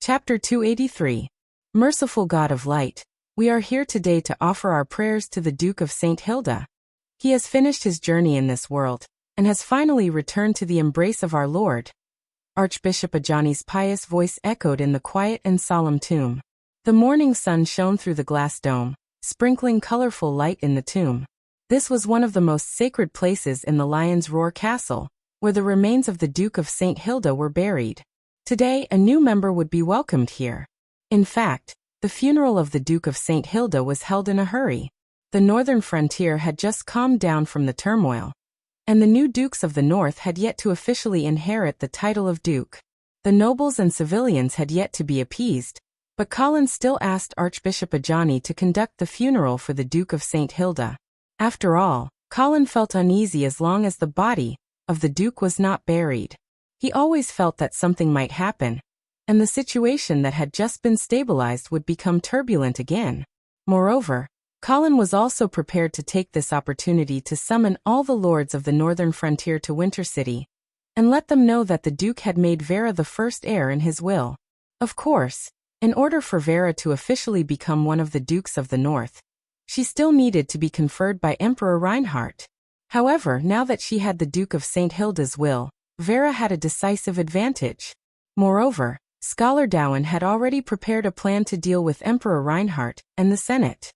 Chapter 283. Merciful God of Light, we are here today to offer our prayers to the Duke of St. Hilda. He has finished his journey in this world, and has finally returned to the embrace of our Lord. Archbishop Ajani's pious voice echoed in the quiet and solemn tomb. The morning sun shone through the glass dome, sprinkling colorful light in the tomb. This was one of the most sacred places in the Lion's Roar Castle, where the remains of the Duke of St. Hilda were buried. Today, a new member would be welcomed here. In fact, the funeral of the Duke of St. Hilda was held in a hurry. The northern frontier had just calmed down from the turmoil, and the new dukes of the north had yet to officially inherit the title of duke. The nobles and civilians had yet to be appeased, but Colin still asked Archbishop Ajani to conduct the funeral for the Duke of St. Hilda. After all, Colin felt uneasy as long as the body of the Duke was not buried. He always felt that something might happen, and the situation that had just been stabilized would become turbulent again. Moreover, Colin was also prepared to take this opportunity to summon all the lords of the northern frontier to Winter City, and let them know that the Duke had made Vera the first heir in his will. Of course, in order for Vera to officially become one of the Dukes of the North, she still needed to be conferred by Emperor Reinhardt. However, now that she had the Duke of St. Hilda's will, Vera had a decisive advantage. Moreover, Scholar Dowen had already prepared a plan to deal with Emperor Reinhardt and the Senate.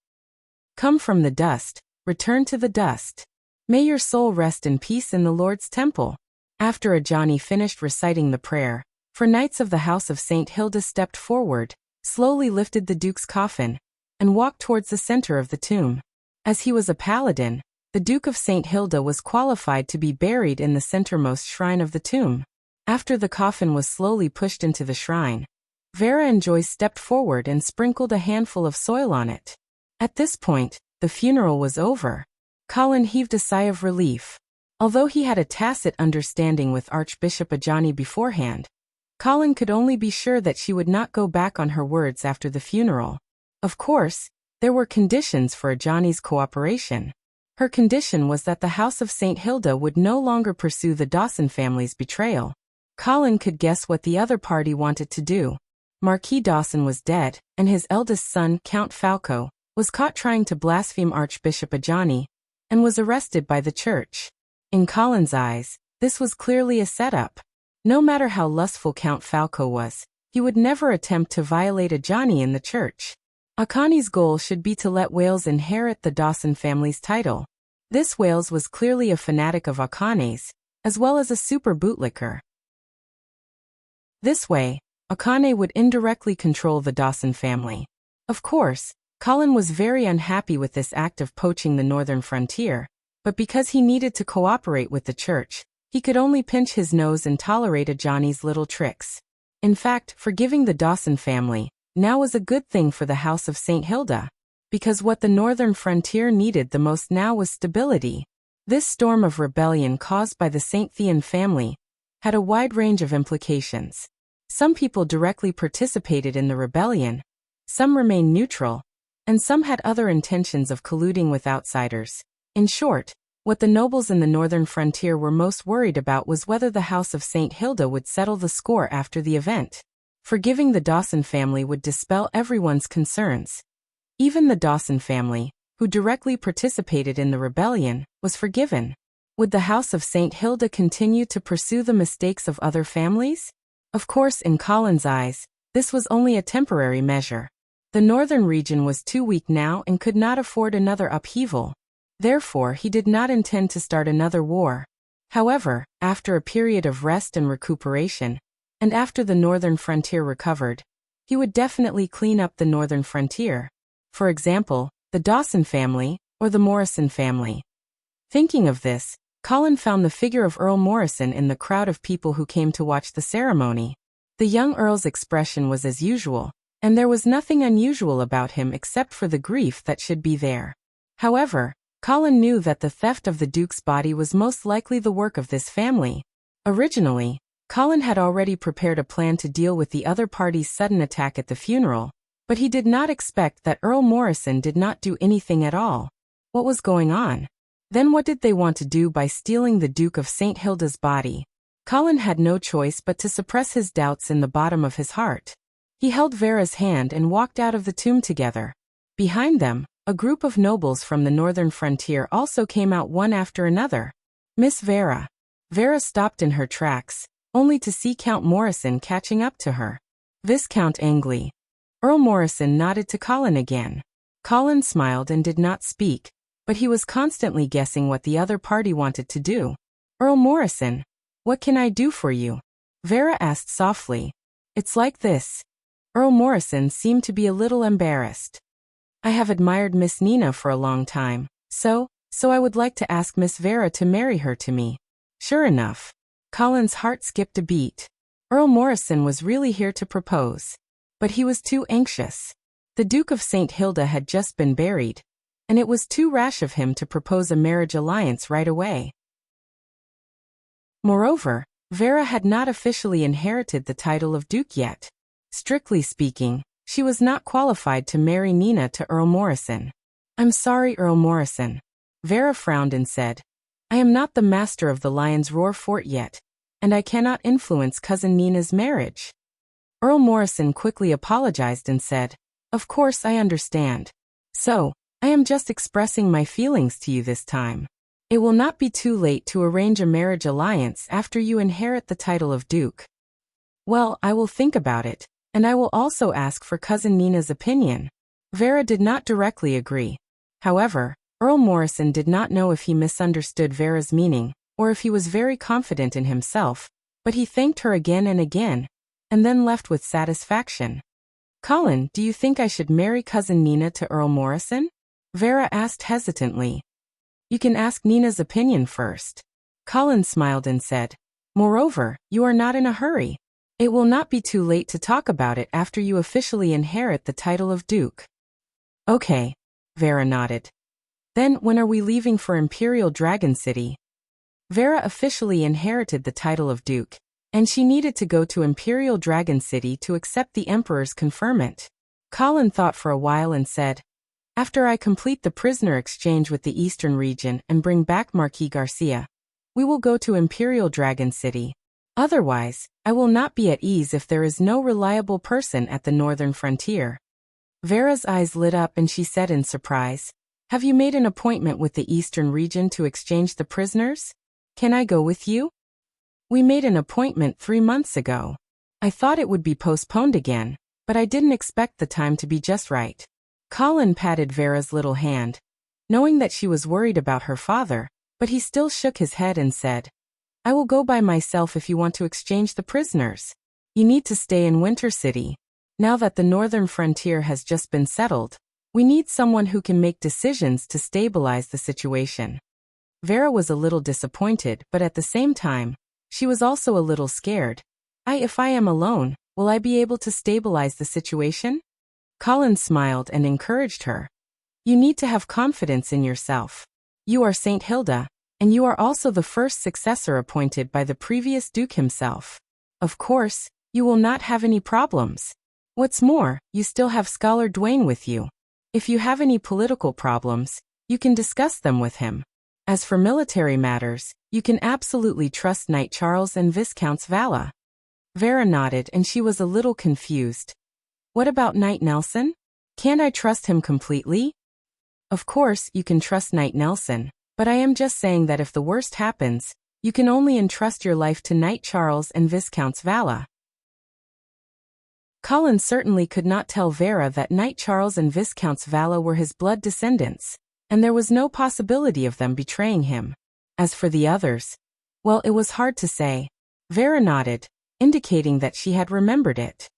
Come from the dust, return to the dust. May your soul rest in peace in the Lord's temple. After Ajani finished reciting the prayer, four knights of the House of St. Hilda stepped forward, slowly lifted the Duke's coffin, and walked towards the center of the tomb. As he was a paladin, the Duke of St. Hilda was qualified to be buried in the centermost shrine of the tomb. After the coffin was slowly pushed into the shrine, Vera and Joyce stepped forward and sprinkled a handful of soil on it. At this point, the funeral was over. Colin heaved a sigh of relief. Although he had a tacit understanding with Archbishop Ajani beforehand, Colin could only be sure that she would not go back on her words after the funeral. Of course, there were conditions for Ajani's cooperation. Her condition was that the House of St. Hilda would no longer pursue the Dawson family's betrayal. Colin could guess what the other party wanted to do. Marquis Dawson was dead, and his eldest son, Count Falco, was caught trying to blaspheme Archbishop Ajani, and was arrested by the church. In Colin's eyes, this was clearly a setup. No matter how lustful Count Falco was, he would never attempt to violate Ajani in the church. Akani's goal should be to let Wales inherit the Dawson family's title. This Wales was clearly a fanatic of Akane's, as well as a super bootlicker. This way, Akane would indirectly control the Dawson family. Of course, Colin was very unhappy with this act of poaching the northern frontier, but because he needed to cooperate with the church, he could only pinch his nose and tolerate Ajani's little tricks. In fact, forgiving the Dawson family now was a good thing for the House of St. Hilda, because what the northern frontier needed the most now was stability. This storm of rebellion caused by the St. Thean family had a wide range of implications. Some people directly participated in the rebellion, some remained neutral, and some had other intentions of colluding with outsiders. In short, what the nobles in the northern frontier were most worried about was whether the House of St. Hilda would settle the score after the event. Forgiving the Dawson family would dispel everyone's concerns. Even the Dawson family, who directly participated in the rebellion, was forgiven. Would the House of St. Hilda continue to pursue the mistakes of other families? Of course, in Colin's eyes, this was only a temporary measure. The northern region was too weak now and could not afford another upheaval. Therefore, he did not intend to start another war. However, after a period of rest and recuperation, and after the northern frontier recovered, he would definitely clean up the northern frontier. For example, the Dawson family, or the Morrison family. Thinking of this, Colin found the figure of Earl Morrison in the crowd of people who came to watch the ceremony. The young Earl's expression was as usual, and there was nothing unusual about him except for the grief that should be there. However, Colin knew that the theft of the Duke's body was most likely the work of this family. Originally, Colin had already prepared a plan to deal with the other party's sudden attack at the funeral, but he did not expect that Earl Morrison did not do anything at all. What was going on? Then what did they want to do by stealing the Duke of St. Hilda's body? Colin had no choice but to suppress his doubts in the bottom of his heart. He held Vera's hand and walked out of the tomb together. Behind them, a group of nobles from the northern frontier also came out one after another. Miss Vera. Vera stopped in her tracks, only to see Count Morrison catching up to her. Viscount Angley. Earl Morrison nodded to Colin again. Colin smiled and did not speak, but he was constantly guessing what the other party wanted to do. Earl Morrison, what can I do for you? Vera asked softly. It's like this. Earl Morrison seemed to be a little embarrassed. I have admired Miss Nina for a long time, so I would like to ask Miss Vera to marry her to me. Sure enough. Colin's heart skipped a beat. Earl Morrison was really here to propose. But he was too anxious. The Duke of St. Hilda had just been buried, and it was too rash of him to propose a marriage alliance right away. Moreover, Vera had not officially inherited the title of Duke yet. Strictly speaking, she was not qualified to marry Nina to Earl Morrison. I'm sorry, Earl Morrison. Vera frowned and said, I am not the master of the Lion's Roar fort yet, and I cannot influence Cousin Nina's marriage. Earl Morrison quickly apologized and said, Of course I understand. So, I am just expressing my feelings to you this time. It will not be too late to arrange a marriage alliance after you inherit the title of Duke. Well, I will think about it, and I will also ask for Cousin Nina's opinion. Vera did not directly agree. However, Earl Morrison did not know if he misunderstood Vera's meaning, or if he was very confident in himself, but he thanked her again and again, and then left with satisfaction. Colin, do you think I should marry Cousin Nina to Earl Morrison? Vera asked hesitantly. You can ask Nina's opinion first. Colin smiled and said, Moreover, you are not in a hurry. It will not be too late to talk about it after you officially inherit the title of Duke. Okay. Vera nodded. Then, when are we leaving for Imperial Dragon City? Vera officially inherited the title of Duke, and she needed to go to Imperial Dragon City to accept the Emperor's conferment. Colin thought for a while and said, After I complete the prisoner exchange with the Eastern region and bring back Marquis Garcia, we will go to Imperial Dragon City. Otherwise, I will not be at ease if there is no reliable person at the northern frontier. Vera's eyes lit up and she said in surprise, Have you made an appointment with the Eastern region to exchange the prisoners? Can I go with you? We made an appointment 3 months ago. I thought it would be postponed again, but I didn't expect the time to be just right. Colin patted Vera's little hand, knowing that she was worried about her father, but he still shook his head and said, I will go by myself if you want to exchange the prisoners. You need to stay in Winter City. Now that the northern frontier has just been settled, we need someone who can make decisions to stabilize the situation. Vera was a little disappointed, but at the same time, she was also a little scared. If I am alone, will I be able to stabilize the situation? Colin smiled and encouraged her. You need to have confidence in yourself. You are St. Hilda, and you are also the first successor appointed by the previous Duke himself. Of course, you will not have any problems. What's more, you still have Scholar Dwayne with you. If you have any political problems, you can discuss them with him. As for military matters, you can absolutely trust Knight Charles and Viscounts Vala. Vera nodded and she was a little confused. What about Knight Nelson? Can't I trust him completely? Of course, you can trust Knight Nelson, but I am just saying that if the worst happens, you can only entrust your life to Knight Charles and Viscounts Vala. Colin certainly could not tell Vera that Knight Charles and Viscounts Vala were his blood descendants, and there was no possibility of them betraying him. As for the others, well, it was hard to say. Vera nodded, indicating that she had remembered it.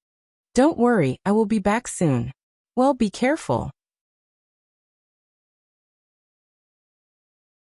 Don't worry, I will be back soon. Well, be careful.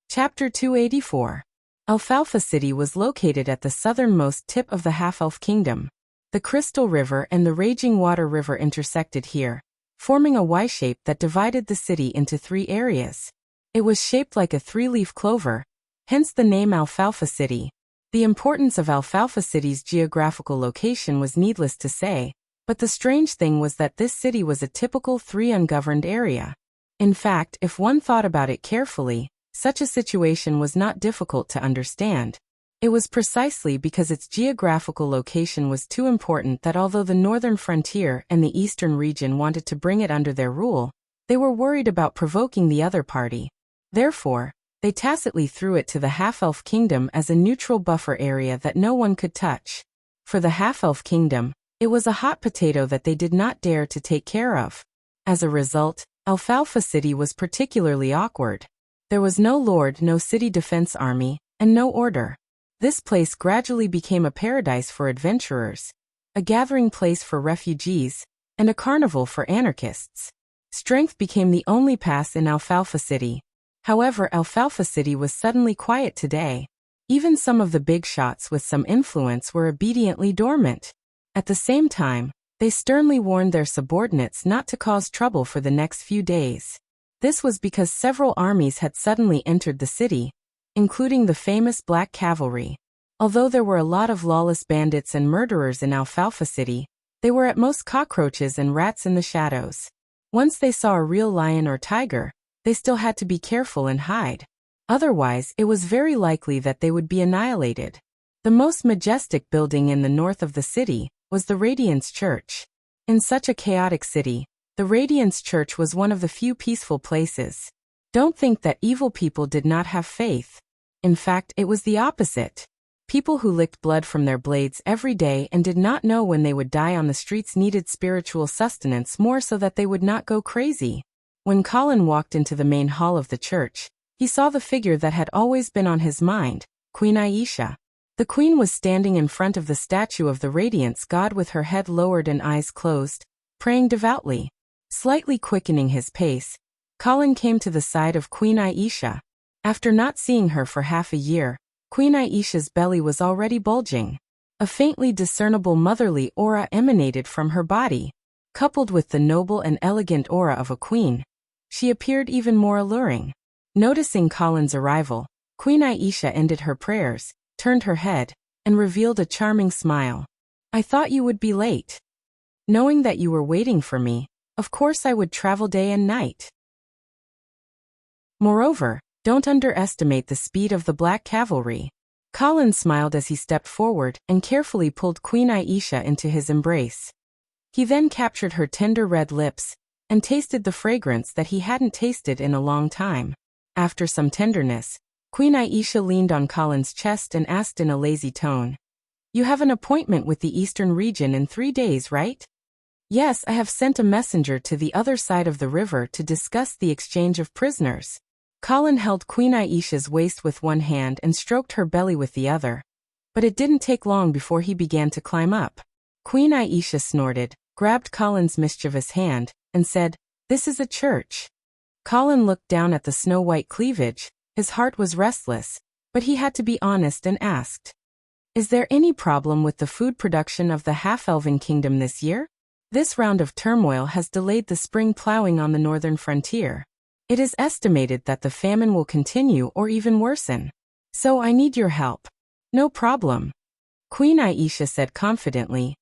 Chapter 284. Alfalfa City was located at the southernmost tip of the Half-Elf Kingdom. The Crystal River and the Raging Water River intersected here, forming a Y-shape that divided the city into 3 areas. It was shaped like a 3-leaf clover, hence the name Alfalfa City. The importance of Alfalfa City's geographical location was needless to say, but the strange thing was that this city was a typical 3 ungoverned area. In fact, if one thought about it carefully, such a situation was not difficult to understand. It was precisely because its geographical location was too important that although the northern frontier and the eastern region wanted to bring it under their rule, they were worried about provoking the other party. Therefore, they tacitly threw it to the half-elf kingdom as a neutral buffer area that no one could touch. For the half-elf kingdom, it was a hot potato that they did not dare to take care of. As a result, Alfalfa City was particularly awkward. There was no lord, no city defense army, and no order. This place gradually became a paradise for adventurers, a gathering place for refugees, and a carnival for anarchists. Strength became the only pass in Alfalfa City. However, Alfalfa City was suddenly quiet today. Even some of the big shots with some influence were obediently dormant. At the same time, they sternly warned their subordinates not to cause trouble for the next few days. This was because several armies had suddenly entered the city, including the famous Black Cavalry. Although there were a lot of lawless bandits and murderers in Alfalfa City, they were at most cockroaches and rats in the shadows. Once they saw a real lion or tiger, they still had to be careful and hide. Otherwise, it was very likely that they would be annihilated. The most majestic building in the north of the city was the Radiance Church. In such a chaotic city, the Radiance Church was one of the few peaceful places. Don't think that evil people did not have faith. In fact, it was the opposite. People who licked blood from their blades every day and did not know when they would die on the streets needed spiritual sustenance more so that they would not go crazy. When Colin walked into the main hall of the church, he saw the figure that had always been on his mind, Queen Aisha. The queen was standing in front of the statue of the Radiance God with her head lowered and eyes closed, praying devoutly. Slightly quickening his pace, Colin came to the side of Queen Aisha. After not seeing her for half a year, Queen Aisha's belly was already bulging. A faintly discernible motherly aura emanated from her body. Coupled with the noble and elegant aura of a queen, she appeared even more alluring. Noticing Colin's arrival, Queen Aisha ended her prayers, turned her head, and revealed a charming smile. "I thought you would be late. Knowing that you were waiting for me, of course I would travel day and night. Moreover, don't underestimate the speed of the Black Cavalry." Colin smiled as he stepped forward and carefully pulled Queen Aisha into his embrace. He then captured her tender red lips and tasted the fragrance that he hadn't tasted in a long time. After some tenderness, Queen Aisha leaned on Colin's chest and asked in a lazy tone, "You have an appointment with the Eastern region in 3 days, right?" "Yes, I have sent a messenger to the other side of the river to discuss the exchange of prisoners." Colin held Queen Aisha's waist with one hand and stroked her belly with the other. But it didn't take long before he began to climb up. Queen Aisha snorted, grabbed Colin's mischievous hand, and said, "This is a church." Colin looked down at the snow-white cleavage. His heart was restless, but he had to be honest and asked, "Is there any problem with the food production of the half-elven kingdom this year? This round of turmoil has delayed the spring plowing on the northern frontier. It is estimated that the famine will continue or even worsen. So I need your help." "No problem," Queen Aisha said confidently.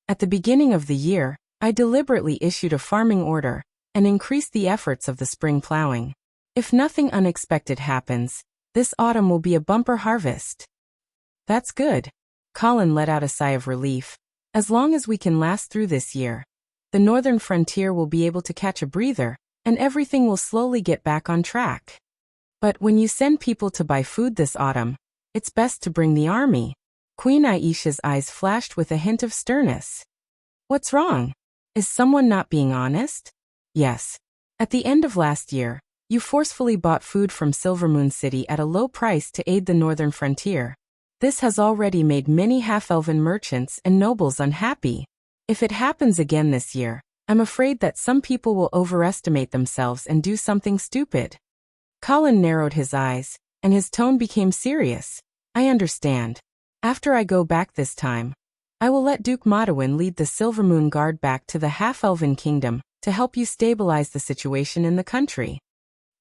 "At the beginning of the year, I deliberately issued a farming order and increased the efforts of the spring plowing. If nothing unexpected happens, this autumn will be a bumper harvest." "That's good." Colin let out a sigh of relief. "As long as we can last through this year, the northern frontier will be able to catch a breather, and everything will slowly get back on track. But when you send people to buy food this autumn, it's best to bring the army." Queen Aisha's eyes flashed with a hint of sternness. "What's wrong? Is someone not being honest?" "Yes. At the end of last year, you forcefully bought food from Silvermoon City at a low price to aid the northern frontier. This has already made many half-elven merchants and nobles unhappy. If it happens again this year, I'm afraid that some people will overestimate themselves and do something stupid." Colin narrowed his eyes, and his tone became serious. "I understand. After I go back this time, I will let Duke Modawin lead the Silvermoon Guard back to the half-elven kingdom to help you stabilize the situation in the country."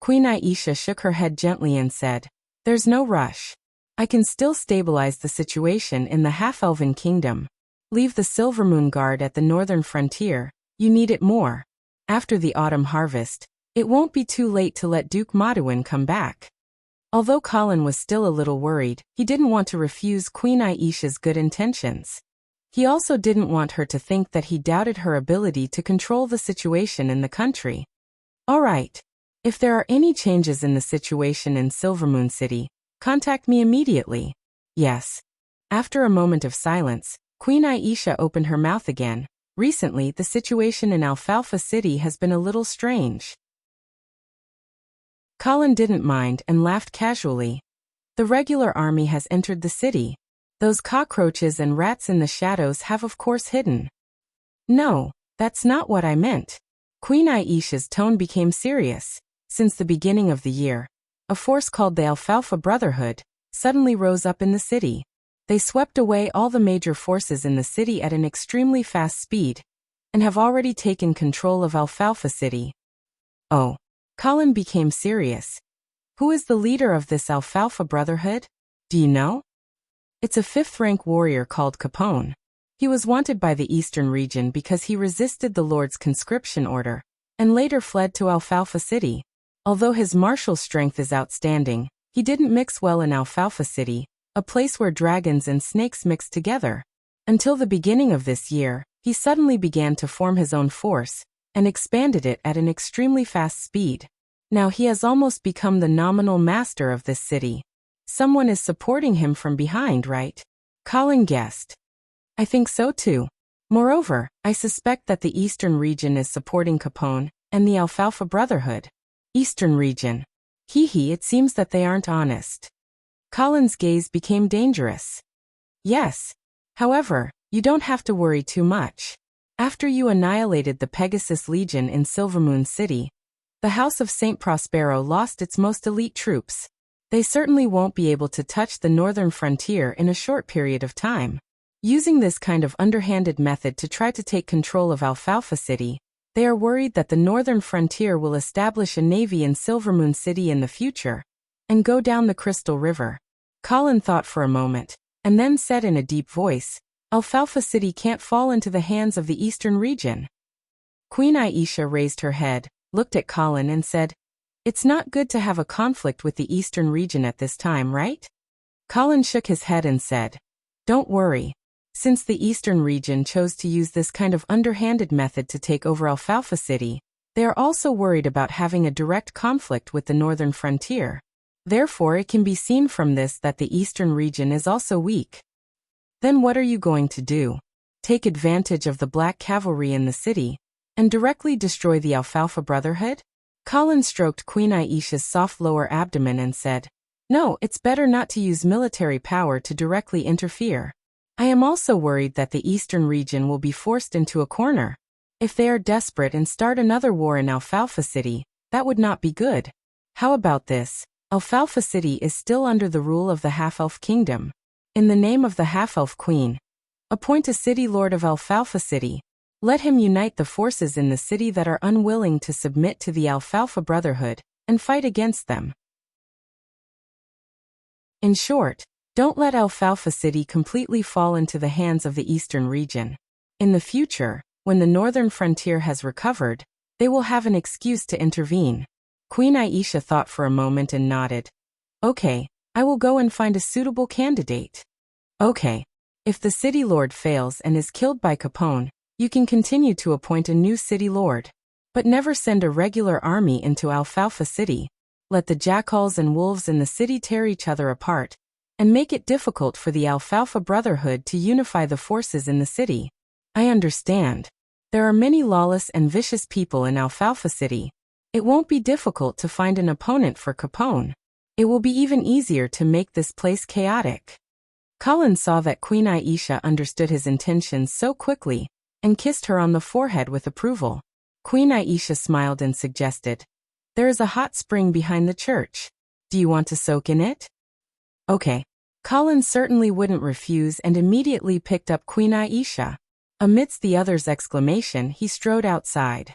Queen Aisha shook her head gently and said, "There's no rush. I can still stabilize the situation in the half-elven kingdom. Leave the Silvermoon Guard at the northern frontier. You need it more. After the autumn harvest, it won't be too late to let Duke Modawin come back." Although Colin was still a little worried, he didn't want to refuse Queen Aisha's good intentions. He also didn't want her to think that he doubted her ability to control the situation in the country. All right. If there are any changes in the situation in Silvermoon City, contact me immediately. Yes. After a moment of silence, Queen Aisha opened her mouth again. Recently, the situation in Alfalfa City has been a little strange. Colin didn't mind and laughed casually. The regular army has entered the city. Those cockroaches and rats in the shadows have of course hidden. No, that's not what I meant. Queen Aisha's tone became serious. Since the beginning of the year, a force called the Alfalfa Brotherhood suddenly rose up in the city. They swept away all the major forces in the city at an extremely fast speed, and have already taken control of Alfalfa City. Oh. Colin became serious. Who is the leader of this Alfalfa Brotherhood? Do you know? It's a 5th-rank warrior called Capone. He was wanted by the Eastern region because he resisted the Lord's conscription order, and later fled to Alfalfa City. Although his martial strength is outstanding, he didn't mix well in Alfalfa City, a place where dragons and snakes mix together. Until the beginning of this year, he suddenly began to form his own force, and expanded it at an extremely fast speed. Now he has almost become the nominal master of this city. Someone is supporting him from behind, right? Colin guessed. I think so too. Moreover, I suspect that the Eastern region is supporting Capone and the Alfalfa Brotherhood. Eastern region. It seems that they aren't honest. Colin's gaze became dangerous. Yes. However, you don't have to worry too much. After you annihilated the Pegasus Legion in Silvermoon City, the House of St. Prospero lost its most elite troops. They certainly won't be able to touch the northern frontier in a short period of time. Using this kind of underhanded method to try to take control of Alfalfa City, they are worried that the northern frontier will establish a navy in Silvermoon City in the future, and go down the Crystal River. Colin thought for a moment, and then said in a deep voice, Alfalfa City can't fall into the hands of the Eastern region. Queen Aisha raised her head, looked at Colin and said, It's not good to have a conflict with the Eastern region at this time, right? Colin shook his head and said, Don't worry. Since the Eastern region chose to use this kind of underhanded method to take over Alfalfa City, they are also worried about having a direct conflict with the northern frontier. Therefore, it can be seen from this that the Eastern region is also weak. Then what are you going to do? Take advantage of the black cavalry in the city, and directly destroy the Alfalfa Brotherhood? Colin stroked Queen Aisha's soft lower abdomen and said, No, it's better not to use military power to directly interfere. I am also worried that the Eastern region will be forced into a corner. If they are desperate and start another war in Alfalfa City, that would not be good. How about this? Alfalfa City is still under the rule of the Half-Elf Kingdom. In the name of the Half-Elf Queen, appoint a city lord of Alfalfa City. Let him unite the forces in the city that are unwilling to submit to the Alfalfa Brotherhood, and fight against them. In short, don't let Alfalfa City completely fall into the hands of the Eastern region. In the future, when the northern frontier has recovered, they will have an excuse to intervene. Queen Aisha thought for a moment and nodded. Okay, I will go and find a suitable candidate. Okay. If the city lord fails and is killed by Capone, you can continue to appoint a new city lord. But never send a regular army into Alfalfa City. Let the jackals and wolves in the city tear each other apart, and make it difficult for the Alfalfa Brotherhood to unify the forces in the city. I understand. There are many lawless and vicious people in Alfalfa City. It won't be difficult to find an opponent for Capone. It will be even easier to make this place chaotic. Colin saw that Queen Aisha understood his intentions so quickly, and kissed her on the forehead with approval. Queen Aisha smiled and suggested, There is a hot spring behind the church. Do you want to soak in it? Okay. Colin certainly wouldn't refuse and immediately picked up Queen Aisha. Amidst the others' exclamation, he strode outside.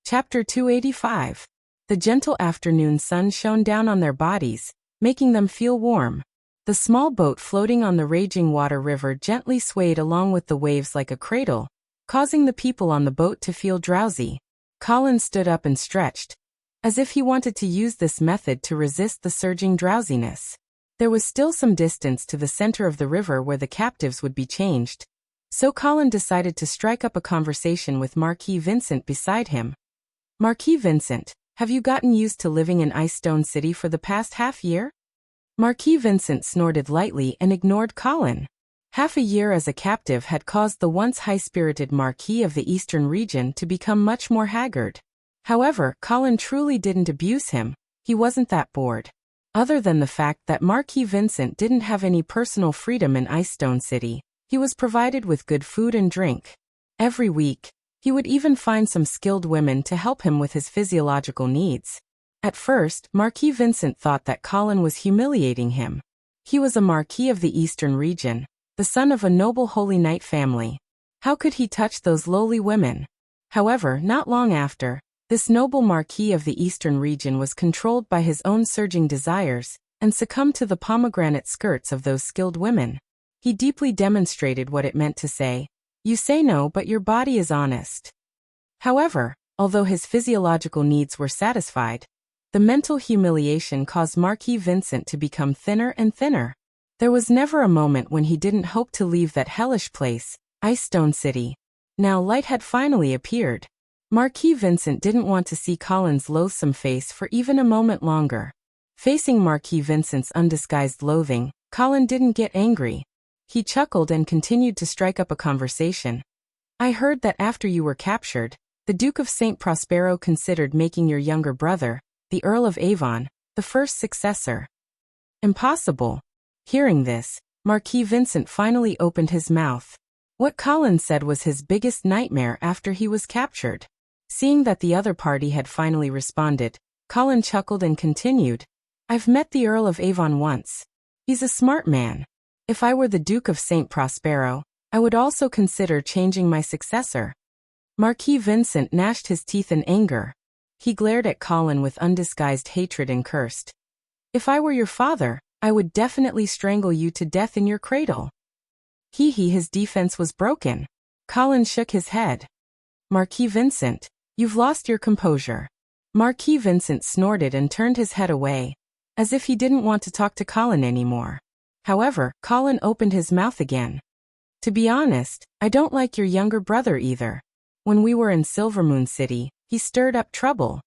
Chapter 285. The gentle afternoon sun shone down on their bodies, making them feel warm. The small boat floating on the raging water river gently swayed along with the waves like a cradle, causing the people on the boat to feel drowsy. Colin stood up and stretched, as if he wanted to use this method to resist the surging drowsiness. There was still some distance to the center of the river where the captives would be changed, so Colin decided to strike up a conversation with Marquis Vincent beside him. Marquis Vincent, have you gotten used to living in Icestone City for the past half-year? Marquis Vincent snorted lightly and ignored Colin. Half a year as a captive had caused the once high-spirited Marquis of the Eastern region to become much more haggard. However, Colin truly didn't abuse him. He wasn't that bored. Other than the fact that Marquis Vincent didn't have any personal freedom in Icestone City, he was provided with good food and drink. Every week, he would even find some skilled women to help him with his physiological needs. At first, Marquis Vincent thought that Colin was humiliating him. He was a Marquis of the Eastern region, the son of a noble holy knight family. How could he touch those lowly women? However, not long after, this noble Marquis of the Eastern region was controlled by his own surging desires, and succumbed to the pomegranate skirts of those skilled women. He deeply demonstrated what it meant to say, "You say no, but your body is honest." However, although his physiological needs were satisfied, the mental humiliation caused Marquis Vincent to become thinner and thinner. There was never a moment when he didn't hope to leave that hellish place, Icestone City. Now light had finally appeared. Marquis Vincent didn't want to see Colin's loathsome face for even a moment longer. Facing Marquis Vincent's undisguised loathing, Colin didn't get angry. He chuckled and continued to strike up a conversation. "I heard that after you were captured, the Duke of St. Prospero considered making your younger brother, the Earl of Avon, the first successor." Impossible. Hearing this, Marquis Vincent finally opened his mouth. What Colin said was his biggest nightmare after he was captured. Seeing that the other party had finally responded, Colin chuckled and continued, "I've met the Earl of Avon once. He's a smart man. If I were the Duke of St. Prospero, I would also consider changing my successor." Marquis Vincent gnashed his teeth in anger. He glared at Colin with undisguised hatred and cursed. "If I were your father, I would definitely strangle you to death in your cradle." His defense was broken. Colin shook his head. "Marquis Vincent, you've lost your composure." Marquis Vincent snorted and turned his head away, as if he didn't want to talk to Colin anymore. However, Colin opened his mouth again. "To be honest, I don't like your younger brother either. When we were in Silvermoon City, he stirred up trouble.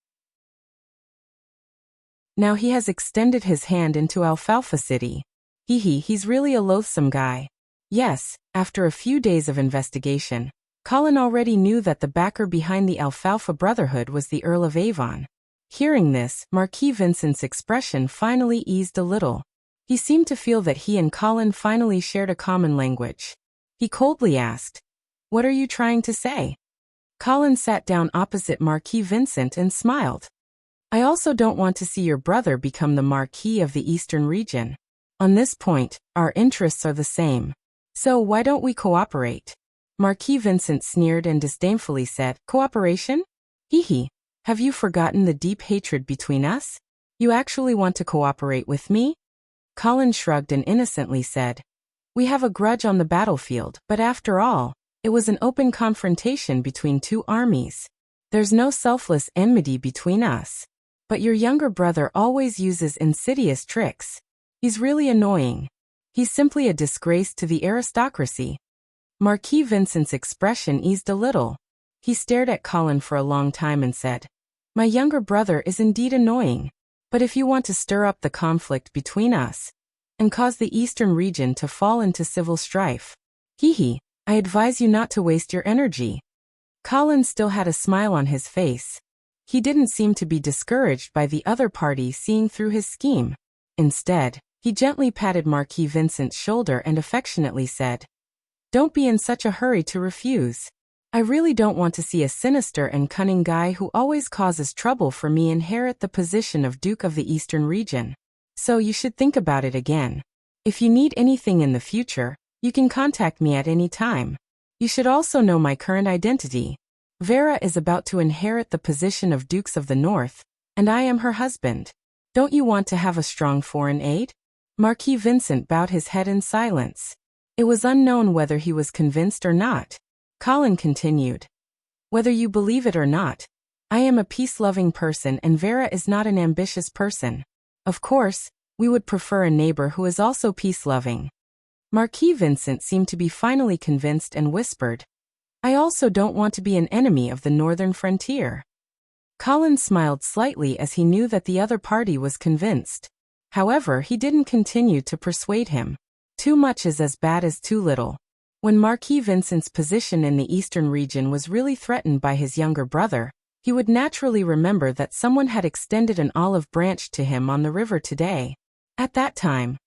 Now he has extended his hand into Alfalfa City. He's really a loathsome guy." Yes, after a few days of investigation, Colin already knew that the backer behind the Alfalfa Brotherhood was the Earl of Avon. Hearing this, Marquis Vincent's expression finally eased a little. He seemed to feel that he and Colin finally shared a common language. He coldly asked, "What are you trying to say?" Colin sat down opposite Marquis Vincent and smiled. "I also don't want to see your brother become the Marquis of the Eastern region. On this point, our interests are the same. So why don't we cooperate?" Marquis Vincent sneered and disdainfully said, "Cooperation? Have you forgotten the deep hatred between us? You actually want to cooperate with me?" Colin shrugged and innocently said, "We have a grudge on the battlefield, but after all, it was an open confrontation between two armies. There's no selfless enmity between us. But your younger brother always uses insidious tricks. He's really annoying. He's simply a disgrace to the aristocracy." Marquis Vincent's expression eased a little. He stared at Colin for a long time and said, "My younger brother is indeed annoying. But if you want to stir up the conflict between us and cause the Eastern region to fall into civil strife, I advise you not to waste your energy." Colin still had a smile on his face. He didn't seem to be discouraged by the other party seeing through his scheme. Instead, he gently patted Marquis Vincent's shoulder and affectionately said, "Don't be in such a hurry to refuse. I really don't want to see a sinister and cunning guy who always causes trouble for me inherit the position of Duke of the Eastern region. So you should think about it again. If you need anything in the future, you can contact me at any time. You should also know my current identity. Vera is about to inherit the position of Dukes of the North, and I am her husband. Don't you want to have a strong foreign aid?" Marquis Vincent bowed his head in silence. It was unknown whether he was convinced or not. Colin continued, "Whether you believe it or not, I am a peace-loving person and Vera is not an ambitious person. Of course, we would prefer a neighbor who is also peace-loving. Marquis Vincent seemed to be finally convinced and whispered, I also don't want to be an enemy of the northern frontier. Colin smiled slightly as he knew that the other party was convinced. However, he didn't continue to persuade him. Too much is as bad as too little. When Marquis Vincent's position in the eastern region was really threatened by his younger brother, he would naturally remember that someone had extended an olive branch to him on the river today. At that time,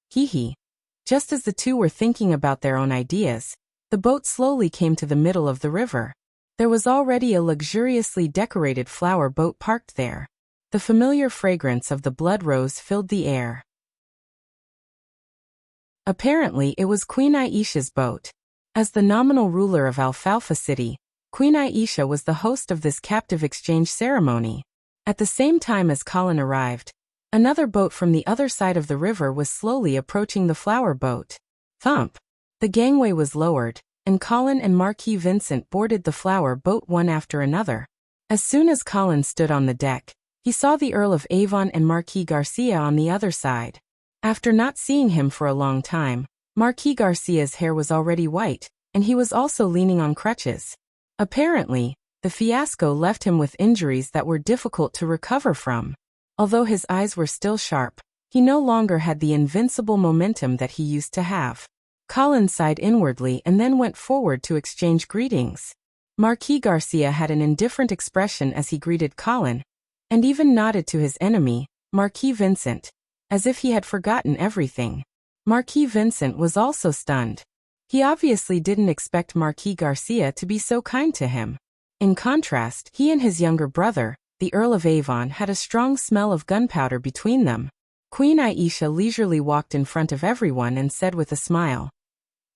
just as the two were thinking about their own ideas, the boat slowly came to the middle of the river. There was already a luxuriously decorated flower boat parked there. The familiar fragrance of the blood rose filled the air. Apparently, it was Queen Aisha's boat. As the nominal ruler of Alfalfa City, Queen Aisha was the host of this captive exchange ceremony. At the same time as Colin arrived, another boat from the other side of the river was slowly approaching the flower boat. Thump! The gangway was lowered, and Colin and Marquis Vincent boarded the flower boat one after another. As soon as Colin stood on the deck, he saw the Earl of Avon and Marquis Garcia on the other side. After not seeing him for a long time, Marquis Garcia's hair was already white, and he was also leaning on crutches. Apparently, the fiasco left him with injuries that were difficult to recover from. Although his eyes were still sharp, he no longer had the invincible momentum that he used to have. Colin sighed inwardly and then went forward to exchange greetings. Marquis Garcia had an indifferent expression as he greeted Colin, and even nodded to his enemy, Marquis Vincent, as if he had forgotten everything. Marquis Vincent was also stunned. He obviously didn't expect Marquis Garcia to be so kind to him. In contrast, he and his younger brother, the Earl of Avon, had a strong smell of gunpowder between them. Queen Aisha leisurely walked in front of everyone and said with a smile,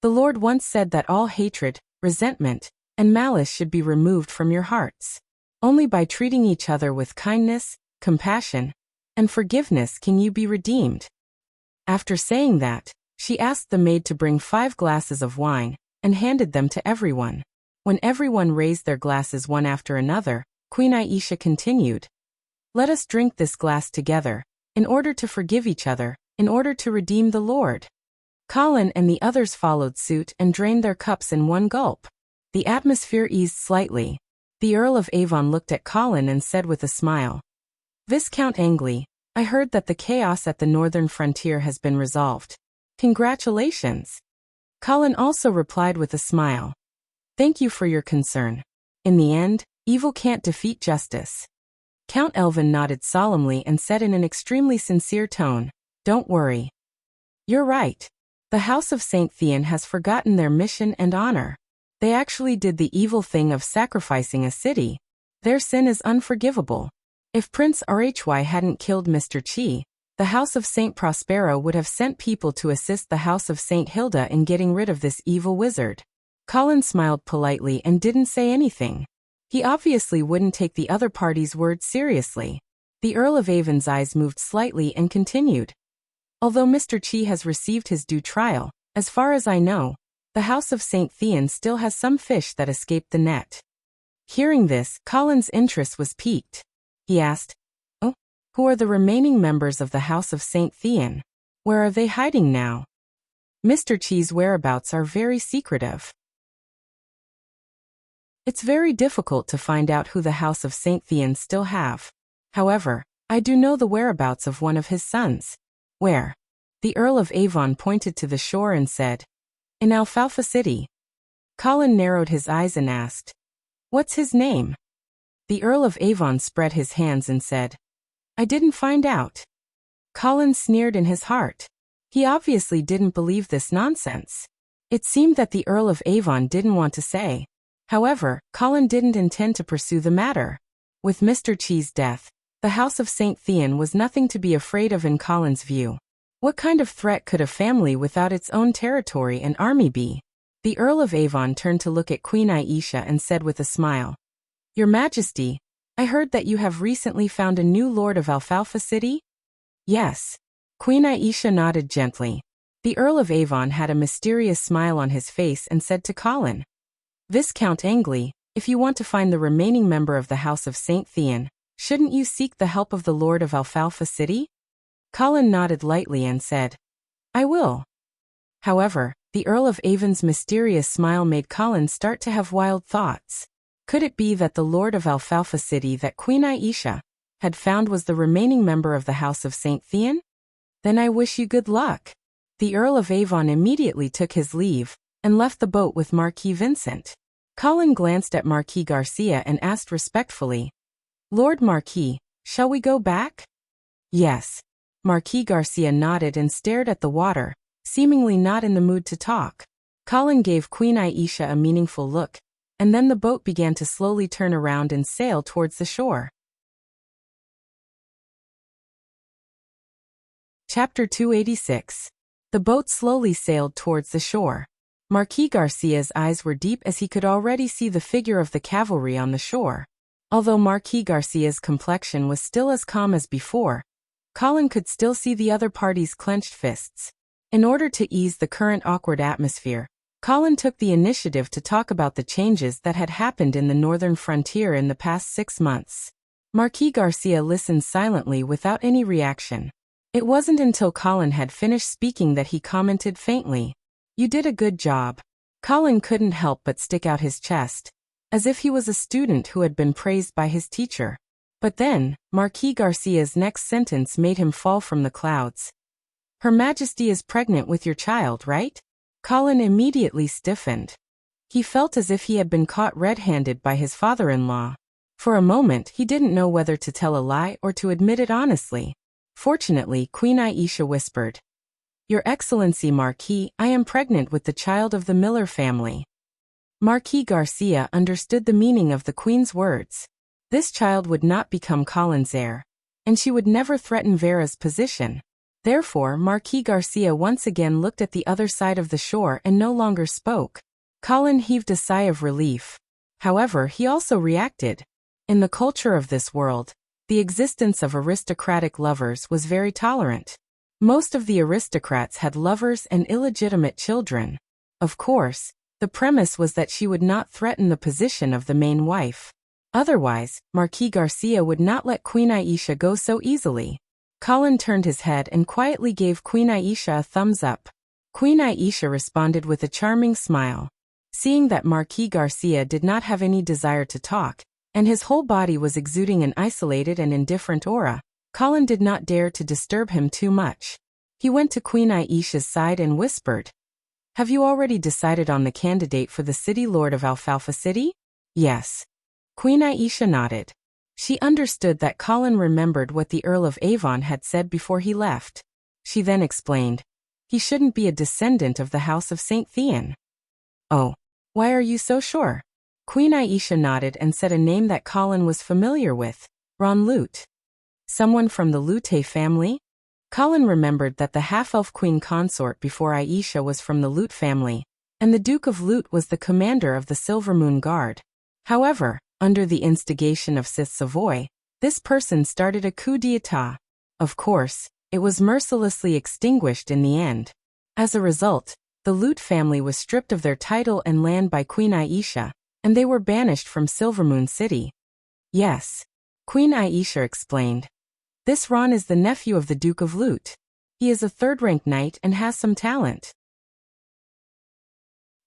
The Lord once said that all hatred, resentment, and malice should be removed from your hearts. Only by treating each other with kindness, compassion, and forgiveness can you be redeemed. After saying that, she asked the maid to bring 5 glasses of wine, and handed them to everyone. When everyone raised their glasses one after another, Queen Aisha continued, Let us drink this glass together, in order to forgive each other, in order to redeem the Lord. Colin and the others followed suit and drained their cups in one gulp. The atmosphere eased slightly. The Earl of Avon looked at Colin and said with a smile, Viscount Angley, I heard that the chaos at the northern frontier has been resolved. Congratulations. Colin also replied with a smile. Thank you for your concern. In the end, evil can't defeat justice. Count Elvin nodded solemnly and said in an extremely sincere tone, Don't worry. You're right. The House of St. Thean has forgotten their mission and honor. They actually did the evil thing of sacrificing a city. Their sin is unforgivable. If Prince Rhy hadn't killed Mr. Chi, the House of St. Prospero would have sent people to assist the House of St. Hilda in getting rid of this evil wizard. Colin smiled politely and didn't say anything. He obviously wouldn't take the other party's words seriously. The Earl of Avon's eyes moved slightly and continued. Although Mr. Chi has received his due trial, as far as I know, the House of St. Thean still has some fish that escaped the net. Hearing this, Colin's interest was piqued. He asked, Oh, who are the remaining members of the House of St. Thean? Where are they hiding now? Mr. Chi's whereabouts are very secretive. It's very difficult to find out who the House of St. Thean still have. However, I do know the whereabouts of one of his sons. Where? The Earl of Avon pointed to the shore and said, In Alfalfa City. Colin narrowed his eyes and asked, What's his name? The Earl of Avon spread his hands and said, I didn't find out. Colin sneered in his heart. He obviously didn't believe this nonsense. It seemed that the Earl of Avon didn't want to say. However, Colin didn't intend to pursue the matter. With Mr. Chi's death, the House of St. Thean was nothing to be afraid of in Colin's view. What kind of threat could a family without its own territory and army be? The Earl of Avon turned to look at Queen Aisha and said with a smile, Your Majesty, I heard that you have recently found a new lord of Alfalfa City? Yes. Queen Aisha nodded gently. The Earl of Avon had a mysterious smile on his face and said to Colin, Viscount Angley, If you want to find the remaining member of the House of St. Thean, shouldn't you seek the help of the Lord of Alfalfa City? Colin nodded lightly and said, I will. However, the Earl of Avon's mysterious smile made Colin start to have wild thoughts. Could it be that the Lord of Alfalfa City that Queen Aisha had found was the remaining member of the House of St. Thean? Then I wish you good luck. The Earl of Avon immediately took his leave and left the boat with Marquis Vincent. Colin glanced at Marquis Garcia and asked respectfully, Lord Marquis, shall we go back? Yes. Marquis Garcia nodded and stared at the water, seemingly not in the mood to talk. Colin gave Queen Aisha a meaningful look, and then the boat began to slowly turn around and sail towards the shore. Chapter 286. The boat slowly sailed towards the shore. Marquis Garcia's eyes were deep as he could already see the figure of the cavalry on the shore. Although Marquis Garcia's complexion was still as calm as before, Colin could still see the other party's clenched fists. In order to ease the current awkward atmosphere, Colin took the initiative to talk about the changes that had happened in the northern frontier in the past 6 months. Marquis Garcia listened silently without any reaction. It wasn't until Colin had finished speaking that he commented faintly, You did a good job. Colin couldn't help but stick out his chest, as if he was a student who had been praised by his teacher. But then, Marquis Garcia's next sentence made him fall from the clouds. Her Majesty is pregnant with your child, right? Colin immediately stiffened. He felt as if he had been caught red-handed by his father-in-law. For a moment, he didn't know whether to tell a lie or to admit it honestly. Fortunately, Queen Aisha whispered, Your Excellency Marquis, I am pregnant with the child of the Miller family. Marquis Garcia understood the meaning of the Queen's words. This child would not become Colin's heir, and she would never threaten Vera's position. Therefore, Marquis Garcia once again looked at the other side of the shore and no longer spoke. Colin heaved a sigh of relief. However, he also reacted. In the culture of this world, the existence of aristocratic lovers was very tolerant. Most of the aristocrats had lovers and illegitimate children. Of course, the premise was that she would not threaten the position of the main wife. Otherwise, Marquis Garcia would not let Queen Aisha go so easily. Colin turned his head and quietly gave Queen Aisha a thumbs up. Queen Aisha responded with a charming smile. Seeing that Marquis Garcia did not have any desire to talk, and his whole body was exuding an isolated and indifferent aura, Colin did not dare to disturb him too much. He went to Queen Aisha's side and whispered, Have you already decided on the candidate for the city lord of Alfalfa City? Yes. Queen Aisha nodded. She understood that Colin remembered what the Earl of Avon had said before he left. She then explained, He shouldn't be a descendant of the House of St. Thean. Oh, why are you so sure? Queen Aisha nodded and said a name that Colin was familiar with, Ron Lute. Someone from the Lute family? Colin remembered that the half-elf queen consort before Aisha was from the Lute family, and the Duke of Lute was the commander of the Silver Moon Guard. However, under the instigation of Sith Savoy, this person started a coup d'état. Of course, it was mercilessly extinguished in the end. As a result, the Lute family was stripped of their title and land by Queen Aisha, and they were banished from Silvermoon City. Yes. Queen Aisha explained. This Ron is the nephew of the Duke of Lute. He is a third-rank knight and has some talent.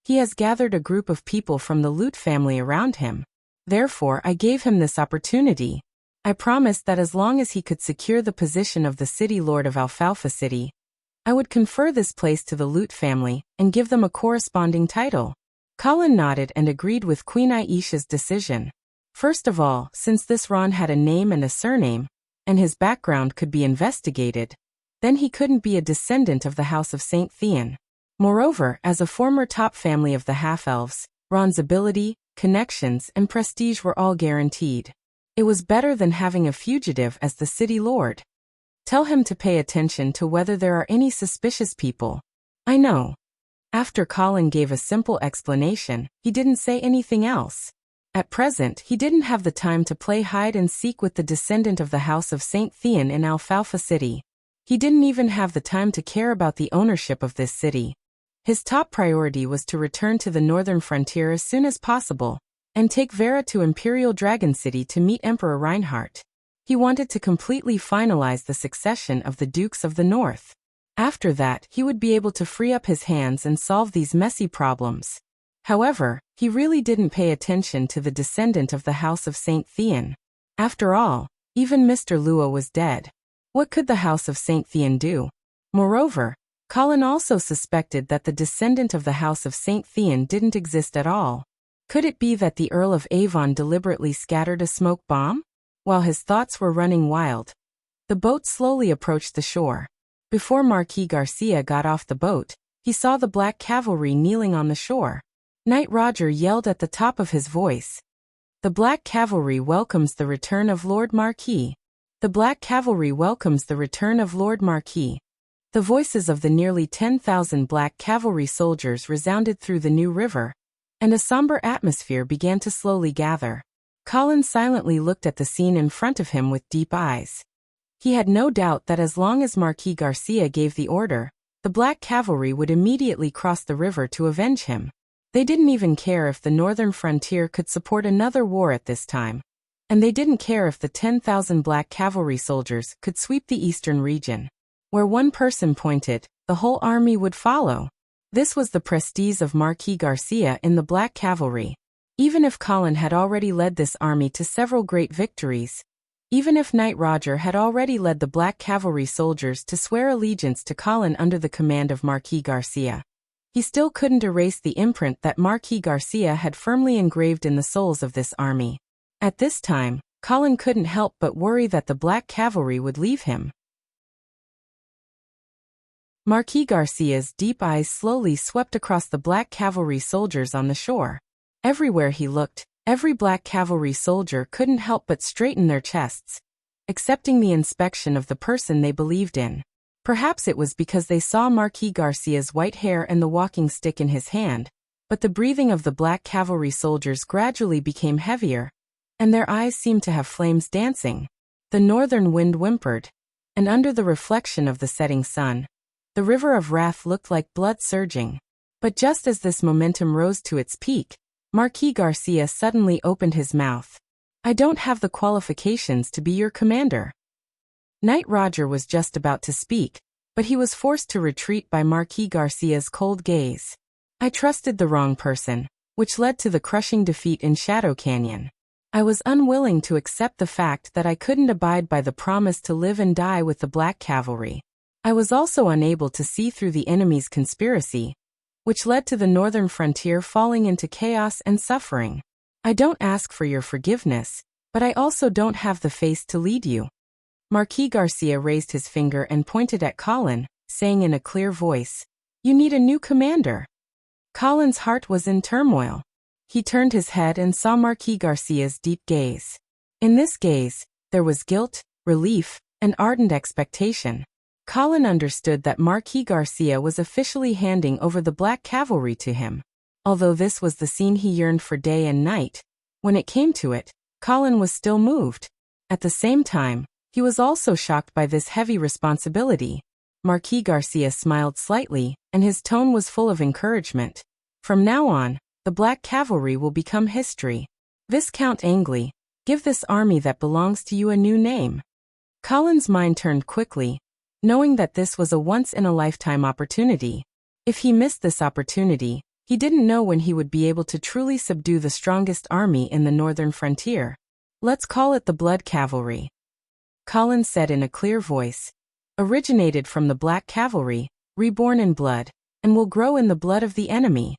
He has gathered a group of people from the Lute family around him. Therefore, I gave him this opportunity. I promised that as long as he could secure the position of the city lord of Alfalfa City, I would confer this place to the Lute family and give them a corresponding title. Colin nodded and agreed with Queen Aisha's decision. First of all, since this Ron had a name and a surname, and his background could be investigated, then he couldn't be a descendant of the House of St. Thean. Moreover, as a former top family of the half-elves, Ron's ability, connections, and prestige were all guaranteed. It was better than having a fugitive as the city lord. Tell him to pay attention to whether there are any suspicious people. I know. After Colin gave a simple explanation, he didn't say anything else. At present, he didn't have the time to play hide-and-seek with the descendant of the House of St. Thean in Alfalfa City. He didn't even have the time to care about the ownership of this city. His top priority was to return to the northern frontier as soon as possible, and take Vera to Imperial Dragon City to meet Emperor Reinhardt. He wanted to completely finalize the succession of the Dukes of the North. After that, he would be able to free up his hands and solve these messy problems. However, he really didn't pay attention to the descendant of the House of St. Thean. After all, even Mr. Lua was dead. What could the House of St. Thean do? Moreover, Colin also suspected that the descendant of the House of St. Thean didn't exist at all. Could it be that the Earl of Avon deliberately scattered a smoke bomb? While his thoughts were running wild, the boat slowly approached the shore. Before Marquis Garcia got off the boat, he saw the Black Cavalry kneeling on the shore. Knight Roger yelled at the top of his voice. The Black Cavalry welcomes the return of Lord Marquis. The Black Cavalry welcomes the return of Lord Marquis. The voices of the nearly 10,000 Black Cavalry soldiers resounded through the New River, and a somber atmosphere began to slowly gather. Colin silently looked at the scene in front of him with deep eyes. He had no doubt that as long as Marquis Garcia gave the order, the Black Cavalry would immediately cross the river to avenge him. They didn't even care if the northern frontier could support another war at this time. And they didn't care if the 10,000 Black Cavalry soldiers could sweep the eastern region. Where one person pointed, the whole army would follow. This was the prestige of Marquis Garcia in the Black Cavalry. Even if Colin had already led this army to several great victories, even if Knight Roger had already led the Black Cavalry soldiers to swear allegiance to Colin under the command of Marquis Garcia, he still couldn't erase the imprint that Marquis Garcia had firmly engraved in the souls of this army. At this time, Colin couldn't help but worry that the Black Cavalry would leave him. Marquis Garcia's deep eyes slowly swept across the Black Cavalry soldiers on the shore. Everywhere he looked, every Black Cavalry soldier couldn't help but straighten their chests, accepting the inspection of the person they believed in. Perhaps it was because they saw Marquis Garcia's white hair and the walking stick in his hand, but the breathing of the Black Cavalry soldiers gradually became heavier, and their eyes seemed to have flames dancing. The northern wind whimpered, and under the reflection of the setting sun, the river of wrath looked like blood surging. But just as this momentum rose to its peak, Marquis Garcia suddenly opened his mouth. "I don't have the qualifications to be your commander." Knight Roger was just about to speak, but he was forced to retreat by Marquis Garcia's cold gaze. "I trusted the wrong person," which led to the crushing defeat in Shadow Canyon. "I was unwilling to accept the fact that I couldn't abide by the promise to live and die with the Black Cavalry. I was also unable to see through the enemy's conspiracy, which led to the northern frontier falling into chaos and suffering. I don't ask for your forgiveness, but I also don't have the face to lead you." Marquis Garcia raised his finger and pointed at Colin, saying in a clear voice, "You need a new commander." Colin's heart was in turmoil. He turned his head and saw Marquis Garcia's deep gaze. In this gaze, there was guilt, relief, and ardent expectation. Colin understood that Marquis Garcia was officially handing over the Black Cavalry to him. Although this was the scene he yearned for day and night, when it came to it, Colin was still moved. At the same time, he was also shocked by this heavy responsibility. Marquis Garcia smiled slightly, and his tone was full of encouragement. "From now on, the Black Cavalry will become history. Viscount Angley, give this army that belongs to you a new name." Colin's mind turned quickly, knowing that this was a once-in-a-lifetime opportunity. If he missed this opportunity, he didn't know when he would be able to truly subdue the strongest army in the northern frontier. "Let's call it the Blood Cavalry," Colin said in a clear voice. "Originated from the Black Cavalry, reborn in blood, and will grow in the blood of the enemy."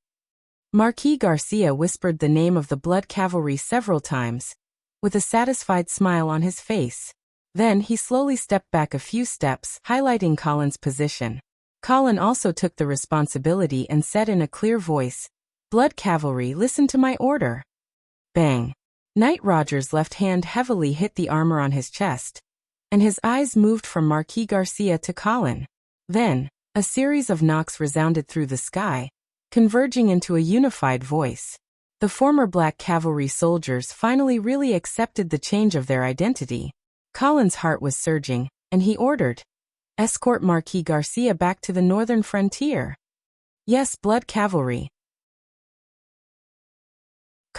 Marquis Garcia whispered the name of the Blood Cavalry several times, with a satisfied smile on his face. Then he slowly stepped back a few steps, highlighting Colin's position. Colin also took the responsibility and said in a clear voice, "Blood Cavalry, listen to my order." Bang! Knight Roger's left hand heavily hit the armor on his chest, and his eyes moved from Marquis Garcia to Colin. Then, a series of knocks resounded through the sky, converging into a unified voice. The former Black Cavalry soldiers finally really accepted the change of their identity. Colin's heart was surging, and he ordered, "Escort Marquis Garcia back to the northern frontier." "Yes, Blood Cavalry."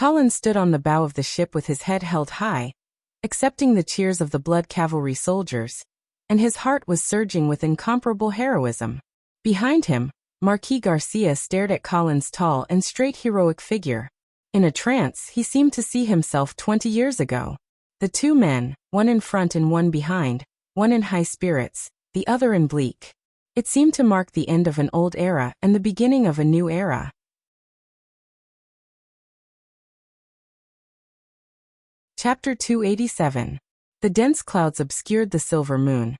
Colin stood on the bow of the ship with his head held high, accepting the cheers of the blood cavalry soldiers, and his heart was surging with incomparable heroism. Behind him, Marquis Garcia stared at Colin's tall and straight heroic figure. In a trance, he seemed to see himself 20 years ago. The two men, one in front and one behind, one in high spirits, the other in bleak. It seemed to mark the end of an old era and the beginning of a new era. Chapter 287. The dense clouds obscured the silver moon,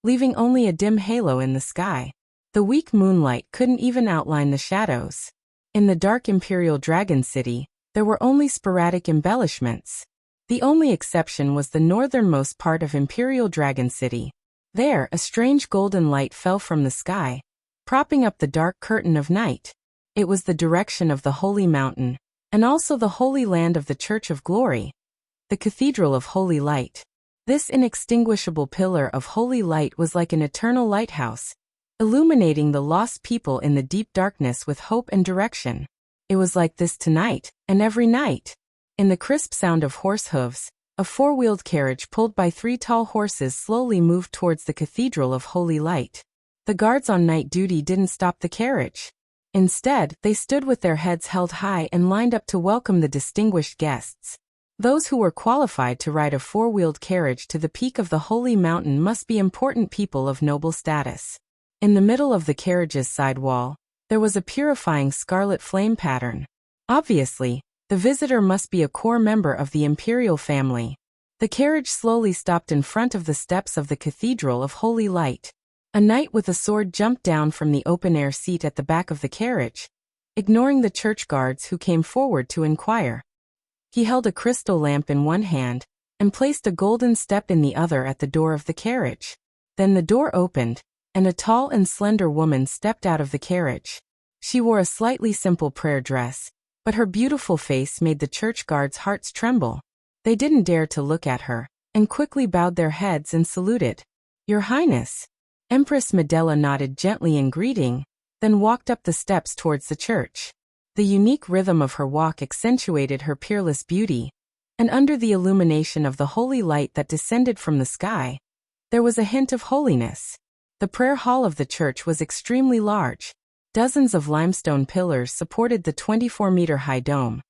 leaving only a dim halo in the sky. The weak moonlight couldn't even outline the shadows. In the dark Imperial Dragon City, there were only sporadic embellishments. The only exception was the northernmost part of Imperial Dragon City. There, a strange golden light fell from the sky, propping up the dark curtain of night. It was the direction of the Holy Mountain, and also the Holy Land of the Church of Glory, the Cathedral of Holy Light. This inextinguishable pillar of holy light was like an eternal lighthouse, illuminating the lost people in the deep darkness with hope and direction. It was like this tonight, and every night. In the crisp sound of horse hooves, a four-wheeled carriage pulled by 3 tall horses slowly moved towards the Cathedral of Holy Light. The guards on night duty didn't stop the carriage. Instead, they stood with their heads held high and lined up to welcome the distinguished guests. Those who were qualified to ride a four-wheeled carriage to the peak of the Holy Mountain must be important people of noble status. In the middle of the carriage's side wall, there was a purifying scarlet flame pattern. Obviously, the visitor must be a core member of the imperial family. The carriage slowly stopped in front of the steps of the Cathedral of Holy Light. A knight with a sword jumped down from the open-air seat at the back of the carriage, ignoring the church guards who came forward to inquire. He held a crystal lamp in one hand and placed a golden step in the other at the door of the carriage. Then the door opened, and a tall and slender woman stepped out of the carriage. She wore a slightly simple prayer dress, but her beautiful face made the church guards' hearts tremble. They didn't dare to look at her, and quickly bowed their heads and saluted. "Your Highness." Empress Medela nodded gently in greeting, then walked up the steps towards the church. The unique rhythm of her walk accentuated her peerless beauty, and under the illumination of the holy light that descended from the sky, there was a hint of holiness. The prayer hall of the church was extremely large. Dozens of limestone pillars supported the 24-meter-high dome,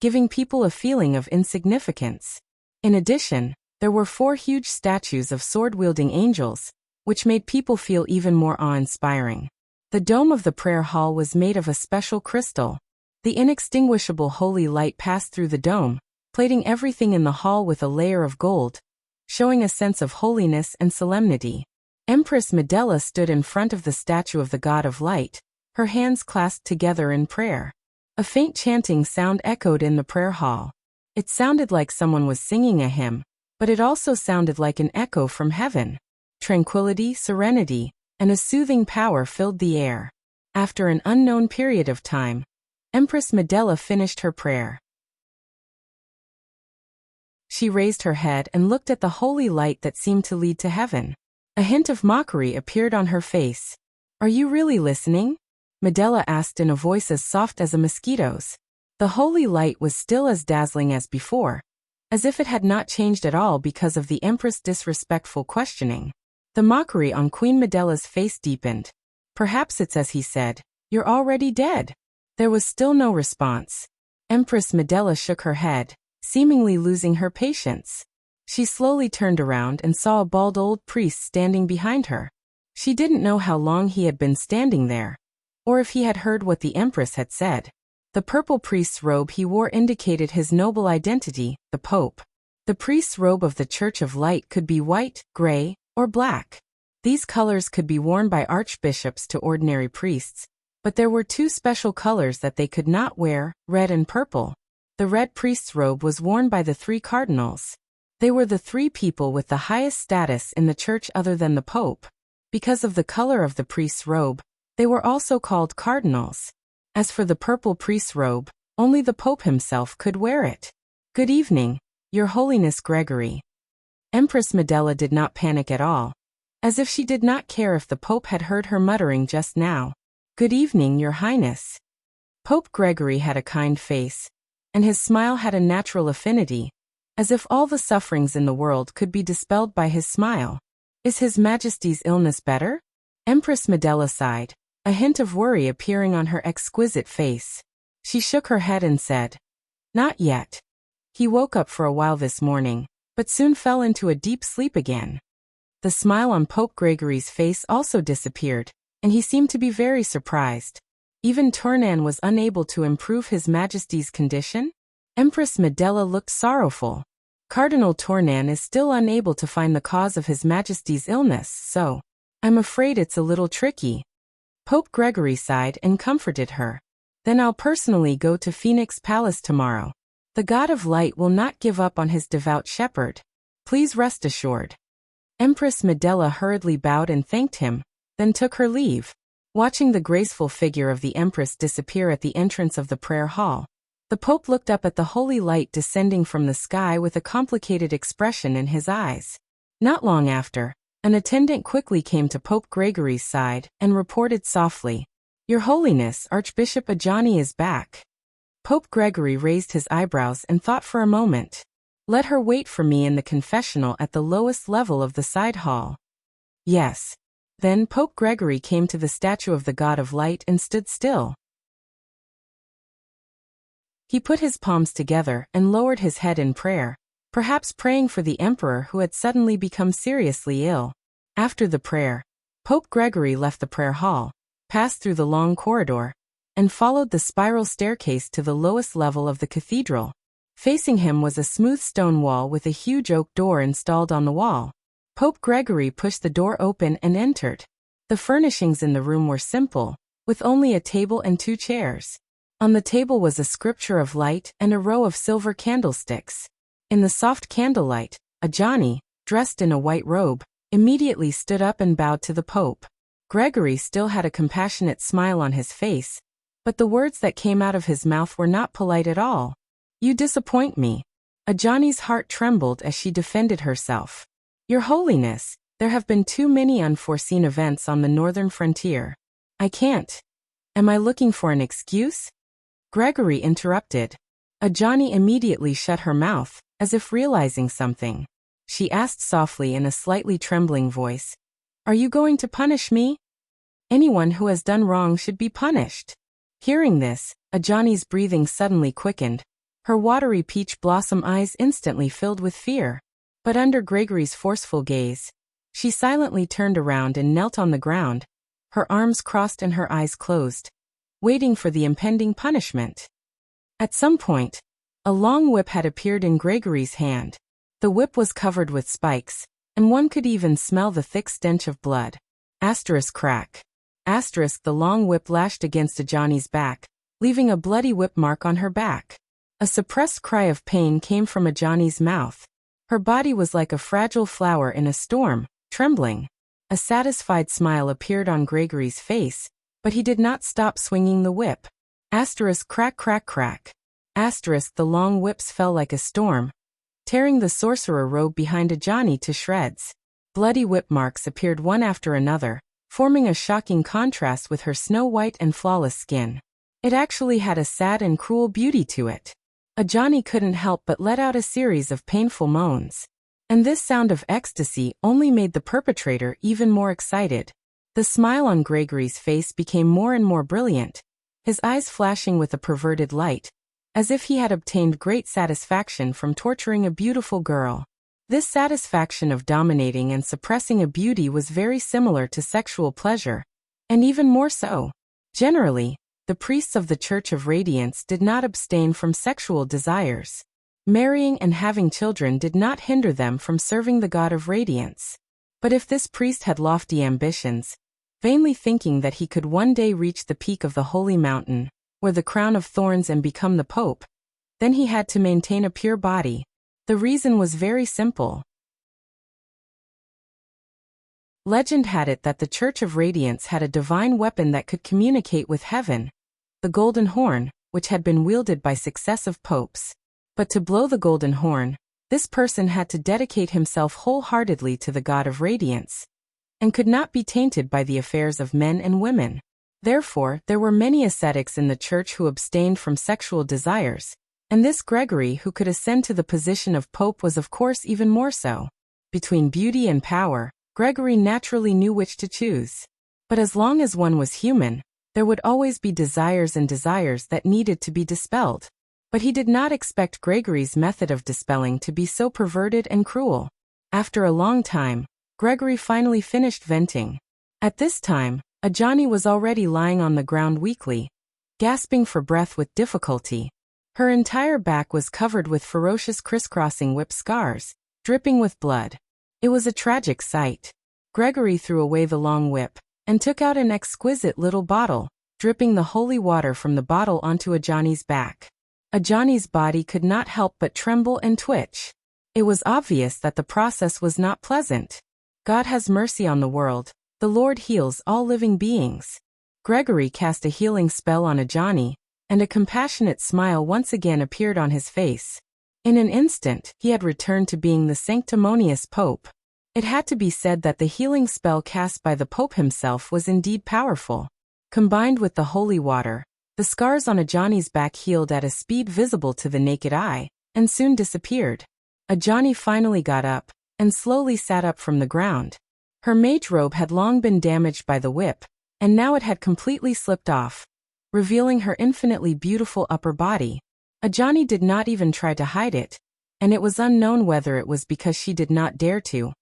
giving people a feeling of insignificance. In addition, there were 4 huge statues of sword-wielding angels, which made people feel even more awe-inspiring. The dome of the prayer hall was made of a special crystal. The inextinguishable holy light passed through the dome, plating everything in the hall with a layer of gold, showing a sense of holiness and solemnity. Empress Medela stood in front of the statue of the God of Light, her hands clasped together in prayer. A faint chanting sound echoed in the prayer hall. It sounded like someone was singing a hymn, but it also sounded like an echo from heaven. Tranquility, serenity, and a soothing power filled the air. After an unknown period of time, Empress Medela finished her prayer. She raised her head and looked at the holy light that seemed to lead to heaven. A hint of mockery appeared on her face. "Are you really listening?" Medela asked in a voice as soft as a mosquito's. The holy light was still as dazzling as before, as if it had not changed at all because of the Empress' disrespectful questioning. The mockery on Queen Medela's face deepened. "Perhaps it's as he said, you're already dead." There was still no response. Empress Medela shook her head, seemingly losing her patience. She slowly turned around and saw a bald old priest standing behind her. She didn't know how long he had been standing there, or if he had heard what the Empress had said. The purple priest's robe he wore indicated his noble identity, the Pope. The priest's robe of the Church of Light could be white, gray, or black. These colors could be worn by archbishops to ordinary priests, but there were 2 special colors that they could not wear, red and purple. The red priest's robe was worn by the 3 cardinals. They were the 3 people with the highest status in the church other than the Pope. Because of the color of the priest's robe, they were also called cardinals. As for the purple priest's robe, only the Pope himself could wear it. "Good evening, Your Holiness Gregory." Empress Medela did not panic at all, as if she did not care if the Pope had heard her muttering just now. "Good evening, Your Highness." Pope Gregory had a kind face, and his smile had a natural affinity, as if all the sufferings in the world could be dispelled by his smile. Is His Majesty's illness better? Empress Medela sighed, a hint of worry appearing on her exquisite face. She shook her head and said, "Not yet. He woke up for a while this morning, but soon fell into a deep sleep again." The smile on Pope Gregory's face also disappeared, and he seemed to be very surprised. Even Tournan was unable to improve His Majesty's condition? Empress Medela looked sorrowful. Cardinal Tournan is still unable to find the cause of His Majesty's illness, so I'm afraid it's a little tricky. Pope Gregory sighed and comforted her. Then I'll personally go to Phoenix Palace tomorrow. The God of Light will not give up on his devout shepherd. Please rest assured. Empress Medela hurriedly bowed and thanked him, then took her leave. Watching the graceful figure of the Empress disappear at the entrance of the prayer hall, the Pope looked up at the holy light descending from the sky with a complicated expression in his eyes. Not long after, an attendant quickly came to Pope Gregory's side and reported softly, "Your Holiness, Archbishop Ajani is back." Pope Gregory raised his eyebrows and thought for a moment. "Let her wait for me in the confessional at the lowest level of the side hall." "Yes." Then Pope Gregory came to the statue of the God of Light and stood still. He put his palms together and lowered his head in prayer, perhaps praying for the emperor who had suddenly become seriously ill. After the prayer, Pope Gregory left the prayer hall, passed through the long corridor, and followed the spiral staircase to the lowest level of the cathedral. Facing him was a smooth stone wall with a huge oak door installed on the wall. Pope Gregory pushed the door open and entered. The furnishings in the room were simple, with only a table and 2 chairs. On the table was a scripture of light and a row of silver candlesticks. In the soft candlelight, Ajani, dressed in a white robe, immediately stood up and bowed to the Pope. Gregory still had a compassionate smile on his face, but the words that came out of his mouth were not polite at all. "You disappoint me." Ajani's heart trembled as she defended herself. "Your Holiness, there have been too many unforeseen events on the northern frontier. I can't." "Am I looking for an excuse?" Gregory interrupted. Ajani immediately shut her mouth, as if realizing something. She asked softly in a slightly trembling voice, "Are you going to punish me?" "Anyone who has done wrong should be punished." Hearing this, Ajani's breathing suddenly quickened. Her watery peach blossom eyes instantly filled with fear. But under Gregory's forceful gaze, she silently turned around and knelt on the ground, her arms crossed and her eyes closed, waiting for the impending punishment. At some point, a long whip had appeared in Gregory's hand. The whip was covered with spikes, and one could even smell the thick stench of blood. Crack. The long whip lashed against Ajani's back, leaving a bloody whip mark on her back. A suppressed cry of pain came from Ajani's mouth. Her body was like a fragile flower in a storm, trembling. A satisfied smile appeared on Gregory's face, but he did not stop swinging the whip. Crack. The long whips fell like a storm, tearing the sorcerer robe behind Ajani to shreds. Bloody whip marks appeared one after another, forming a shocking contrast with her snow-white and flawless skin. It actually had a sad and cruel beauty to it. Ajani couldn't help but let out a series of painful moans. And this sound of ecstasy only made the perpetrator even more excited. The smile on Gregory's face became more and more brilliant, his eyes flashing with a perverted light, as if he had obtained great satisfaction from torturing a beautiful girl. This satisfaction of dominating and suppressing a beauty was very similar to sexual pleasure, and even more so. Generally, the priests of the Church of Radiance did not abstain from sexual desires. Marrying and having children did not hinder them from serving the God of Radiance. But if this priest had lofty ambitions, vainly thinking that he could one day reach the peak of the holy mountain, wear the crown of thorns and become the Pope, then he had to maintain a pure body. The reason was very simple. Legend had it that the Church of Radiance had a divine weapon that could communicate with heaven, the golden horn, which had been wielded by successive popes. But to blow the golden horn, this person had to dedicate himself wholeheartedly to the God of Radiance, and could not be tainted by the affairs of men and women. Therefore, there were many ascetics in the church who abstained from sexual desires, And this Gregory who could ascend to the position of Pope was of course even more so. Between beauty and power, Gregory naturally knew which to choose. But as long as one was human, there would always be desires and desires that needed to be dispelled. But he did not expect Gregory's method of dispelling to be so perverted and cruel. After a long time, Gregory finally finished venting. At this time, Ajani was already lying on the ground weakly, gasping for breath with difficulty. Her entire back was covered with ferocious crisscrossing whip scars, dripping with blood. It was a tragic sight. Gregory threw away the long whip and took out an exquisite little bottle, dripping the holy water from the bottle onto Ajani's back. Ajani's body could not help but tremble and twitch. It was obvious that the process was not pleasant. God has mercy on the world. The Lord heals all living beings. Gregory cast a healing spell on Ajani, and a compassionate smile once again appeared on his face. In an instant, he had returned to being the sanctimonious Pope. It had to be said that the healing spell cast by the Pope himself was indeed powerful. Combined with the holy water, the scars on Ajani's back healed at a speed visible to the naked eye, and soon disappeared. Ajani finally got up, and slowly sat up from the ground. Her mage robe had long been damaged by the whip, and now it had completely slipped off, revealing her infinitely beautiful upper body. Ajani did not even try to hide it, and it was unknown whether it was because she did not dare to,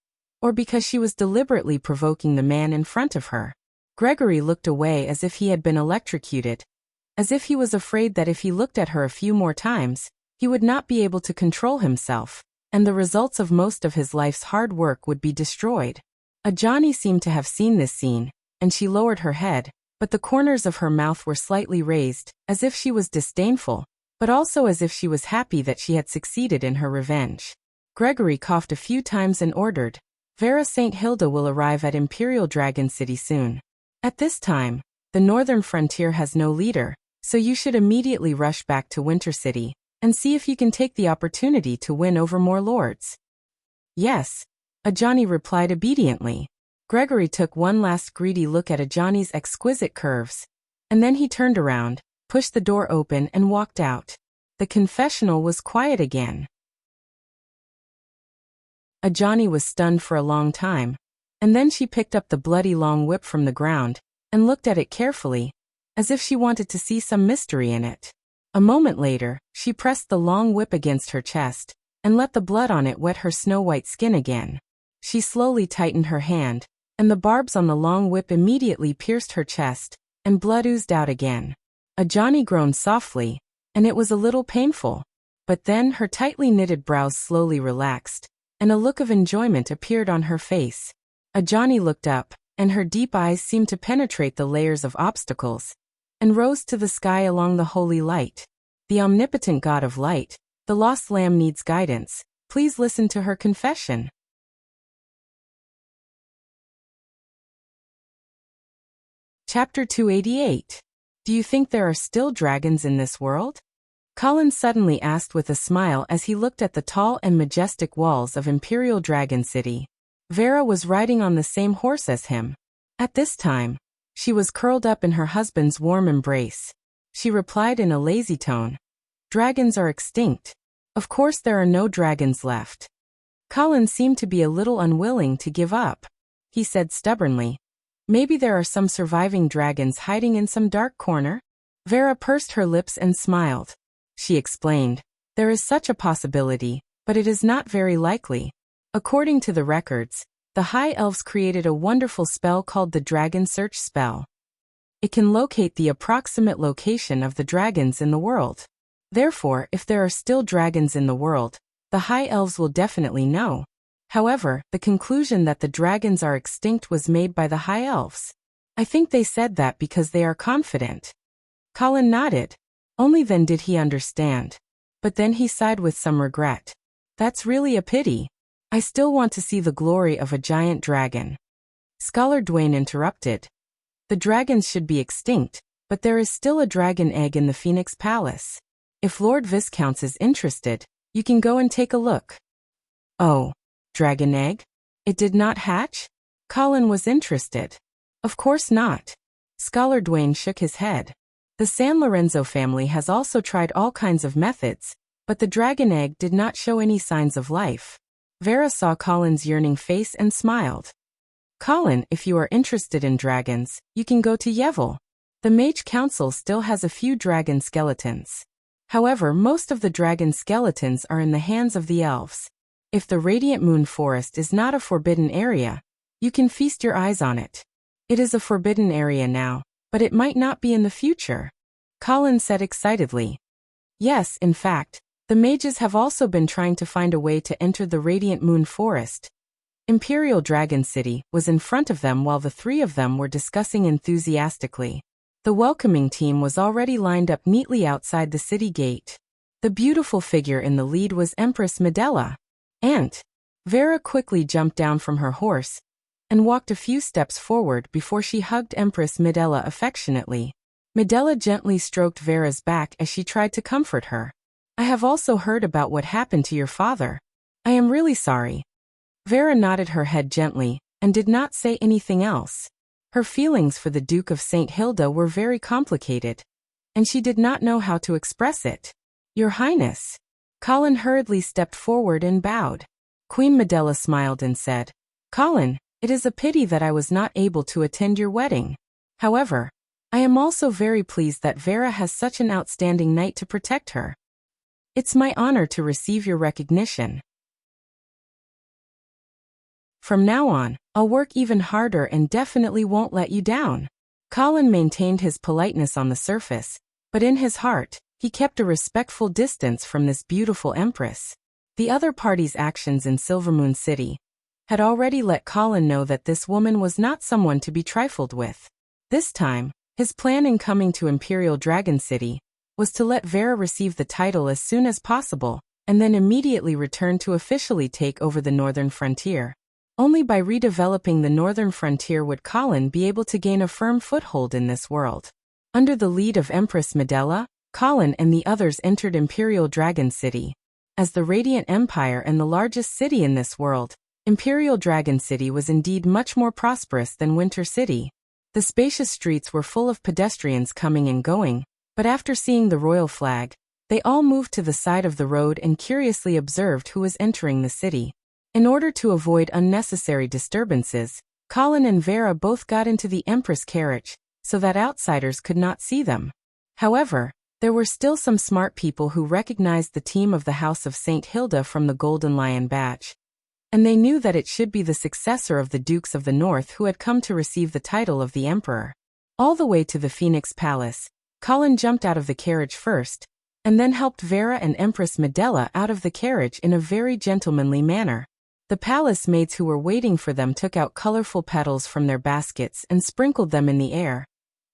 or because she was deliberately provoking the man in front of her. Gregory looked away as if he had been electrocuted, as if he was afraid that if he looked at her a few more times, he would not be able to control himself, and the results of most of his life's hard work would be destroyed. Ajani seemed to have seen this scene, and she lowered her head, but the corners of her mouth were slightly raised, as if she was disdainful, but also as if she was happy that she had succeeded in her revenge. Gregory coughed a few times and ordered, "Vera St. Hilda will arrive at Imperial Dragon City soon. At this time, the northern frontier has no leader, so you should immediately rush back to Winter City, and see if you can take the opportunity to win over more lords." "Yes," Ajani replied obediently. Gregory took one last greedy look at Ajani's exquisite curves, and then he turned around, pushed the door open and walked out. The confessional was quiet again. Ajani was stunned for a long time, and then she picked up the bloody long whip from the ground, and looked at it carefully, as if she wanted to see some mystery in it. A moment later, she pressed the long whip against her chest, and let the blood on it wet her snow-white skin again. She slowly tightened her hand, and the barbs on the long whip immediately pierced her chest, and blood oozed out again. Ajani groaned softly, and it was a little painful. But then her tightly knitted brows slowly relaxed, and a look of enjoyment appeared on her face. Ajani looked up, and her deep eyes seemed to penetrate the layers of obstacles, and rose to the sky along the holy light. The omnipotent God of light, the lost lamb needs guidance. Please listen to her confession. Chapter 288. Do you think there are still dragons in this world? Colin suddenly asked with a smile as he looked at the tall and majestic walls of Imperial Dragon City. Vera was riding on the same horse as him. At this time, she was curled up in her husband's warm embrace. She replied in a lazy tone, "Dragons are extinct. Of course there are no dragons left." Colin seemed to be a little unwilling to give up. He said stubbornly, "Maybe there are some surviving dragons hiding in some dark corner?" Vera pursed her lips and smiled. She explained, "There is such a possibility, but it is not very likely. According to the records, the High Elves created a wonderful spell called the Dragon Search Spell. It can locate the approximate location of the dragons in the world. Therefore, if there are still dragons in the world, the High Elves will definitely know. However, the conclusion that the dragons are extinct was made by the High Elves. I think they said that because they are confident." Colin nodded. Only then did he understand. But then he sighed with some regret. "That's really a pity. I still want to see the glory of a giant dragon." Scholar Dwayne interrupted. "The dragons should be extinct, but there is still a dragon egg in the Phoenix Palace. If Lord Viscounts is interested, you can go and take a look." "Oh. Dragon egg? It did not hatch?" Colin was interested. "Of course not." Scholar Dwayne shook his head. The San Lorenzo family has also tried all kinds of methods, but the dragon egg did not show any signs of life. Vera saw Colin's yearning face and smiled. Colin, if you are interested in dragons, you can go to Yevil. The Mage Council still has a few dragon skeletons. However, most of the dragon skeletons are in the hands of the elves. If the Radiant Moon Forest is not a forbidden area, you can feast your eyes on it. It is a forbidden area now, but it might not be in the future, Colin said excitedly. Yes, in fact, the mages have also been trying to find a way to enter the Radiant Moon Forest. Imperial Dragon City was in front of them while the three of them were discussing enthusiastically. The welcoming team was already lined up neatly outside the city gate. The beautiful figure in the lead was Empress Medela. Aunt. Vera quickly jumped down from her horse and walked a few steps forward before she hugged Empress Medela affectionately. Medela gently stroked Vera's back as she tried to comfort her. I have also heard about what happened to your father. I am really sorry. Vera nodded her head gently and did not say anything else. Her feelings for the Duke of St. Hilda were very complicated, and she did not know how to express it. Your Highness. Colin hurriedly stepped forward and bowed. Queen Medela smiled and said, Colin, it is a pity that I was not able to attend your wedding. However, I am also very pleased that Vera has such an outstanding knight to protect her. It's my honor to receive your recognition. From now on, I'll work even harder and definitely won't let you down. Colin maintained his politeness on the surface, but in his heart, he kept a respectful distance from this beautiful empress. The other party's actions in Silvermoon City had already let Colin know that this woman was not someone to be trifled with. This time, his plan in coming to Imperial Dragon City was to let Vera receive the title as soon as possible, and then immediately return to officially take over the northern frontier. Only by redeveloping the northern frontier would Colin be able to gain a firm foothold in this world. Under the lead of Empress Medela, Colin and the others entered Imperial Dragon City. As the Radiant Empire and the largest city in this world, Imperial Dragon City was indeed much more prosperous than Winter City. The spacious streets were full of pedestrians coming and going, but after seeing the royal flag, they all moved to the side of the road and curiously observed who was entering the city. In order to avoid unnecessary disturbances, Colin and Vera both got into the Empress carriage, so that outsiders could not see them. However, there were still some smart people who recognized the team of the House of St. Hilda from the Golden Lion badge, and they knew that it should be the successor of the Dukes of the North who had come to receive the title of the Emperor. All the way to the Phoenix Palace, Colin jumped out of the carriage first, and then helped Vera and Empress Medela out of the carriage in a very gentlemanly manner. The palace maids who were waiting for them took out colorful petals from their baskets and sprinkled them in the air.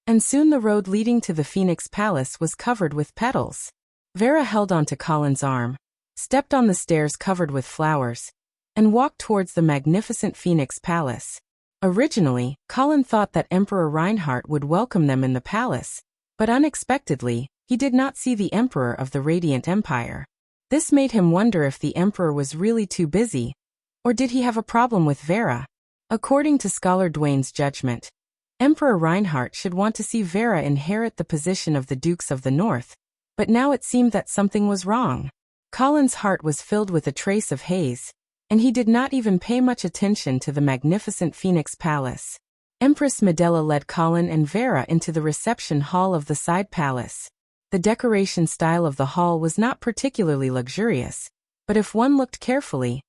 And soon the road leading to the Phoenix Palace was covered with petals. Vera held onto Colin's arm, stepped on the stairs covered with flowers, and walked towards the magnificent Phoenix Palace. Originally, Colin thought that Emperor Reinhardt would welcome them in the palace, but unexpectedly, he did not see the Emperor of the Radiant Empire. This made him wonder if the Emperor was really too busy, or did he have a problem with Vera? According to Scholar Dwayne's judgment, Emperor Reinhardt should want to see Vera inherit the position of the Dukes of the North, but now it seemed that something was wrong. Colin's heart was filled with a trace of haze, and he did not even pay much attention to the magnificent Phoenix Palace. Empress Medela led Colin and Vera into the reception hall of the side palace. The decoration style of the hall was not particularly luxurious, but if one looked carefully,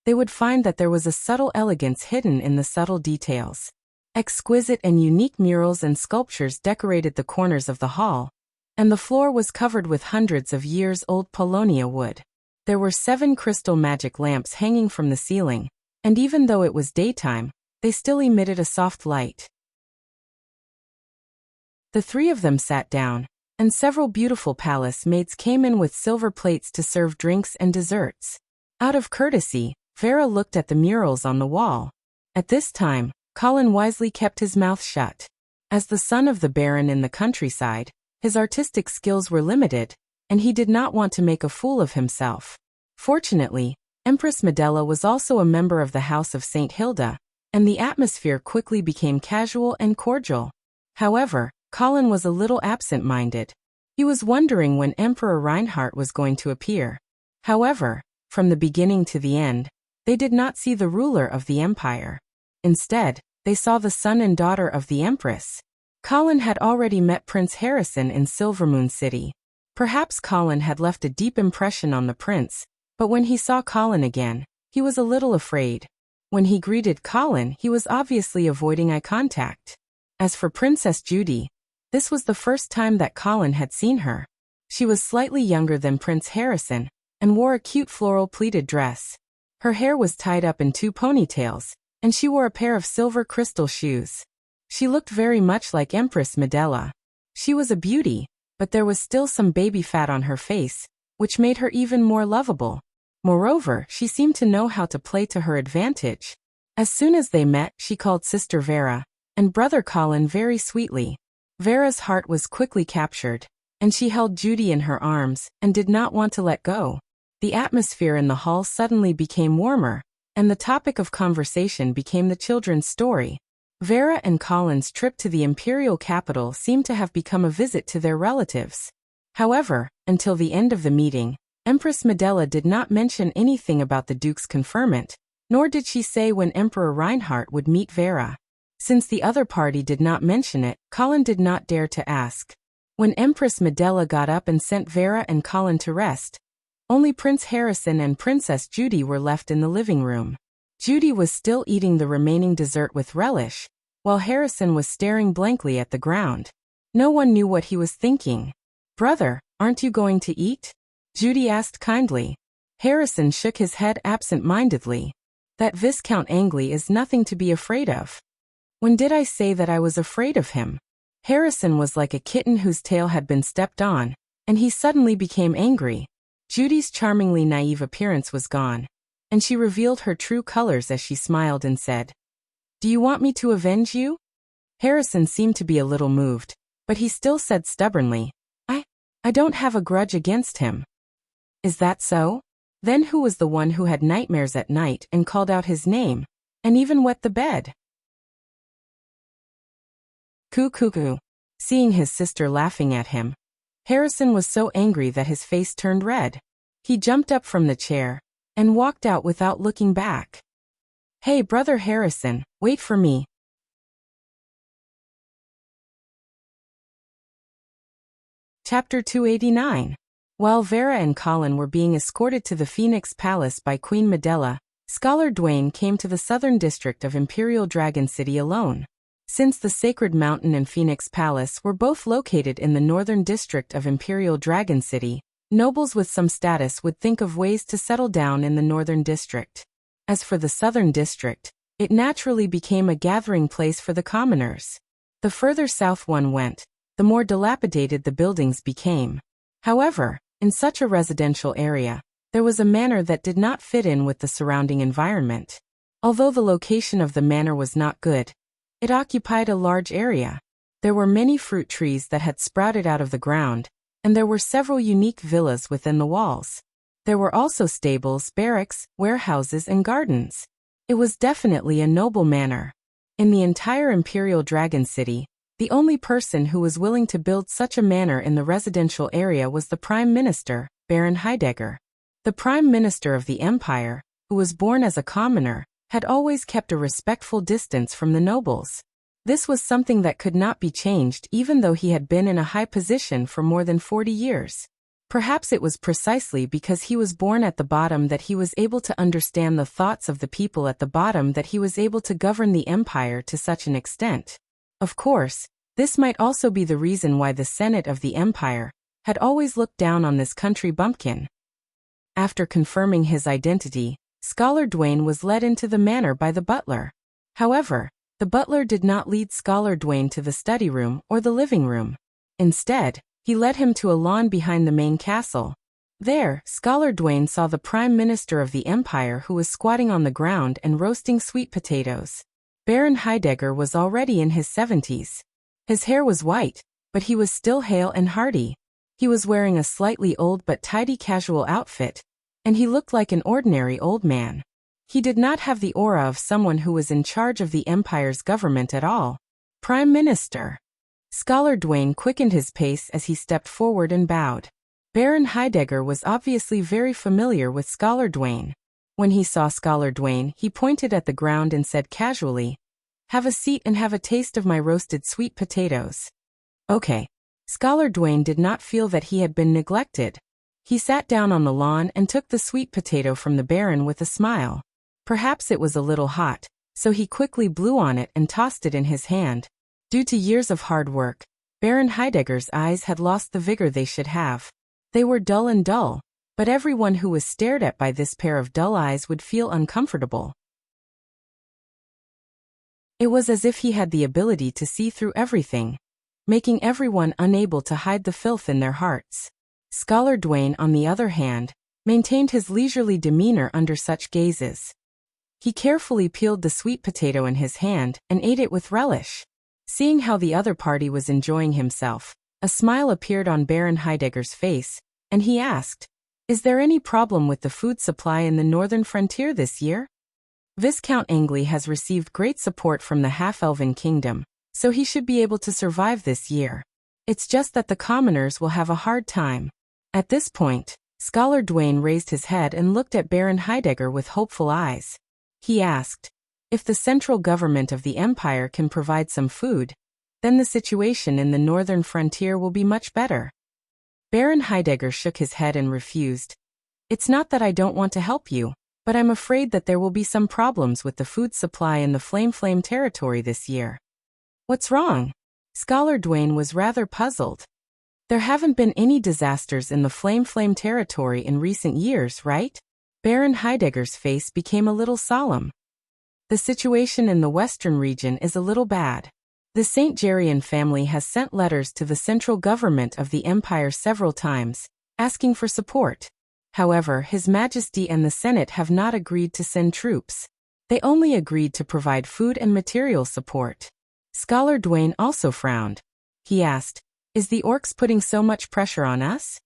they would find that there was a subtle elegance hidden in the subtle details. Exquisite and unique murals and sculptures decorated the corners of the hall, and the floor was covered with hundreds of years-old paulownia wood. There were 7 crystal magic lamps hanging from the ceiling, and even though it was daytime, they still emitted a soft light. The 3 of them sat down, and several beautiful palace maids came in with silver plates to serve drinks and desserts. Out of courtesy, Vera looked at the murals on the wall. At this time, Colin wisely kept his mouth shut. As the son of the Baron in the countryside, his artistic skills were limited, and he did not want to make a fool of himself. Fortunately, Empress Medela was also a member of the House of St. Hilda, and the atmosphere quickly became casual and cordial. However, Colin was a little absent-minded. He was wondering when Emperor Reinhardt was going to appear. However, from the beginning to the end, they did not see the ruler of the empire. Instead, they saw the son and daughter of the empress. Colin had already met Prince Harrison in Silvermoon City. Perhaps Colin had left a deep impression on the prince, but when he saw Colin again, he was a little afraid. When he greeted Colin, he was obviously avoiding eye contact. As for Princess Judy, this was the first time that Colin had seen her. She was slightly younger than Prince Harrison, and wore a cute floral pleated dress. Her hair was tied up in 2 ponytails, and she wore a pair of silver crystal shoes. She looked very much like Empress Medela. She was a beauty, but there was still some baby fat on her face, which made her even more lovable. Moreover, she seemed to know how to play to her advantage. As soon as they met, she called Sister Vera and Brother Colin very sweetly. Vera's heart was quickly captured, and she held Judy in her arms and did not want to let go. The atmosphere in the hall suddenly became warmer, and the topic of conversation became the children's story. Vera and Colin's trip to the imperial capital seemed to have become a visit to their relatives. However, until the end of the meeting, Empress Medela did not mention anything about the Duke's conferment, nor did she say when Emperor Reinhardt would meet Vera. Since the other party did not mention it, Colin did not dare to ask. When Empress Medela got up and sent Vera and Colin to rest, only Prince Harrison and Princess Judy were left in the living room. Judy was still eating the remaining dessert with relish, while Harrison was staring blankly at the ground. No one knew what he was thinking. "Brother, aren't you going to eat?" Judy asked kindly. Harrison shook his head absent-mindedly. "That Viscount Angley is nothing to be afraid of." "When did I say that I was afraid of him?" Harrison was like a kitten whose tail had been stepped on, and he suddenly became angry. Judy's charmingly naive appearance was gone, and she revealed her true colors as she smiled and said, "Do you want me to avenge you?" Harrison seemed to be a little moved, but he still said stubbornly, I don't have a grudge against him." "Is that so? Then who was the one who had nightmares at night and called out his name, and even wet the bed?" Cuckoo. Seeing his sister laughing at him, Harrison was so angry that his face turned red. He jumped up from the chair and walked out without looking back. "Hey, Brother Harrison, wait for me." Chapter 289. While Vera and Colin were being escorted to the Phoenix Palace by Queen Medela, Scholar Dwayne came to the southern district of Imperial Dragon City alone. Since the Sacred Mountain and Phoenix Palace were both located in the northern district of Imperial Dragon City, nobles with some status would think of ways to settle down in the northern district. As for the southern district, it naturally became a gathering place for the commoners. The further south one went, the more dilapidated the buildings became. However, in such a residential area, there was a manor that did not fit in with the surrounding environment. Although the location of the manor was not good, it occupied a large area. There were many fruit trees that had sprouted out of the ground, and there were several unique villas within the walls. There were also stables, barracks, warehouses, and gardens. It was definitely a noble manor. In the entire Imperial Dragon City, the only person who was willing to build such a manor in the residential area was the Prime Minister, Baron Heidegger. The Prime Minister of the Empire, who was born as a commoner, had always kept a respectful distance from the nobles. This was something that could not be changed even though he had been in a high position for more than 40 years. Perhaps it was precisely because he was born at the bottom that he was able to understand the thoughts of the people at the bottom that he was able to govern the empire to such an extent. Of course, this might also be the reason why the Senate of the Empire had always looked down on this country bumpkin. After confirming his identity, Scholar Dwayne was led into the manor by the butler. However, the butler did not lead Scholar Dwayne to the study room or the living room. Instead, he led him to a lawn behind the main castle. There, Scholar Dwayne saw the Prime Minister of the Empire who was squatting on the ground and roasting sweet potatoes. Baron Heidegger was already in his 70s. His hair was white, but he was still hale and hearty. He was wearing a slightly old but tidy casual outfit, and he looked like an ordinary old man. He did not have the aura of someone who was in charge of the Empire's government at all. "Prime Minister." Scholar Dwayne quickened his pace as he stepped forward and bowed. Baron Heidegger was obviously very familiar with Scholar Dwayne. When he saw Scholar Dwayne, he pointed at the ground and said casually, "Have a seat and have a taste of my roasted sweet potatoes." Okay. Scholar Dwayne did not feel that he had been neglected. He sat down on the lawn and took the sweet potato from the Baron with a smile. Perhaps it was a little hot, so he quickly blew on it and tossed it in his hand. Due to years of hard work, Baron Heidegger's eyes had lost the vigor they should have. They were dull and dull, but everyone who was stared at by this pair of dull eyes would feel uncomfortable. It was as if he had the ability to see through everything, making everyone unable to hide the filth in their hearts. Scholar Dwayne, on the other hand, maintained his leisurely demeanor under such gazes. He carefully peeled the sweet potato in his hand and ate it with relish. Seeing how the other party was enjoying himself, a smile appeared on Baron Heidegger's face, and he asked, "Is there any problem with the food supply in the northern frontier this year?" Viscount Angley has received great support from the half-elven kingdom, so he should be able to survive this year. It's just that the commoners will have a hard time. At this point, Scholar Dwayne raised his head and looked at Baron Heidegger with hopeful eyes. He asked, "If the central government of the empire can provide some food, then the situation in the northern frontier will be much better." Baron Heidegger shook his head and refused. "It's not that I don't want to help you, but I'm afraid that there will be some problems with the food supply in the Flame territory this year." "What's wrong?" Scholar Dwayne was rather puzzled. "There haven't been any disasters in the Flame territory in recent years, right?" Baron Heidegger's face became a little solemn. "The situation in the western region is a little bad. The St. Gerian family has sent letters to the central government of the empire several times, asking for support. However, His Majesty and the Senate have not agreed to send troops. They only agreed to provide food and material support." Scholar Dwayne also frowned. He asked, "Is the orcs putting so much pressure on us?"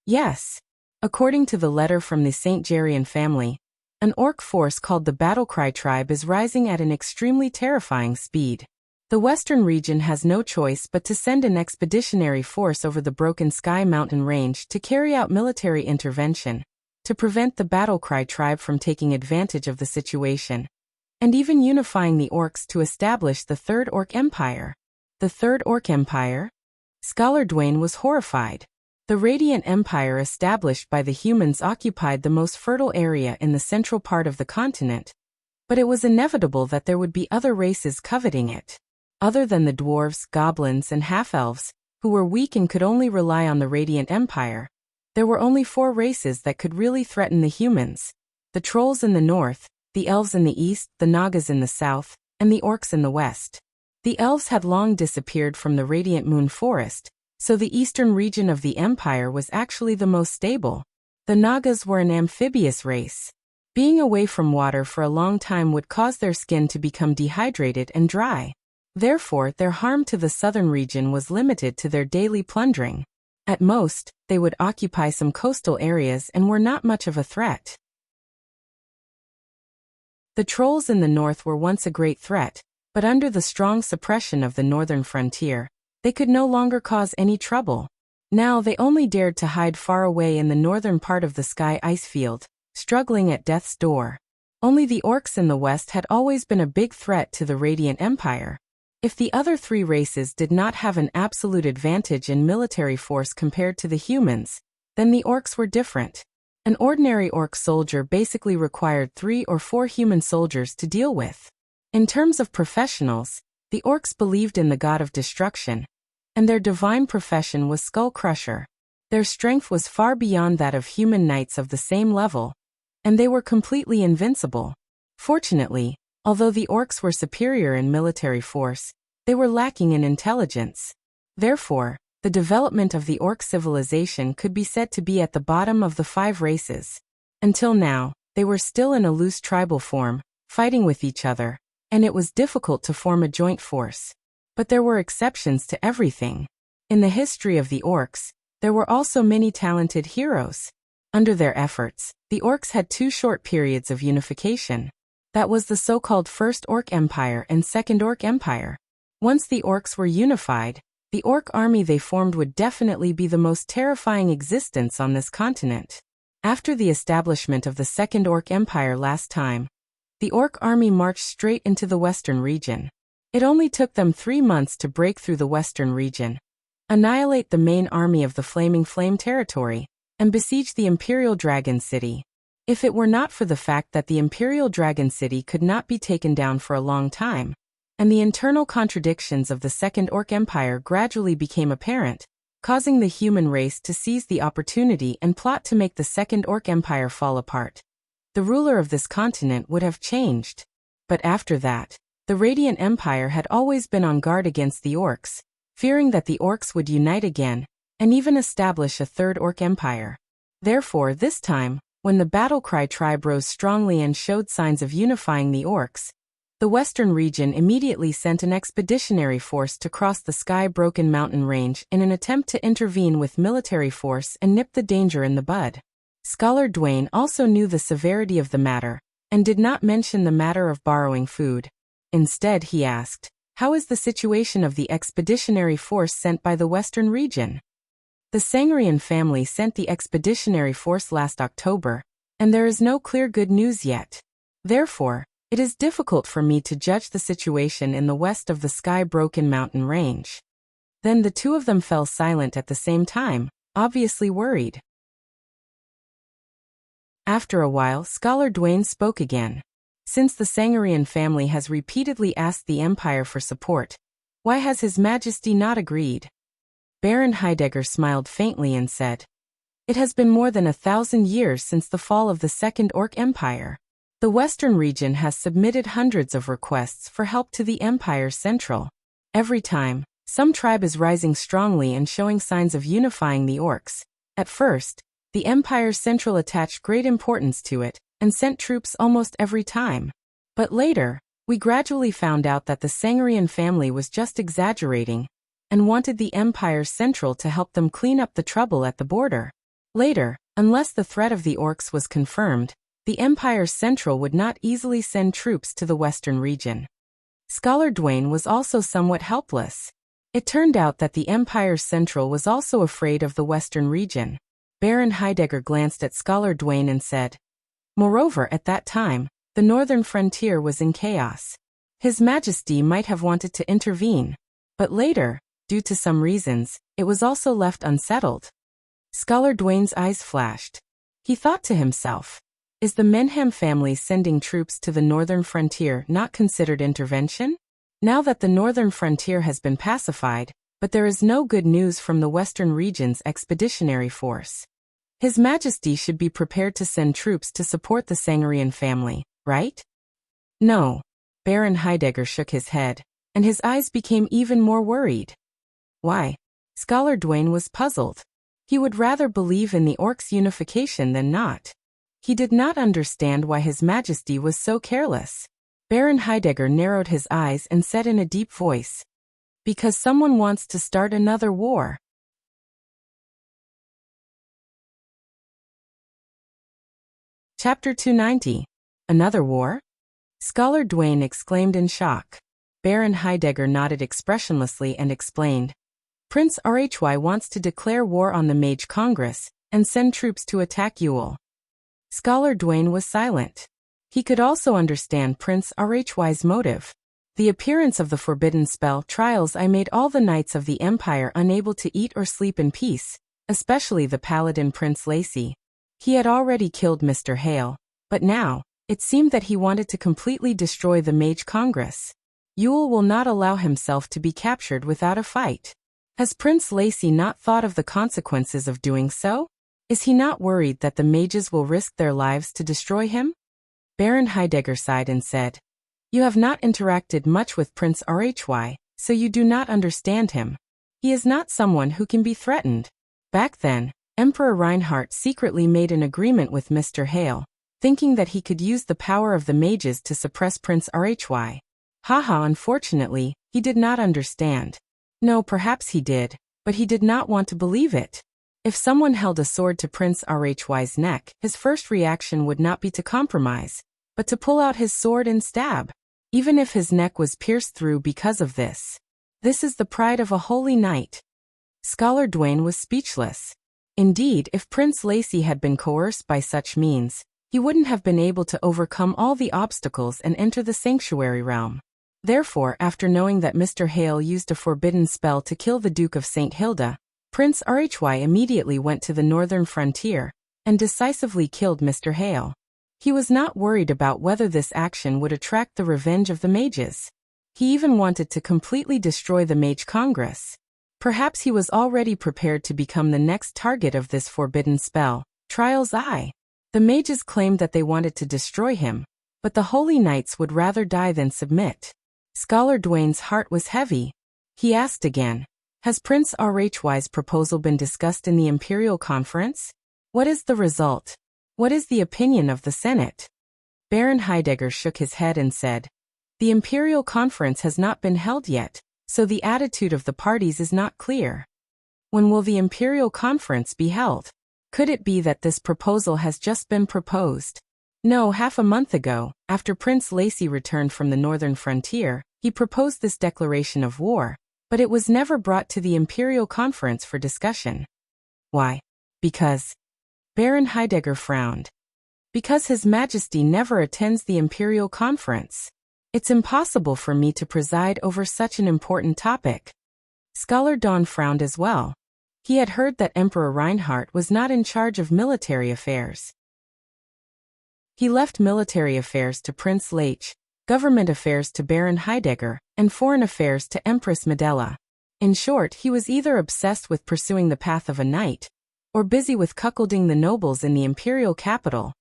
"Yes. According to the letter from the St. Gerian family, an orc force called the Battlecry tribe is rising at an extremely terrifying speed. The western region has no choice but to send an expeditionary force over the Broken Sky mountain range to carry out military intervention, to prevent the Battlecry tribe from taking advantage of the situation, and even unifying the orcs to establish the Third Orc Empire." The Third Orc Empire? Scholar Dwayne was horrified. The Radiant Empire established by the humans occupied the most fertile area in the central part of the continent, but it was inevitable that there would be other races coveting it. Other than the dwarves, goblins, and half-elves, who were weak and could only rely on the Radiant Empire, there were only 4 races that could really threaten the humans: the trolls in the north, the elves in the east, the nagas in the south, and the orcs in the west. The elves had long disappeared from the Radiant Moon Forest, so the eastern region of the empire was actually the most stable. The nagas were an amphibious race. Being away from water for a long time would cause their skin to become dehydrated and dry. Therefore, their harm to the southern region was limited to their daily plundering. At most, they would occupy some coastal areas and were not much of a threat. The trolls in the north were once a great threat, but under the strong suppression of the northern frontier, they could no longer cause any trouble. Now they only dared to hide far away in the northern part of the sky ice field, struggling at death's door. Only the orcs in the west had always been a big threat to the Radiant Empire. If the other 3 races did not have an absolute advantage in military force compared to the humans, then the orcs were different. An ordinary orc soldier basically required 3 or 4 human soldiers to deal with. In terms of professionals, the orcs believed in the god of destruction, and their divine profession was Skull Crusher. Their strength was far beyond that of human knights of the same level, and they were completely invincible. Fortunately, although the orcs were superior in military force, they were lacking in intelligence. Therefore, the development of the orc civilization could be said to be at the bottom of the 5 races. Until now, they were still in a loose tribal form, fighting with each other, and it was difficult to form a joint force. But there were exceptions to everything. In the history of the orcs, there were also many talented heroes. Under their efforts, the orcs had 2 short periods of unification. That was the so-called First Orc Empire and Second Orc Empire. Once the orcs were unified, The orc army they formed would definitely be the most terrifying existence on this continent. After the establishment of the Second Orc Empire last time, the orc army marched straight into the western region. It only took them 3 months to break through the western region, annihilate the main army of the Flaming Flame territory, and besiege the Imperial Dragon City. If it were not for the fact that the Imperial Dragon City could not be taken down for a long time, and the internal contradictions of the Second Orc Empire gradually became apparent, causing the human race to seize the opportunity and plot to make the Second Orc Empire fall apart, the ruler of this continent would have changed. But after that, the Radiant Empire had always been on guard against the orcs, fearing that the orcs would unite again, and even establish a third orc empire. Therefore, this time, when the Battlecry tribe rose strongly and showed signs of unifying the orcs, the western region immediately sent an expeditionary force to cross the sky-broken mountain range in an attempt to intervene with military force and nip the danger in the bud. Scholar Dwayne also knew the severity of the matter, and did not mention the matter of borrowing food. Instead, he asked, "How is the situation of the expeditionary force sent by the western region?" The Sangarian family sent the expeditionary force last October, and there is no clear good news yet. Therefore, it is difficult for me to judge the situation in the west of the sky-broken mountain range. Then the two of them fell silent at the same time, obviously worried. After a while, Scholar Dwayne spoke again. Since the Sangarian family has repeatedly asked the Empire for support, why has His Majesty not agreed? Baron Heidegger smiled faintly and said, "It has been more than 1,000 years since the fall of the Second Orc Empire. The Western region has submitted hundreds of requests for help to the Empire's Central. Every time, some tribe is rising strongly and showing signs of unifying the orcs. At first, the Empire's Central attached great importance to it, and sent troops almost every time. But later, we gradually found out that the Sangarian family was just exaggerating, and wanted the Empire's Central to help them clean up the trouble at the border. Later, unless the threat of the orcs was confirmed, the Empire's Central would not easily send troops to the western region." Scholar Dwayne was also somewhat helpless. It turned out that the Empire's Central was also afraid of the western region. Baron Heidegger glanced at Scholar Dwayne and said, "Moreover, at that time, the northern frontier was in chaos. His Majesty might have wanted to intervene, but later, due to some reasons, it was also left unsettled." Scholar Dwayne's eyes flashed. He thought to himself, is the Menham family sending troops to the northern frontier not considered intervention? Now that the northern frontier has been pacified, but there is no good news from the western region's expeditionary force. His Majesty should be prepared to send troops to support the Sangarian family, right? No. Baron Heidegger shook his head, and his eyes became even more worried. Why? Scholar Dwayne was puzzled. He would rather believe in the orcs' unification than not. He did not understand why His Majesty was so careless. Baron Heidegger narrowed his eyes and said in a deep voice, "Because someone wants to start another war." Chapter 290. Another war? Scholar Dwayne exclaimed in shock. Baron Heidegger nodded expressionlessly and explained, "Prince Rhy wants to declare war on the Mage Congress and send troops to attack Ewell." Scholar Dwayne was silent. He could also understand Prince Rhy's motive. The appearance of the forbidden spell trials made all the knights of the Empire unable to eat or sleep in peace, especially the paladin Prince Lacey. He had already killed Mr. Hale, but now, it seemed that he wanted to completely destroy the Mage Congress. Ewell will not allow himself to be captured without a fight. Has Prince Lacey not thought of the consequences of doing so? Is he not worried that the mages will risk their lives to destroy him? Baron Heidegger sighed and said, "You have not interacted much with Prince Rhy, so you do not understand him. He is not someone who can be threatened. Back then, Emperor Reinhardt secretly made an agreement with Mr. Hale, thinking that he could use the power of the mages to suppress Prince Rhy. Haha, unfortunately, he did not understand. No, perhaps he did, but he did not want to believe it. If someone held a sword to Prince Rhy's neck, his first reaction would not be to compromise, but to pull out his sword and stab, even if his neck was pierced through because of this. This is the pride of a holy knight. Scholar Dwayne was speechless. Indeed, if Prince Lacy had been coerced by such means, he wouldn't have been able to overcome all the obstacles and enter the sanctuary realm. Therefore, after knowing that Mr. Hale used a forbidden spell to kill the Duke of St. Hilda, Prince Rhy immediately went to the northern frontier and decisively killed Mr. Hale. He was not worried about whether this action would attract the revenge of the mages. He even wanted to completely destroy the Mage Congress. Perhaps he was already prepared to become the next target of this forbidden spell, Trial's Eye. The mages claimed that they wanted to destroy him, but the Holy Knights would rather die than submit. Scholar Dwayne's heart was heavy. He asked again, "Has Prince Rhy's proposal been discussed in the Imperial Conference? What is the result? What is the opinion of the Senate?" Baron Heidegger shook his head and said, "The Imperial Conference has not been held yet, so the attitude of the parties is not clear. When will the Imperial Conference be held? Could it be that this proposal has just been proposed?" No, half a month ago, after Prince Lacy returned from the northern frontier, he proposed this declaration of war, but it was never brought to the Imperial Conference for discussion. Why? Because... Baron Heidegger frowned. Because His Majesty never attends the Imperial Conference. It's impossible for me to preside over such an important topic. Scholar Dawn frowned as well. He had heard that Emperor Reinhardt was not in charge of military affairs. He left military affairs to Prince Leitch, government affairs to Baron Heidegger, and foreign affairs to Empress Medela. In short, he was either obsessed with pursuing the path of a knight, or busy with cuckolding the nobles in the imperial capital.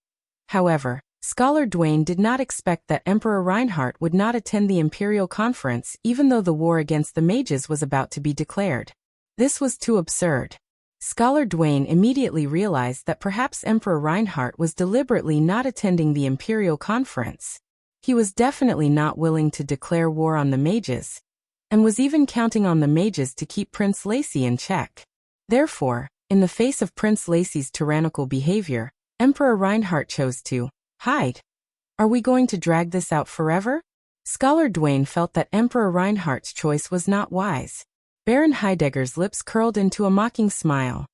However, Scholar Dwayne did not expect that Emperor Reinhardt would not attend the Imperial Conference even though the war against the mages was about to be declared. This was too absurd. Scholar Dwayne immediately realized that perhaps Emperor Reinhardt was deliberately not attending the Imperial Conference. He was definitely not willing to declare war on the mages, and was even counting on the mages to keep Prince Lacy in check. Therefore, in the face of Prince Lacy's tyrannical behavior, Emperor Reinhardt chose to hide. Are we going to drag this out forever? Scholar Dwayne felt that Emperor Reinhardt's choice was not wise. Baron Heidegger's lips curled into a mocking smile.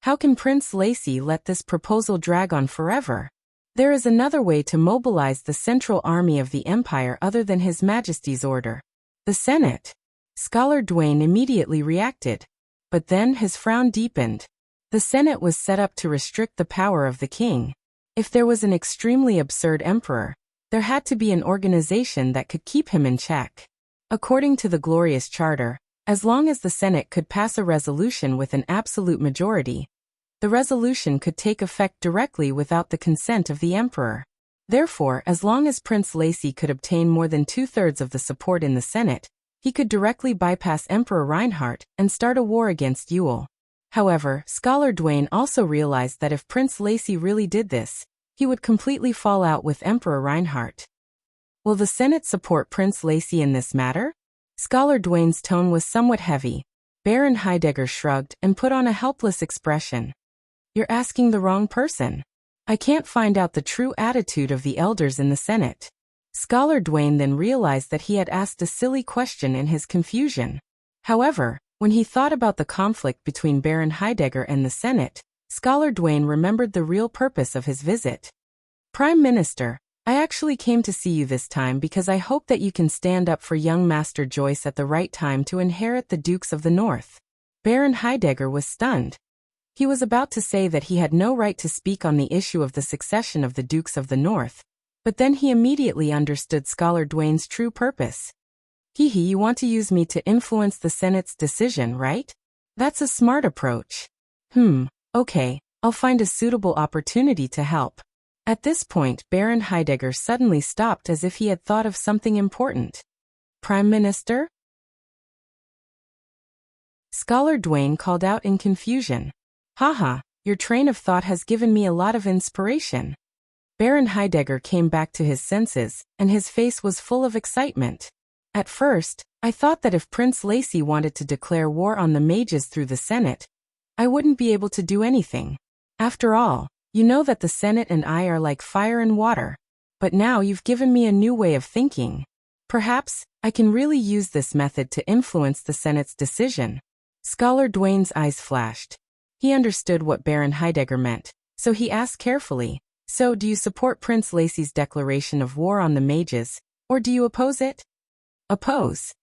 How can Prince Lacy let this proposal drag on forever? There is another way to mobilize the central army of the Empire other than His Majesty's order. The Senate. Scholar Dwayne immediately reacted. But then his frown deepened. The Senate was set up to restrict the power of the king. If there was an extremely absurd emperor, there had to be an organization that could keep him in check. According to the Glorious Charter, as long as the Senate could pass a resolution with an absolute majority, the resolution could take effect directly without the consent of the emperor. Therefore, as long as Prince Lacy could obtain more than 2/3 of the support in the Senate, he could directly bypass Emperor Reinhardt and start a war against Yule. However, Scholar Dwayne also realized that if Prince Lacy really did this, he would completely fall out with Emperor Reinhardt. Will the Senate support Prince Lacy in this matter? Scholar Dwayne's tone was somewhat heavy. Baron Heidegger shrugged and put on a helpless expression. You're asking the wrong person. I can't find out the true attitude of the elders in the Senate. Scholar Dwayne then realized that he had asked a silly question in his confusion. However, when he thought about the conflict between Baron Heidegger and the Senate, Scholar Dwayne remembered the real purpose of his visit. Prime Minister, I actually came to see you this time because I hope that you can stand up for young Master Joyce at the right time to inherit the Dukes of the North. Baron Heidegger was stunned. He was about to say that he had no right to speak on the issue of the succession of the Dukes of the North, but then he immediately understood Scholar Dwayne's true purpose. You want to use me to influence the Senate's decision, right? That's a smart approach. Okay, I'll find a suitable opportunity to help. At this point, Baron Heidegger suddenly stopped as if he had thought of something important. Prime Minister? Scholar Dwayne called out in confusion. Haha, your train of thought has given me a lot of inspiration. Baron Heidegger came back to his senses, and his face was full of excitement. At first, I thought that if Prince Lacy wanted to declare war on the mages through the Senate, I wouldn't be able to do anything. After all, you know that the Senate and I are like fire and water. But now you've given me a new way of thinking. Perhaps, I can really use this method to influence the Senate's decision. Scholar Dwayne's eyes flashed. He understood what Baron Heidegger meant, so he asked carefully, "So, do you support Prince Lacey's declaration of war on the mages, or do you oppose it?" "Oppose,"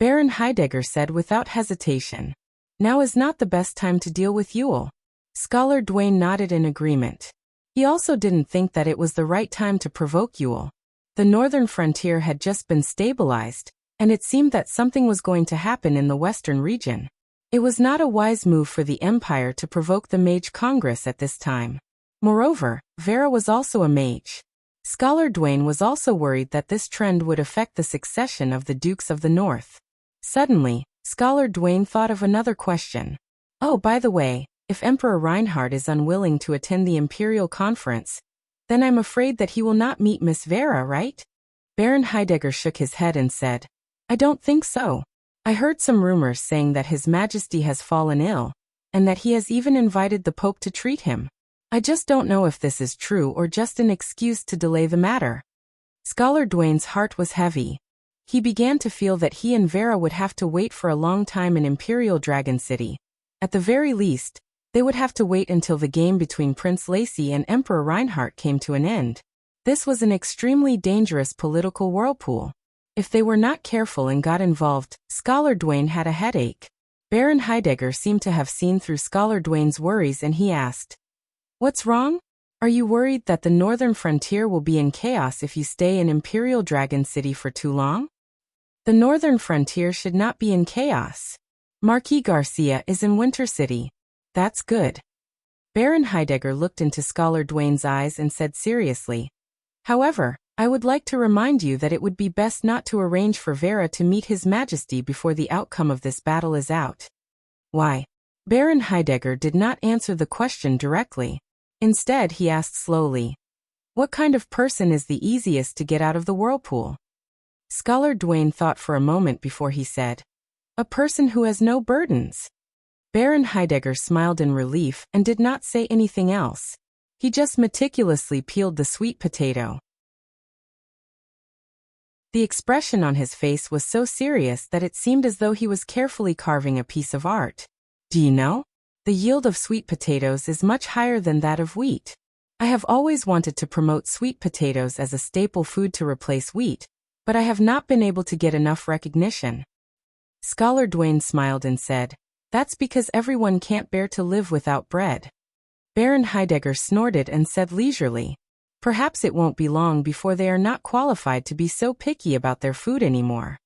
Baron Heidegger said without hesitation. "Now is not the best time to deal with Yule." Scholar Dwayne nodded in agreement. He also didn't think that it was the right time to provoke Yule. The northern frontier had just been stabilized, and it seemed that something was going to happen in the western region. It was not a wise move for the Empire to provoke the Mage Congress at this time. Moreover, Vera was also a mage. Scholar Dwayne was also worried that this trend would affect the succession of the Dukes of the North. Suddenly, Scholar Dwayne thought of another question. "Oh, by the way, if Emperor Reinhard is unwilling to attend the Imperial Conference, then I'm afraid that he will not meet Miss Vera, right?" Baron Heidegger shook his head and said, "I don't think so. I heard some rumors saying that His Majesty has fallen ill, and that he has even invited the Pope to treat him. I just don't know if this is true or just an excuse to delay the matter." Scholar Dwayne's heart was heavy. He began to feel that he and Vera would have to wait for a long time in Imperial Dragon City. At the very least, they would have to wait until the game between Prince Lacey and Emperor Reinhardt came to an end. This was an extremely dangerous political whirlpool. If they were not careful and got involved, Scholar Dwayne had a headache. Baron Heidegger seemed to have seen through Scholar Dwayne's worries and he asked, "What's wrong? Are you worried that the northern frontier will be in chaos if you stay in Imperial Dragon City for too long?" "The northern frontier should not be in chaos. Marquis Garcia is in Winter City. That's good." Baron Heidegger looked into Scholar Dwayne's eyes and said seriously, "However, I would like to remind you that it would be best not to arrange for Vera to meet His Majesty before the outcome of this battle is out." "Why?" Baron Heidegger did not answer the question directly. Instead, he asked slowly, "What kind of person is the easiest to get out of the whirlpool?" Scholar Dwayne thought for a moment before he said, "A person who has no burdens." Baron Heidegger smiled in relief and did not say anything else. He just meticulously peeled the sweet potato. The expression on his face was so serious that it seemed as though he was carefully carving a piece of art. "Do you know? The yield of sweet potatoes is much higher than that of wheat. I have always wanted to promote sweet potatoes as a staple food to replace wheat, but I have not been able to get enough recognition." Scholar Dwayne smiled and said, "That's because everyone can't bear to live without bread." Baron Heidegger snorted and said leisurely, "Perhaps it won't be long before they are not qualified to be so picky about their food anymore."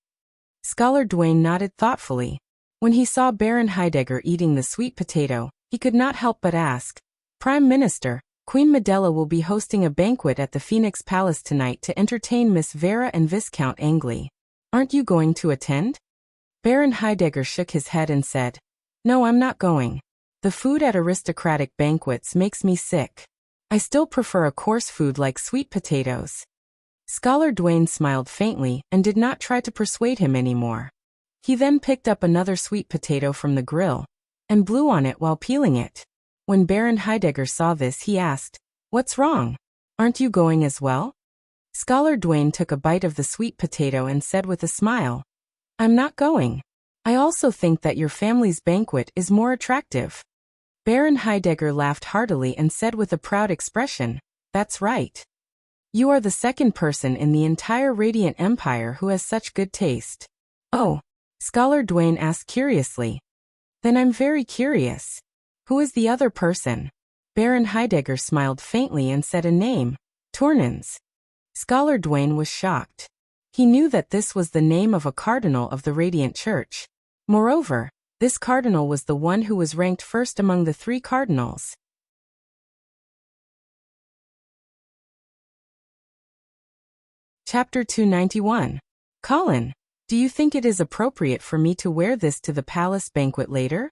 Scholar Dwayne nodded thoughtfully. When he saw Baron Heidegger eating the sweet potato, he could not help but ask, "Prime Minister, Queen Medela will be hosting a banquet at the Phoenix Palace tonight to entertain Miss Vera and Viscount Angley. Aren't you going to attend?" Baron Heidegger shook his head and said, "No, I'm not going. The food at aristocratic banquets makes me sick. I still prefer a coarse food like sweet potatoes." Scholar Dwayne smiled faintly and did not try to persuade him anymore. He then picked up another sweet potato from the grill and blew on it while peeling it. When Baron Heidegger saw this, he asked, "What's wrong? Aren't you going as well?" Scholar Dwayne took a bite of the sweet potato and said with a smile, "I'm not going. I also think that your family's banquet is more attractive." Baron Heidegger laughed heartily and said with a proud expression, "That's right. You are the second person in the entire Radiant Empire who has such good taste." "Oh," Scholar Dwayne asked curiously. "Then I'm very curious. Who is the other person?" Baron Heidegger smiled faintly and said a name, "Tournans." Scholar Dwayne was shocked. He knew that this was the name of a cardinal of the Radiant Church. Moreover, this cardinal was the one who was ranked first among the 3 cardinals. Chapter 291. Colin, do you think it is appropriate for me to wear this to the palace banquet later?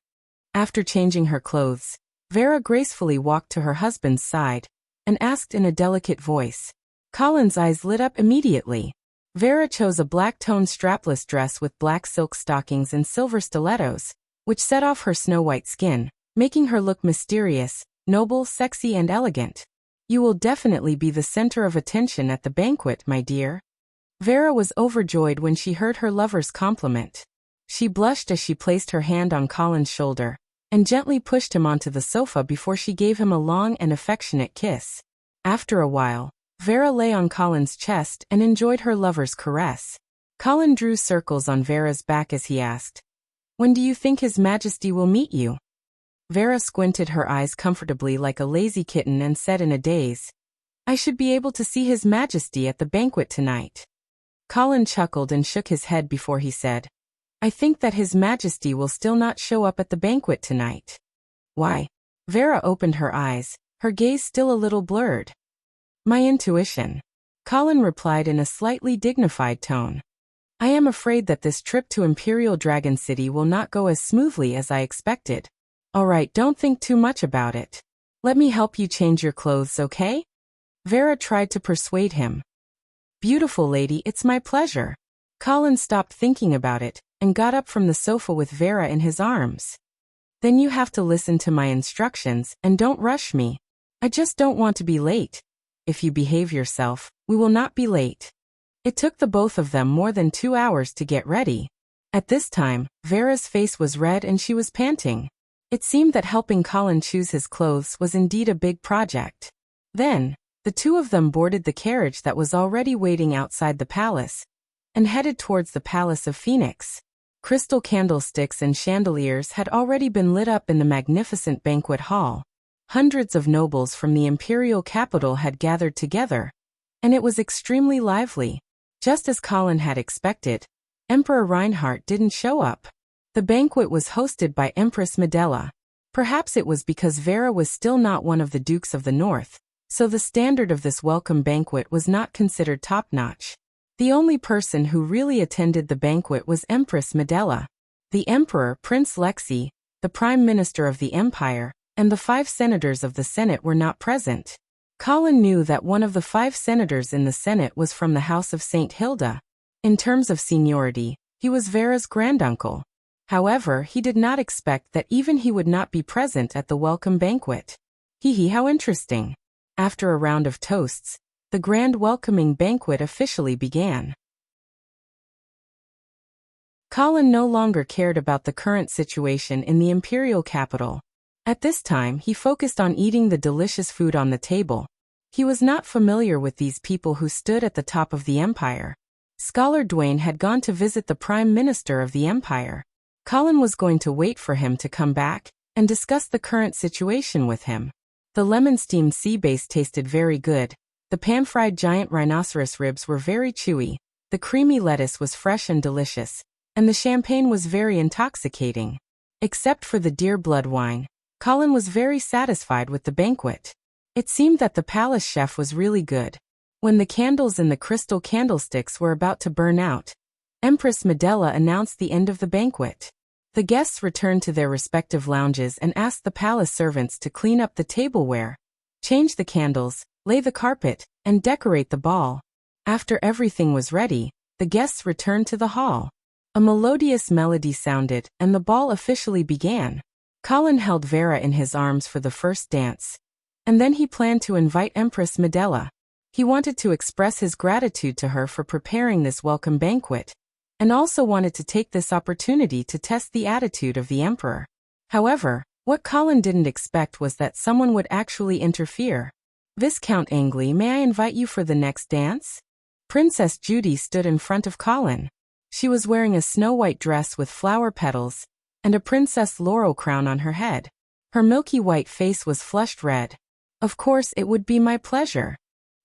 After changing her clothes, Vera gracefully walked to her husband's side and asked in a delicate voice. Colin's eyes lit up immediately. Vera chose a black-toned strapless dress with black silk stockings and silver stilettos, which set off her snow-white skin, making her look mysterious, noble, sexy, and elegant. "You will definitely be the center of attention at the banquet, my dear." Vera was overjoyed when she heard her lover's compliment. She blushed as she placed her hand on Colin's shoulder and gently pushed him onto the sofa before she gave him a long and affectionate kiss. After a while, Vera lay on Colin's chest and enjoyed her lover's caress. Colin drew circles on Vera's back as he asked, "When do you think His Majesty will meet you?" Vera squinted her eyes comfortably like a lazy kitten and said in a daze, "I should be able to see His Majesty at the banquet tonight." Colin chuckled and shook his head before he said, "I think that His Majesty will still not show up at the banquet tonight." "Why?" Vera opened her eyes, her gaze still a little blurred. "My intuition," Colin replied in a slightly dignified tone. "I am afraid that this trip to Imperial Dragon City will not go as smoothly as I expected." "All right, don't think too much about it. Let me help you change your clothes, okay?" Vera tried to persuade him. "Beautiful lady, it's my pleasure." Colin stopped thinking about it and got up from the sofa with Vera in his arms. "Then you have to listen to my instructions and don't rush me. I just don't want to be late. If you behave yourself, we will not be late." It took the both of them more than 2 hours to get ready. At this time, Vera's face was red and she was panting. It seemed that helping Colin choose his clothes was indeed a big project. Then, the two of them boarded the carriage that was already waiting outside the palace and headed towards the Palace of Phoenix. Crystal candlesticks and chandeliers had already been lit up in the magnificent banquet hall. Hundreds of nobles from the imperial capital had gathered together, and it was extremely lively. Just as Colin had expected, Emperor Reinhardt didn't show up. The banquet was hosted by Empress Medela. Perhaps it was because Vera was still not one of the Dukes of the North, so the standard of this welcome banquet was not considered top-notch. The only person who really attended the banquet was Empress Medela. The Emperor, Prince Lexi, the Prime Minister of the Empire, and the 5 senators of the Senate were not present. Colin knew that one of the 5 senators in the Senate was from the House of St. Hilda. In terms of seniority, he was Vera's granduncle. However, he did not expect that even he would not be present at the welcome banquet. How interesting. After a round of toasts, the grand welcoming banquet officially began. Colin no longer cared about the current situation in the imperial capital. At this time, he focused on eating the delicious food on the table. He was not familiar with these people who stood at the top of the empire. Scholar Dwayne had gone to visit the Prime Minister of the Empire. Colin was going to wait for him to come back and discuss the current situation with him. The lemon-steamed sea base tasted very good. The pan-fried giant rhinoceros ribs were very chewy, the creamy lettuce was fresh and delicious, and the champagne was very intoxicating. Except for the deer blood wine, Colin was very satisfied with the banquet. It seemed that the palace chef was really good. When the candles in the crystal candlesticks were about to burn out, Empress Medela announced the end of the banquet. The guests returned to their respective lounges and asked the palace servants to clean up the tableware, change the candles, lay the carpet, and decorate the ball. After everything was ready, the guests returned to the hall. A melodious melody sounded, and the ball officially began. Colin held Vera in his arms for the first dance, and then he planned to invite Empress Medela. He wanted to express his gratitude to her for preparing this welcome banquet, and also wanted to take this opportunity to test the attitude of the emperor. However, what Colin didn't expect was that someone would actually interfere. "Viscount Angley, may I invite you for the next dance?" Princess Judy stood in front of Colin. She was wearing a snow-white dress with flower petals and a princess laurel crown on her head. Her milky white face was flushed red. "Of course, it would be my pleasure."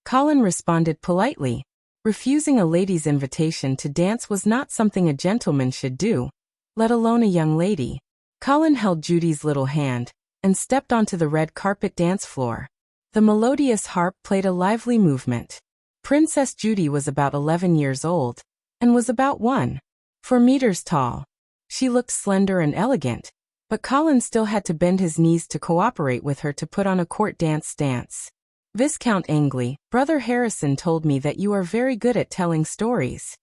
Colin responded politely. Refusing a lady's invitation to dance was not something a gentleman should do, let alone a young lady. Colin held Judy's little hand and stepped onto the red carpet dance floor. The melodious harp played a lively movement. Princess Judy was about 11 years old and was about 1.4 meters tall. She looked slender and elegant, but Colin still had to bend his knees to cooperate with her to put on a court dance stance. "Viscount Angley, Brother Harrison told me that you are very good at telling stories."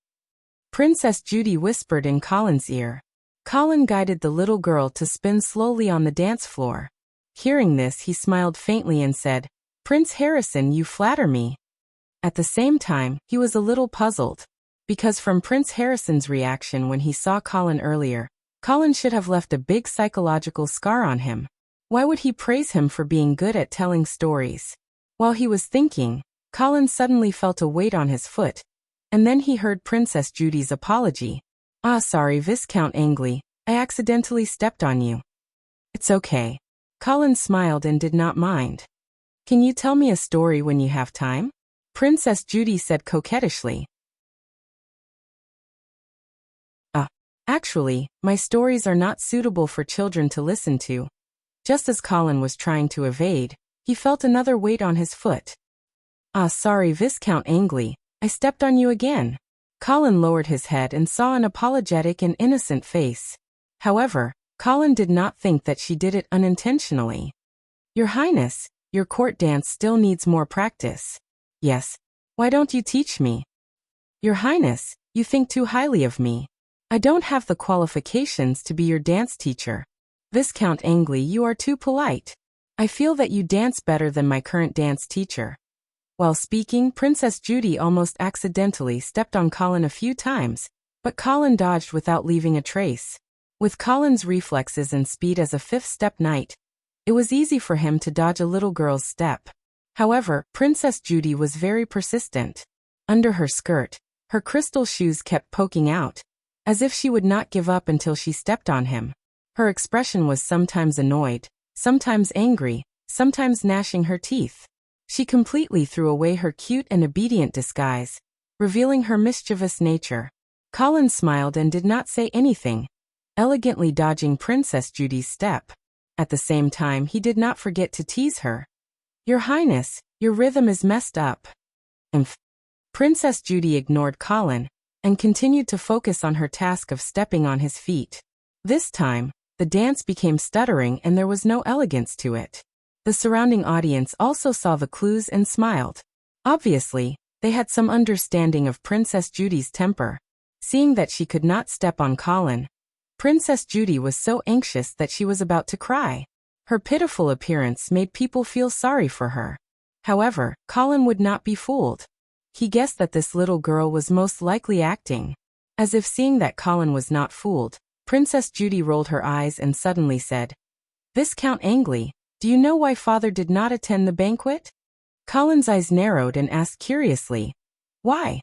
Princess Judy whispered in Colin's ear. Colin guided the little girl to spin slowly on the dance floor. Hearing this, he smiled faintly and said, "Prince Harrison, you flatter me." At the same time, he was a little puzzled. Because from Prince Harrison's reaction when he saw Colin earlier, Colin should have left a big psychological scar on him. Why would he praise him for being good at telling stories? While he was thinking, Colin suddenly felt a weight on his foot, and then he heard Princess Judy's apology. Sorry, Viscount Angley, I accidentally stepped on you. It's okay. Colin smiled and did not mind. Can you tell me a story when you have time? Princess Judy said coquettishly. Actually, my stories are not suitable for children to listen to. Just as Colin was trying to evade, he felt another weight on his foot. Sorry, Viscount Angley, I stepped on you again. Colin lowered his head and saw an apologetic and innocent face. However, Colin did not think that she did it unintentionally. Your Highness, your court dance still needs more practice. Yes. Why don't you teach me? Your Highness, you think too highly of me. I don't have the qualifications to be your dance teacher. Viscount Angley, you are too polite. I feel that you dance better than my current dance teacher. While speaking, Princess Judy almost accidentally stepped on Colin a few times, but Colin dodged without leaving a trace. With Colin's reflexes and speed as a fifth-step knight, it was easy for him to dodge a little girl's step. However, Princess Judy was very persistent. Under her skirt, her crystal shoes kept poking out, as if she would not give up until she stepped on him. Her expression was sometimes annoyed, sometimes angry, sometimes gnashing her teeth. She completely threw away her cute and obedient disguise, revealing her mischievous nature. Colin smiled and did not say anything, elegantly dodging Princess Judy's step. At the same time, he did not forget to tease her. Your Highness, your rhythm is messed up. Princess Judy ignored Colin and continued to focus on her task of stepping on his feet. This time, the dance became stuttering and there was no elegance to it. The surrounding audience also saw the clues and smiled. Obviously, they had some understanding of Princess Judy's temper. Seeing that she could not step on Colin, Princess Judy was so anxious that she was about to cry. Her pitiful appearance made people feel sorry for her. However, Colin would not be fooled. He guessed that this little girl was most likely acting. As if seeing that Colin was not fooled, Princess Judy rolled her eyes and suddenly said, Viscount Angley, do you know why father did not attend the banquet? Colin's eyes narrowed and asked curiously, why?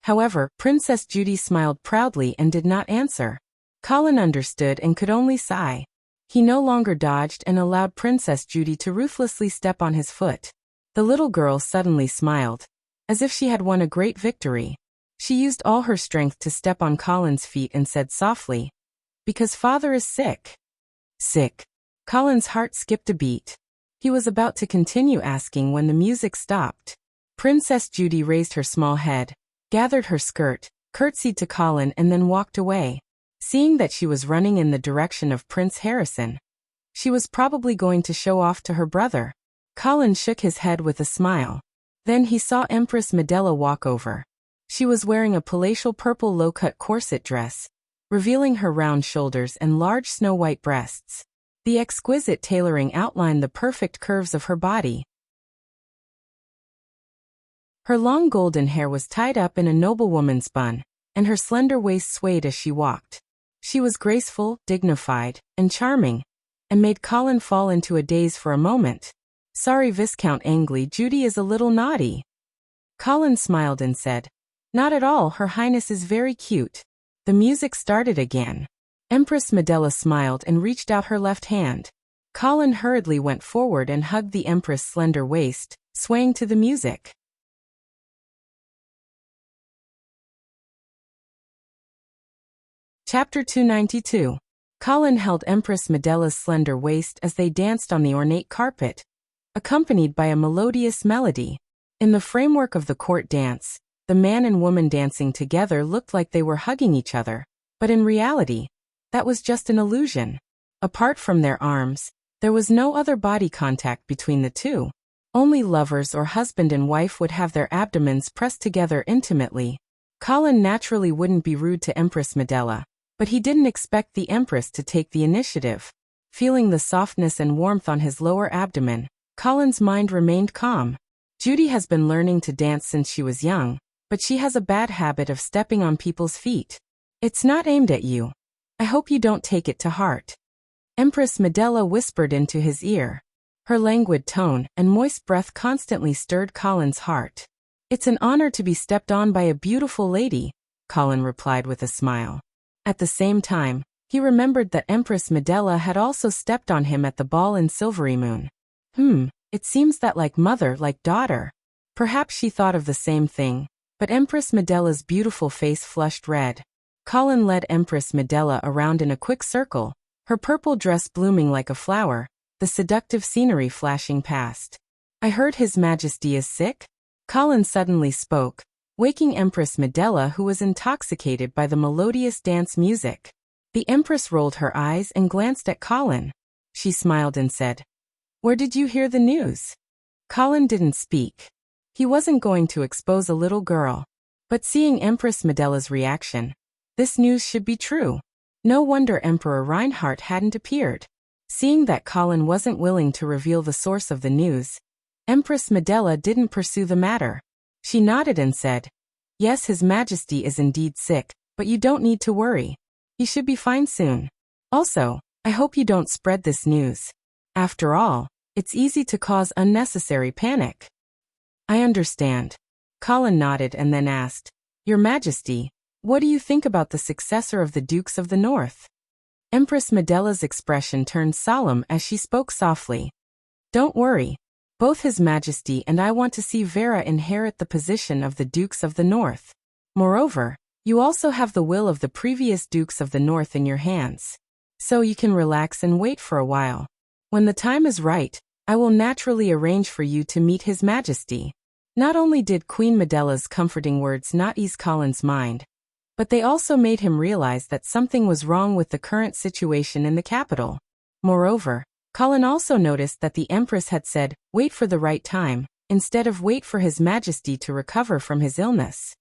However, Princess Judy smiled proudly and did not answer. Colin understood and could only sigh. He no longer dodged and allowed Princess Judy to ruthlessly step on his foot. The little girl suddenly smiled, as if she had won a great victory. She used all her strength to step on Colin's feet and said softly, because father is sick. Sick. Colin's heart skipped a beat. He was about to continue asking when the music stopped. Princess Judy raised her small head, gathered her skirt, curtsied to Colin and then walked away. Seeing that she was running in the direction of Prince Harrison, she was probably going to show off to her brother. Colin shook his head with a smile. Then he saw Empress Medela walk over. She was wearing a palatial purple low-cut corset dress, revealing her round shoulders and large snow-white breasts. The exquisite tailoring outlined the perfect curves of her body. Her long golden hair was tied up in a noblewoman's bun, and her slender waist swayed as she walked. She was graceful, dignified, and charming, and made Colin fall into a daze for a moment. Sorry, Viscount Angley, Judy is a little naughty. Colin smiled and said, Not at all, Her Highness is very cute. The music started again. Empress Medela smiled and reached out her left hand. Colin hurriedly went forward and hugged the Empress' slender waist, swaying to the music. Chapter 292. Colin held Empress Medela's slender waist as they danced on the ornate carpet, accompanied by a melodious melody. In the framework of the court dance, the man and woman dancing together looked like they were hugging each other, but in reality, that was just an illusion. Apart from their arms, there was no other body contact between the two. Only lovers or husband and wife would have their abdomens pressed together intimately. Colin naturally wouldn't be rude to Empress Medela, but he didn't expect the Empress to take the initiative. Feeling the softness and warmth on his lower abdomen, Colin's mind remained calm. Judy has been learning to dance since she was young, but she has a bad habit of stepping on people's feet. It's not aimed at you. I hope you don't take it to heart." Empress Medela whispered into his ear. Her languid tone and moist breath constantly stirred Colin's heart. "It's an honor to be stepped on by a beautiful lady," Colin replied with a smile. At the same time, he remembered that Empress Medela had also stepped on him at the ball in Silvery Moon. It seems that like mother, like daughter. Perhaps she thought of the same thing, but Empress Medela's beautiful face flushed red. Colin led Empress Medela around in a quick circle, her purple dress blooming like a flower, the seductive scenery flashing past. "I heard His Majesty is sick?" Colin suddenly spoke, waking Empress Medela, who was intoxicated by the melodious dance music. The Empress rolled her eyes and glanced at Colin. She smiled and said, "Where did you hear the news?" Colin didn't speak. He wasn't going to expose a little girl. But seeing Empress Medela's reaction, this news should be true. No wonder Emperor Reinhardt hadn't appeared. Seeing that Colin wasn't willing to reveal the source of the news, Empress Medela didn't pursue the matter. She nodded and said, "Yes, His Majesty is indeed sick, but you don't need to worry. He should be fine soon. Also, I hope you don't spread this news. After all, it's easy to cause unnecessary panic." "I understand." Colin nodded and then asked, "Your Majesty, what do you think about the successor of the Dukes of the North?" Empress Medela's expression turned solemn as she spoke softly. "Don't worry. Both His Majesty and I want to see Vera inherit the position of the Dukes of the North. Moreover, you also have the will of the previous Dukes of the North in your hands. So you can relax and wait for a while. When the time is right, I will naturally arrange for you to meet His Majesty." Not only did Queen Medela's comforting words not ease Colin's mind, but they also made him realize that something was wrong with the current situation in the capital. Moreover, Colin also noticed that the Empress had said, "Wait for the right time," instead of "Wait for His Majesty to recover from his illness."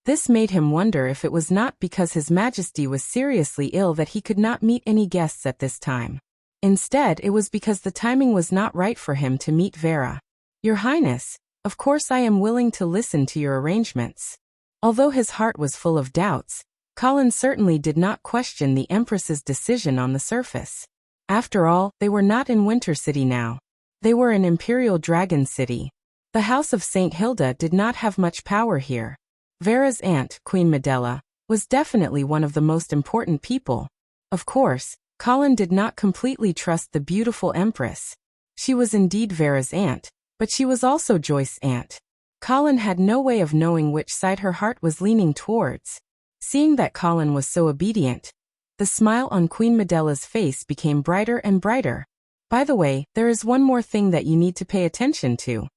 This made him wonder if it was not because His Majesty was seriously ill that he could not meet any guests at this time. Instead, it was because the timing was not right for him to meet Vera. "Your Highness, of course I am willing to listen to your arrangements." Although his heart was full of doubts, Colin certainly did not question the Empress's decision on the surface. After all, they were not in Winter City now. They were in Imperial Dragon City. The House of St. Hilda did not have much power here. Vera's aunt, Queen Medela, was definitely one of the most important people. Of course, Colin did not completely trust the beautiful Empress. She was indeed Vera's aunt, but she was also Joyce's aunt. Colin had no way of knowing which side her heart was leaning towards. Seeing that Colin was so obedient, the smile on Queen Medela's face became brighter and brighter. "By the way, there is one more thing that you need to pay attention to."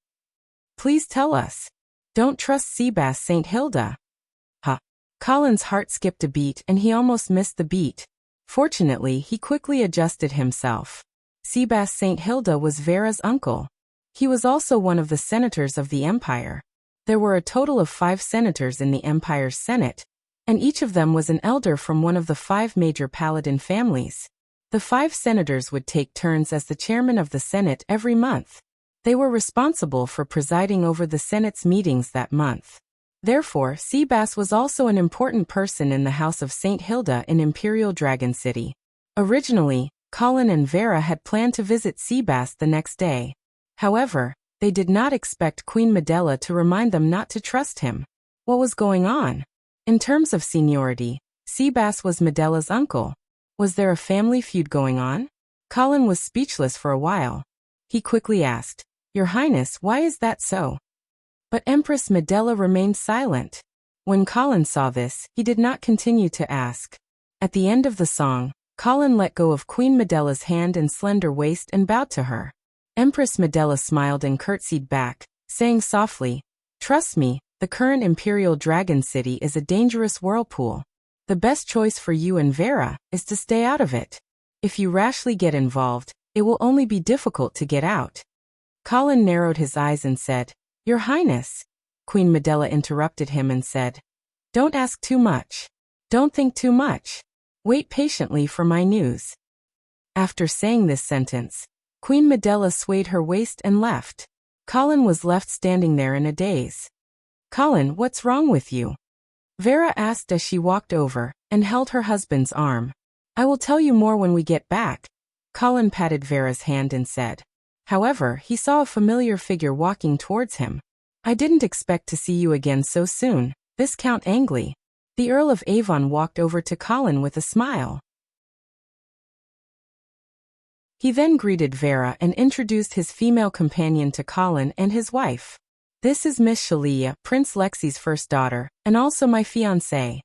"Please tell us." "Don't trust Seabass St. Hilda." Colin's heart skipped a beat and he almost missed the beat. Fortunately, he quickly adjusted himself. Seabass St. Hilda was Vera's uncle. He was also one of the senators of the Empire. There were a total of 5 senators in the Empire's Senate, and each of them was an elder from one of the 5 major paladin families. The 5 senators would take turns as the chairman of the Senate every month. They were responsible for presiding over the Senate's meetings that month. Therefore, Seabass was also an important person in the House of St. Hilda in Imperial Dragon City. Originally, Colin and Vera had planned to visit Seabass the next day. However, they did not expect Queen Medela to remind them not to trust him. What was going on? In terms of seniority, Seabass was Medela's uncle. Was there a family feud going on? Colin was speechless for a while. He quickly asked, "Your Highness, why is that so?" But Empress Medela remained silent. When Colin saw this, he did not continue to ask. At the end of the song, Colin let go of Queen Medela's hand and slender waist and bowed to her. Empress Medela smiled and curtsied back, saying softly, "Trust me, the current Imperial Dragon City is a dangerous whirlpool. The best choice for you and Vera is to stay out of it. If you rashly get involved, it will only be difficult to get out." Colin narrowed his eyes and said, "Your Highness." Queen Medela interrupted him and said, "Don't ask too much. Don't think too much. Wait patiently for my news." After saying this sentence, Queen Medela swayed her waist and left. Colin was left standing there in a daze. Colin, what's wrong with you? Vera asked as she walked over and held her husband's arm. I will tell you more when we get back. Colin patted Vera's hand and said. However, he saw a familiar figure walking towards him. I didn't expect to see you again so soon, Viscount Angley. The Earl of Avon walked over to Colin with a smile. He then greeted Vera and introduced his female companion to Colin and his wife. This is Miss Shelia, Prince Lexi's first daughter, and also my fiancée.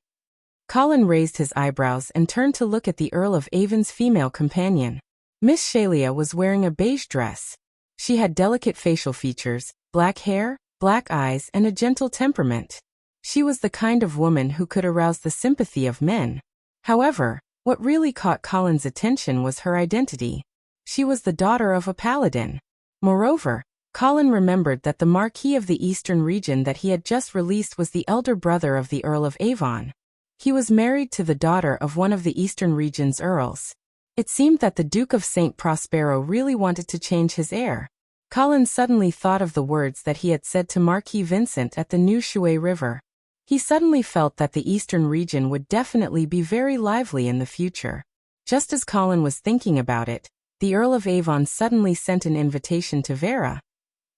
Colin raised his eyebrows and turned to look at the Earl of Avon's female companion. Miss Shelia was wearing a beige dress. She had delicate facial features, black hair, black eyes, and a gentle temperament. She was the kind of woman who could arouse the sympathy of men. However, what really caught Colin's attention was her identity. She was the daughter of a paladin. Moreover, Colin remembered that the Marquis of the Eastern region that he had just released was the elder brother of the Earl of Avon. He was married to the daughter of one of the Eastern region's earls. It seemed that the Duke of St. Prospero really wanted to change his heir. Colin suddenly thought of the words that he had said to Marquis Vincent at the New Shui River. He suddenly felt that the Eastern region would definitely be very lively in the future. Just as Colin was thinking about it, the Earl of Avon suddenly sent an invitation to Vera.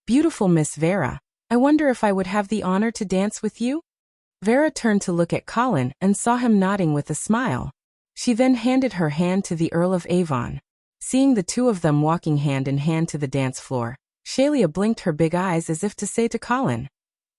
Beautiful Miss Vera, I wonder if I would have the honor to dance with you? Vera turned to look at Colin and saw him nodding with a smile. She then handed her hand to the Earl of Avon. Seeing the two of them walking hand in hand to the dance floor, Shelia blinked her big eyes as if to say to Colin,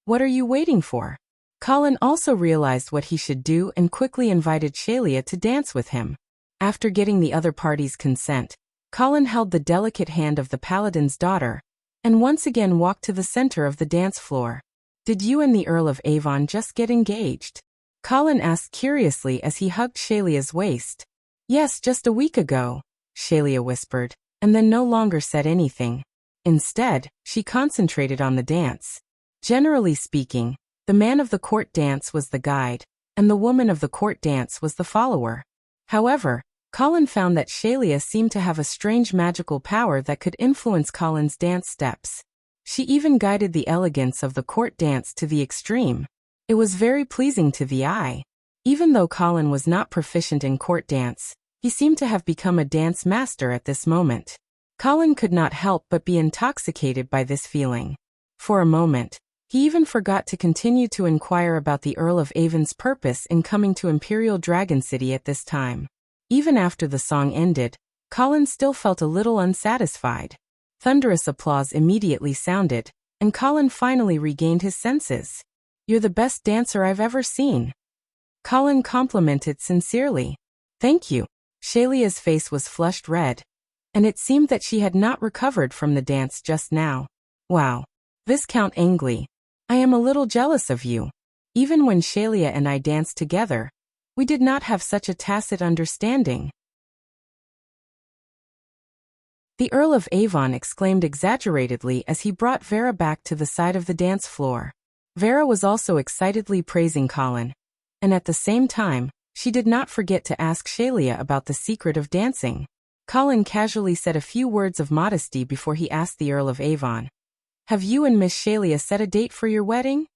"What are you waiting for?" Colin also realized what he should do and quickly invited Shelia to dance with him. After getting the other party's consent, Colin held the delicate hand of the paladin's daughter and once again walked to the center of the dance floor. Did you and the Earl of Avon just get engaged? Colin asked curiously as he hugged Shelia's waist. Yes, just a week ago, Shelia whispered, and then no longer said anything. Instead, she concentrated on the dance. Generally speaking, the man of the court dance was the guide, and the woman of the court dance was the follower. However, Colin found that Shelia seemed to have a strange magical power that could influence Colin's dance steps. She even guided the elegance of the court dance to the extreme. It was very pleasing to the eye. Even though Colin was not proficient in court dance, he seemed to have become a dance master at this moment. Colin could not help but be intoxicated by this feeling. For a moment, he even forgot to continue to inquire about the Earl of Avon's purpose in coming to Imperial Dragon City at this time. Even after the song ended, Colin still felt a little unsatisfied. Thunderous applause immediately sounded, and Colin finally regained his senses. You're the best dancer I've ever seen. Colin complimented sincerely. Thank you. Shelia's face was flushed red, and it seemed that she had not recovered from the dance just now. Wow. Viscount Angley, I am a little jealous of you. Even when Shelia and I danced together, we did not have such a tacit understanding. The Earl of Avon exclaimed exaggeratedly as he brought Vera back to the side of the dance floor. Vera was also excitedly praising Colin, and at the same time, she did not forget to ask Shelia about the secret of dancing. Colin casually said a few words of modesty before he asked the Earl of Avon, "Have you and Miss Shelia set a date for your wedding?"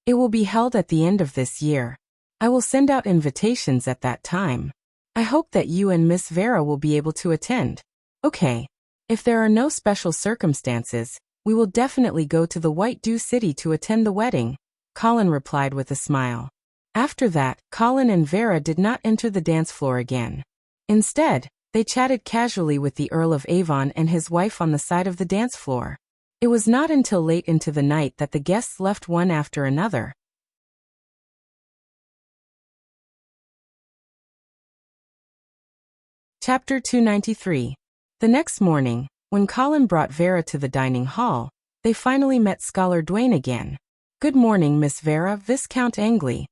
"It will be held at the end of this year. I will send out invitations at that time. I hope that you and Miss Vera will be able to attend." "Okay. If there are no special circumstances, we will definitely go to the White Dew City to attend the wedding," Colin replied with a smile. After that, Colin and Vera did not enter the dance floor again. Instead, they chatted casually with the Earl of Avon and his wife on the side of the dance floor. It was not until late into the night that the guests left one after another. Chapter 293. The next morning, when Colin brought Vera to the dining hall, they finally met Scholar Dwayne again. "Good morning, Miss Vera, Viscount Angley."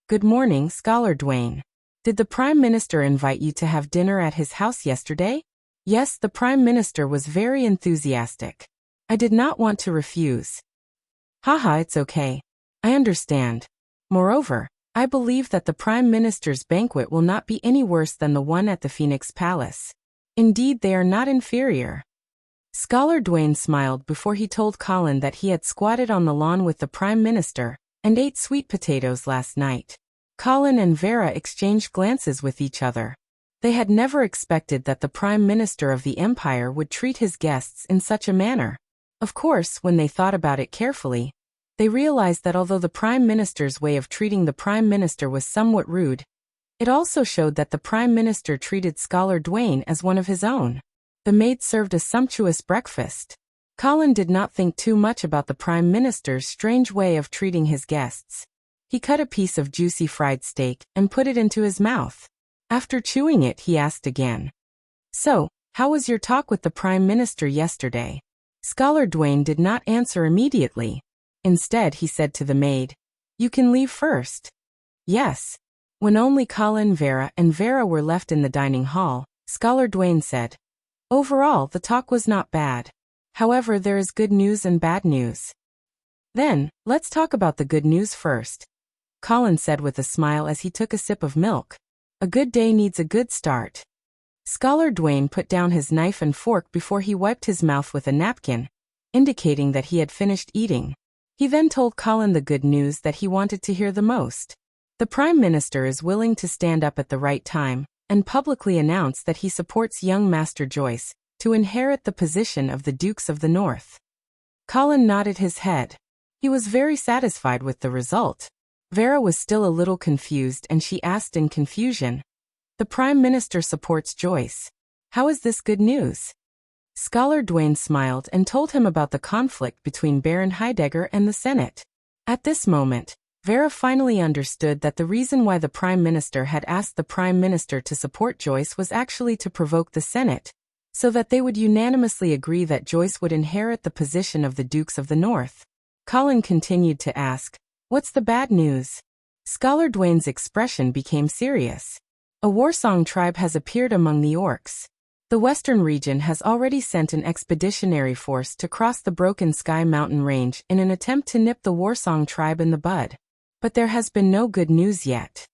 "Good morning, Scholar Dwayne. Did the Prime Minister invite you to have dinner at his house yesterday?" "Yes, the Prime Minister was very enthusiastic. I did not want to refuse." "Haha, it's okay. I understand. Moreover, I believe that the Prime Minister's banquet will not be any worse than the one at the Phoenix Palace. Indeed, they are not inferior." Scholar Dwayne smiled before he told Colin that he had squatted on the lawn with the Prime Minister, and ate sweet potatoes last night. Colin and Vera exchanged glances with each other. They had never expected that the Prime Minister of the Empire would treat his guests in such a manner. Of course, when they thought about it carefully, they realized that although the Prime Minister's way of treating the Prime Minister was somewhat rude, it also showed that the Prime Minister treated Scholar Dwayne as one of his own. The maid served a sumptuous breakfast. Colin did not think too much about the Prime Minister's strange way of treating his guests. He cut a piece of juicy fried steak and put it into his mouth. After chewing it, he asked again, "So, how was your talk with the Prime Minister yesterday?" Scholar Dwayne did not answer immediately. Instead, he said to the maid, "You can leave first." "Yes." When only Colin, Vera, and Vera were left in the dining hall, Scholar Dwayne said, "Overall, the talk was not bad. However, there is good news and bad news." "Then, let's talk about the good news first," Colin said with a smile as he took a sip of milk. "A good day needs a good start." Scholar Dwayne put down his knife and fork before he wiped his mouth with a napkin, indicating that he had finished eating. He then told Colin the good news that he wanted to hear the most. The Prime Minister is willing to stand up at the right time and publicly announce that he supports young Master Joyce to inherit the position of the Dukes of the North. Colin nodded his head. He was very satisfied with the result. Vera was still a little confused and she asked in confusion, "The Prime Minister supports Joyce. How is this good news?" Scholar Dwayne smiled and told him about the conflict between Baron Heidegger and the Senate. At this moment, Vera finally understood that the reason why the Prime Minister had asked the Prime Minister to support Joyce was actually to provoke the Senate, so that they would unanimously agree that Joyce would inherit the position of the Dukes of the North. Colin continued to ask, "What's the bad news?" Scholar Dwayne's expression became serious. "A Warsong tribe has appeared among the orcs. The Western region has already sent an expeditionary force to cross the Broken Sky mountain range in an attempt to nip the Warsong tribe in the bud. But there has been no good news yet.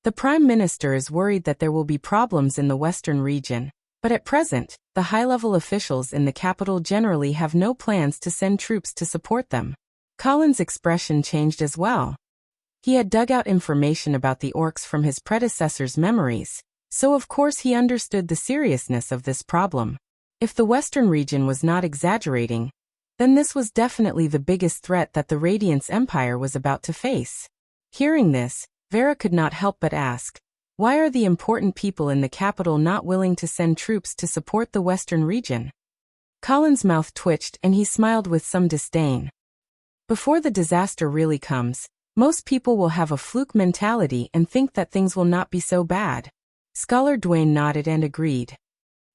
The Prime Minister is worried that there will be problems in the Western region, but at present, the high-level officials in the capital generally have no plans to send troops to support them." Colin's expression changed as well. He had dug out information about the orcs from his predecessor's memories, so of course he understood the seriousness of this problem. If the Western region was not exaggerating, then this was definitely the biggest threat that the Radiance Empire was about to face. Hearing this, Vera could not help but ask, why are the important people in the capital not willing to send troops to support the Western region? Colin's mouth twitched and he smiled with some disdain. Before the disaster really comes, most people will have a fluke mentality and think that things will not be so bad. Scholar Dwayne nodded and agreed.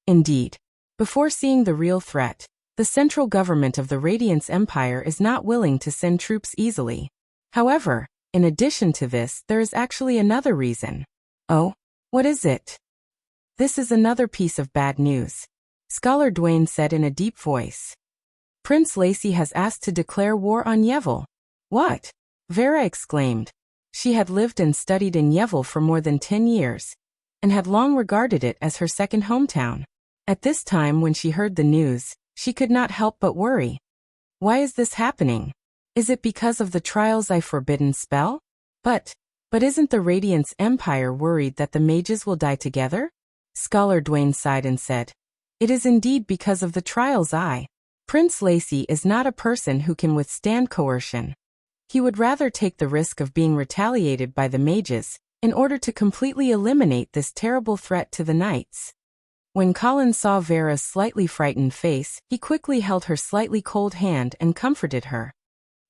Indeed, before seeing the real threat, the central government of the Radiance Empire is not willing to send troops easily. However, in addition to this, there is actually another reason. Oh, what is it? This is another piece of bad news, Scholar Dwayne said in a deep voice. Prince Lacey has asked to declare war on Yevil. What? Vera exclaimed. She had lived and studied in Yevil for more than 10 years, and had long regarded it as her second hometown. At this time when she heard the news, she could not help but worry. Why is this happening? Is it because of the Trials I Forbidden spell? But isn't the Radiance Empire worried that the mages will die together? Scholar Dwayne sighed and said, It is indeed because of the Trials I. Prince Lacey is not a person who can withstand coercion. He would rather take the risk of being retaliated by the mages, in order to completely eliminate this terrible threat to the knights. When Colin saw Vera's slightly frightened face, he quickly held her slightly cold hand and comforted her.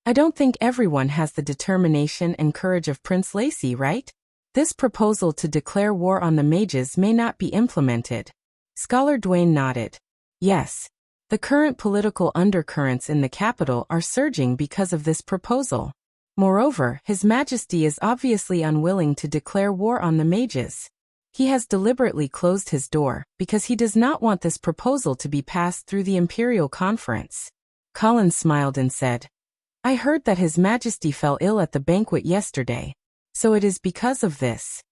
I don't think everyone has the determination and courage of Prince Lacey, right? This proposal to declare war on the mages may not be implemented. Scholar Dwayne nodded. Yes. The current political undercurrents in the capital are surging because of this proposal. Moreover, His Majesty is obviously unwilling to declare war on the mages. He has deliberately closed his door, because he does not want this proposal to be passed through the Imperial Conference. Colin smiled and said, I heard that His Majesty fell ill at the banquet yesterday, so it is because of this.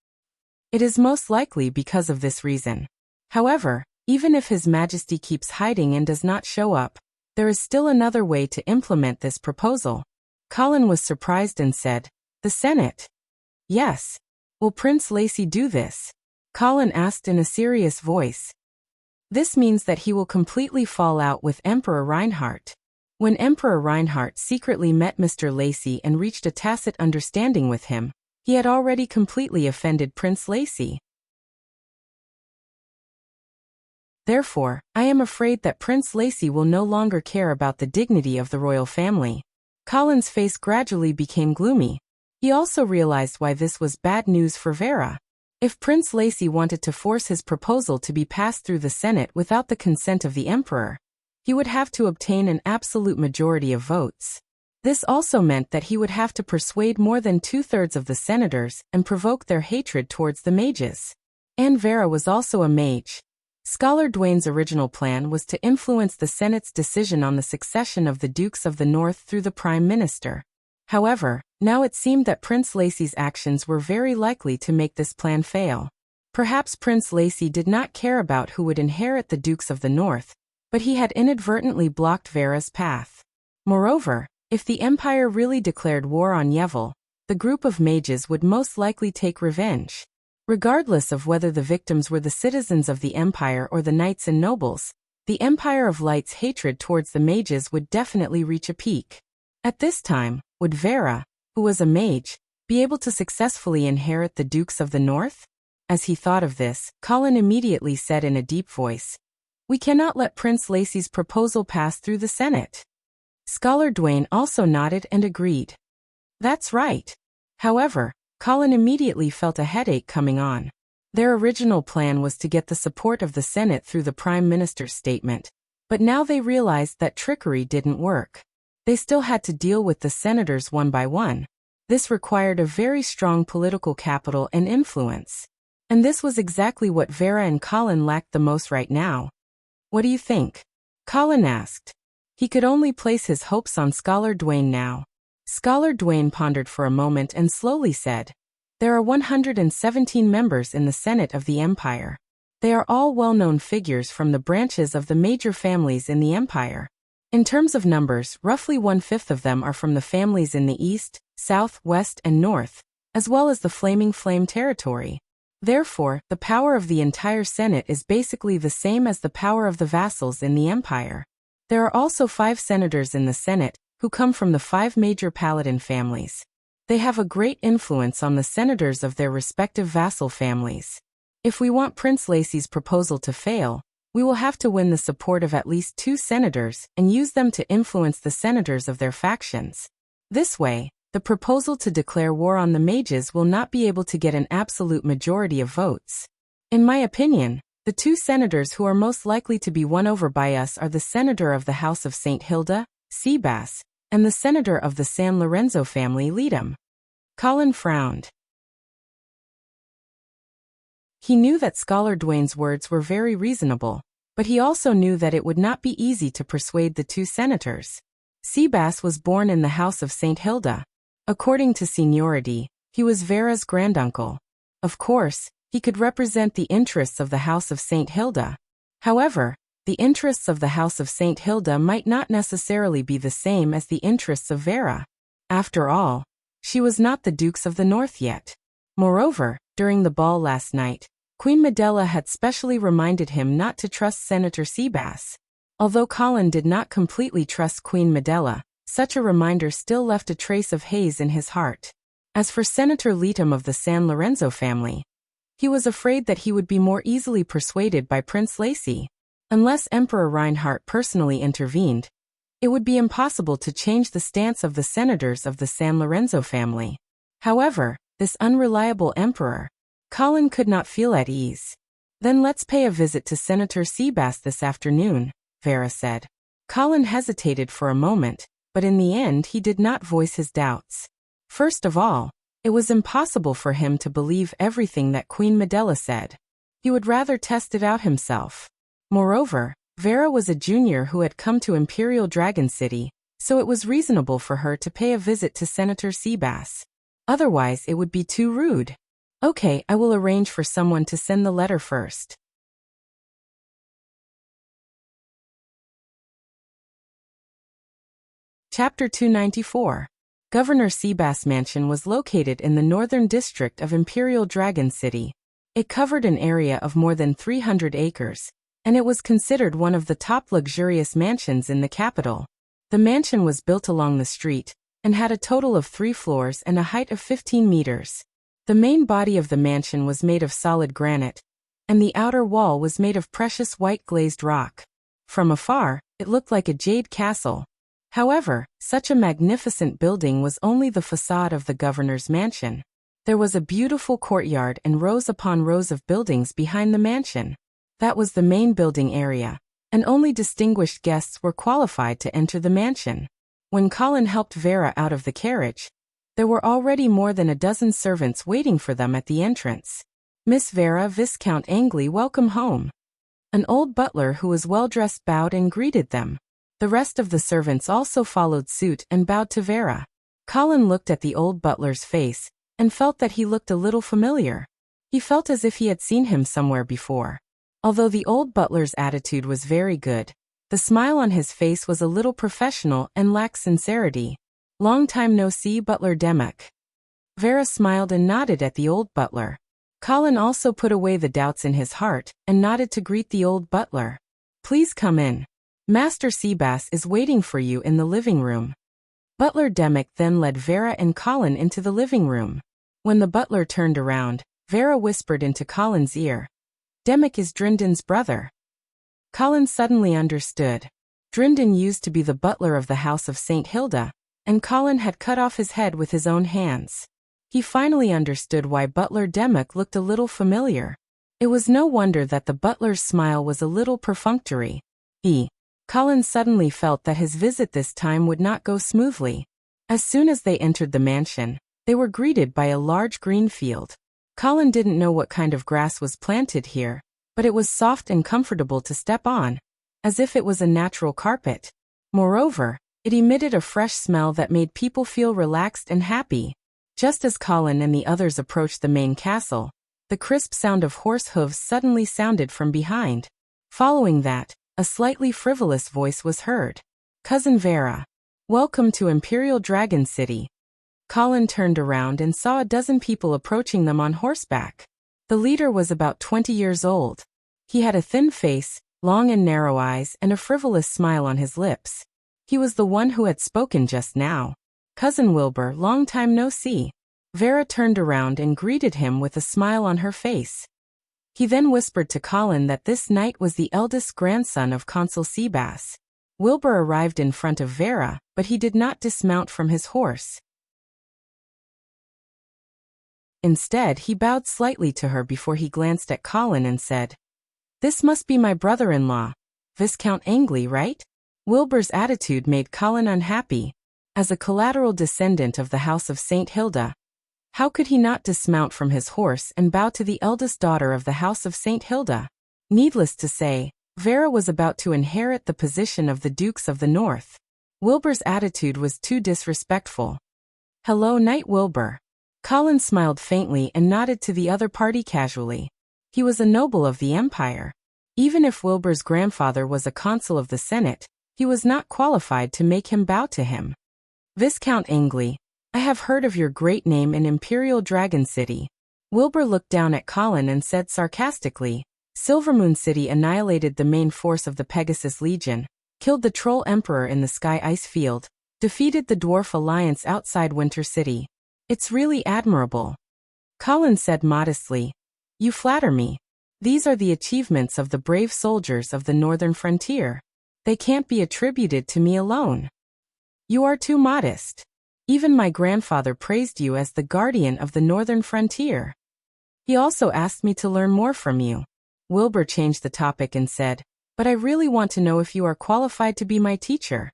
It is most likely because of this reason. However, even if His Majesty keeps hiding and does not show up, There is still another way to implement this proposal. Colin was surprised and said, "The Senate?" "Yes. Will Prince Lacy do this?" Colin asked in a serious voice. "This means that he will completely fall out with Emperor Reinhardt." When Emperor Reinhardt secretly met Mr. Lacy and reached a tacit understanding with him, he had already completely offended Prince Lacy. Therefore, I am afraid that Prince Lacy will no longer care about the dignity of the royal family. Colin's face gradually became gloomy. He also realized why this was bad news for Vera. If Prince Lacy wanted to force his proposal to be passed through the Senate without the consent of the Emperor, he would have to obtain an absolute majority of votes. This also meant that he would have to persuade more than 2/3 of the senators and provoke their hatred towards the mages. And Vera was also a mage. Scholar Dwayne's original plan was to influence the Senate's decision on the succession of the Dukes of the North through the Prime Minister. However, now it seemed that Prince Lacy's actions were very likely to make this plan fail. Perhaps Prince Lacy did not care about who would inherit the Dukes of the North, but he had inadvertently blocked Vera's path. Moreover, if the Empire really declared war on Yevil, the group of mages would most likely take revenge. Regardless of whether the victims were the citizens of the Empire or the knights and nobles, the Empire of Light's hatred towards the mages would definitely reach a peak. At this time, would Vera, who was a mage, be able to successfully inherit the Dukes of the North? As he thought of this, Colin immediately said in a deep voice, "We cannot let Prince Lacy's proposal pass through the Senate." Scholar Dwayne also nodded and agreed. "That's right." However, Colin immediately felt a headache coming on. Their original plan was to get the support of the Senate through the Prime Minister's statement, but now they realized that trickery didn't work. They still had to deal with the senators one by one. This required a very strong political capital and influence. And this was exactly what Vera and Colin lacked the most right now. "What do you think?" Colin asked. He could only place his hopes on Scholar Dwayne now. Scholar Dwayne pondered for a moment and slowly said, "There are 117 members in the Senate of the Empire. They are all well-known figures from the branches of the major families in the Empire. In terms of numbers, roughly 1/5 of them are from the families in the East, South, West, and North, as well as the Flaming Flame territory. Therefore, the power of the entire Senate is basically the same as the power of the vassals in the Empire. There are also 5 senators in the Senate, who come from the 5 major paladin families. They have a great influence on the senators of their respective vassal families. If we want Prince Lacy's proposal to fail, we will have to win the support of at least 2 senators and use them to influence the senators of their factions. This way, the proposal to declare war on the mages will not be able to get an absolute majority of votes. In my opinion, the 2 senators who are most likely to be won over by us are the senator of the House of St. Hilda, Seabass, and the senator of the San Lorenzo family, Leadham." Colin frowned. He knew that Scholar Dwayne's words were very reasonable, but he also knew that it would not be easy to persuade the 2 senators. Seabass was born in the House of St. Hilda. According to seniority, he was Vera's granduncle. Of course, he could represent the interests of the House of St. Hilda. However, the interests of the House of St. Hilda might not necessarily be the same as the interests of Vera. After all, she was not the Dukes of the North yet. Moreover, during the ball last night, Queen Medela had specially reminded him not to trust Senator Seabass. Although Colin did not completely trust Queen Medela, such a reminder still left a trace of haze in his heart. As for Senator Leadham of the San Lorenzo family, he was afraid that he would be more easily persuaded by Prince Lacy. Unless Emperor Reinhardt personally intervened, it would be impossible to change the stance of the senators of the San Lorenzo family. However, this unreliable emperor, Colin could not feel at ease. "Then let's pay a visit to Senator Seabass this afternoon," Vera said. Colin hesitated for a moment, but in the end he did not voice his doubts. First of all, it was impossible for him to believe everything that Queen Medela said. He would rather test it out himself. Moreover, Vera was a junior who had come to Imperial Dragon City, so it was reasonable for her to pay a visit to Senator Seabass. Otherwise it would be too rude. "Okay, I will arrange for someone to send the letter first." Chapter 294. Governor Seabass Mansion was located in the northern district of Imperial Dragon City. It covered an area of more than 300 acres, and it was considered one of the top luxurious mansions in the capital. The mansion was built along the street, and had a total of 3 floors and a height of 15 meters. The main body of the mansion was made of solid granite, and the outer wall was made of precious white glazed rock. From afar, it looked like a jade castle. However, such a magnificent building was only the facade of the governor's mansion. There was a beautiful courtyard and rows upon rows of buildings behind the mansion. That was the main building area, and only distinguished guests were qualified to enter the mansion. When Colin helped Vera out of the carriage, there were already more than a dozen servants waiting for them at the entrance. Miss Vera, Viscount Angley, welcome home. An old butler who was well-dressed bowed and greeted them. The rest of the servants also followed suit and bowed to Vera. Colin looked at the old butler's face and felt that he looked a little familiar. He felt as if he had seen him somewhere before. Although the old butler's attitude was very good, the smile on his face was a little professional and lacked sincerity. Long time no see, Butler Demek. Vera smiled and nodded at the old butler. Colin also put away the doubts in his heart and nodded to greet the old butler. Please come in. Master Seabass is waiting for you in the living room. Butler Demek then led Vera and Colin into the living room. When the butler turned around, Vera whispered into Colin's ear, Demek is Drinden's brother. Colin suddenly understood. Drinden used to be the butler of the House of St. Hilda, and Colin had cut off his head with his own hands. He finally understood why Butler Demek looked a little familiar. It was no wonder that the butler's smile was a little perfunctory. Colin suddenly felt that his visit this time would not go smoothly. As soon as they entered the mansion, they were greeted by a large green field. Colin didn't know what kind of grass was planted here, but it was soft and comfortable to step on, as if it was a natural carpet. Moreover, it emitted a fresh smell that made people feel relaxed and happy. Just as Colin and the others approached the main castle, the crisp sound of horse hooves suddenly sounded from behind. Following that, a slightly frivolous voice was heard. Cousin Vera. Welcome to Imperial Dragon City. Colin turned around and saw a dozen people approaching them on horseback. The leader was about 20 years old. He had a thin face, long and narrow eyes, and a frivolous smile on his lips. He was the one who had spoken just now. Cousin Wilbur, long time no see. Vera turned around and greeted him with a smile on her face. He then whispered to Colin that this knight was the eldest grandson of Consul Seabass. Wilbur arrived in front of Vera, but he did not dismount from his horse. Instead, he bowed slightly to her before he glanced at Colin and said, This must be my brother-in-law, Viscount Angley, right? Wilbur's attitude made Colin unhappy. As a collateral descendant of the House of St. Hilda, how could he not dismount from his horse and bow to the eldest daughter of the House of St. Hilda? Needless to say, Vera was about to inherit the position of the Dukes of the North. Wilbur's attitude was too disrespectful. Hello, Knight Wilbur. Colin smiled faintly and nodded to the other party casually. He was a noble of the Empire. Even if Wilbur's grandfather was a consul of the Senate, he was not qualified to make him bow to him. Viscount Angley, I have heard of your great name in Imperial Dragon City. Wilbur looked down at Colin and said sarcastically, Silvermoon City annihilated the main force of the Pegasus Legion, killed the Troll Emperor in the Sky Ice Field, defeated the Dwarf Alliance outside Winter City. It's really admirable. Colin said modestly, You flatter me. These are the achievements of the brave soldiers of the northern frontier. They can't be attributed to me alone. You are too modest. Even my grandfather praised you as the guardian of the northern frontier. He also asked me to learn more from you. Wilbur changed the topic and said, But I really want to know if you are qualified to be my teacher.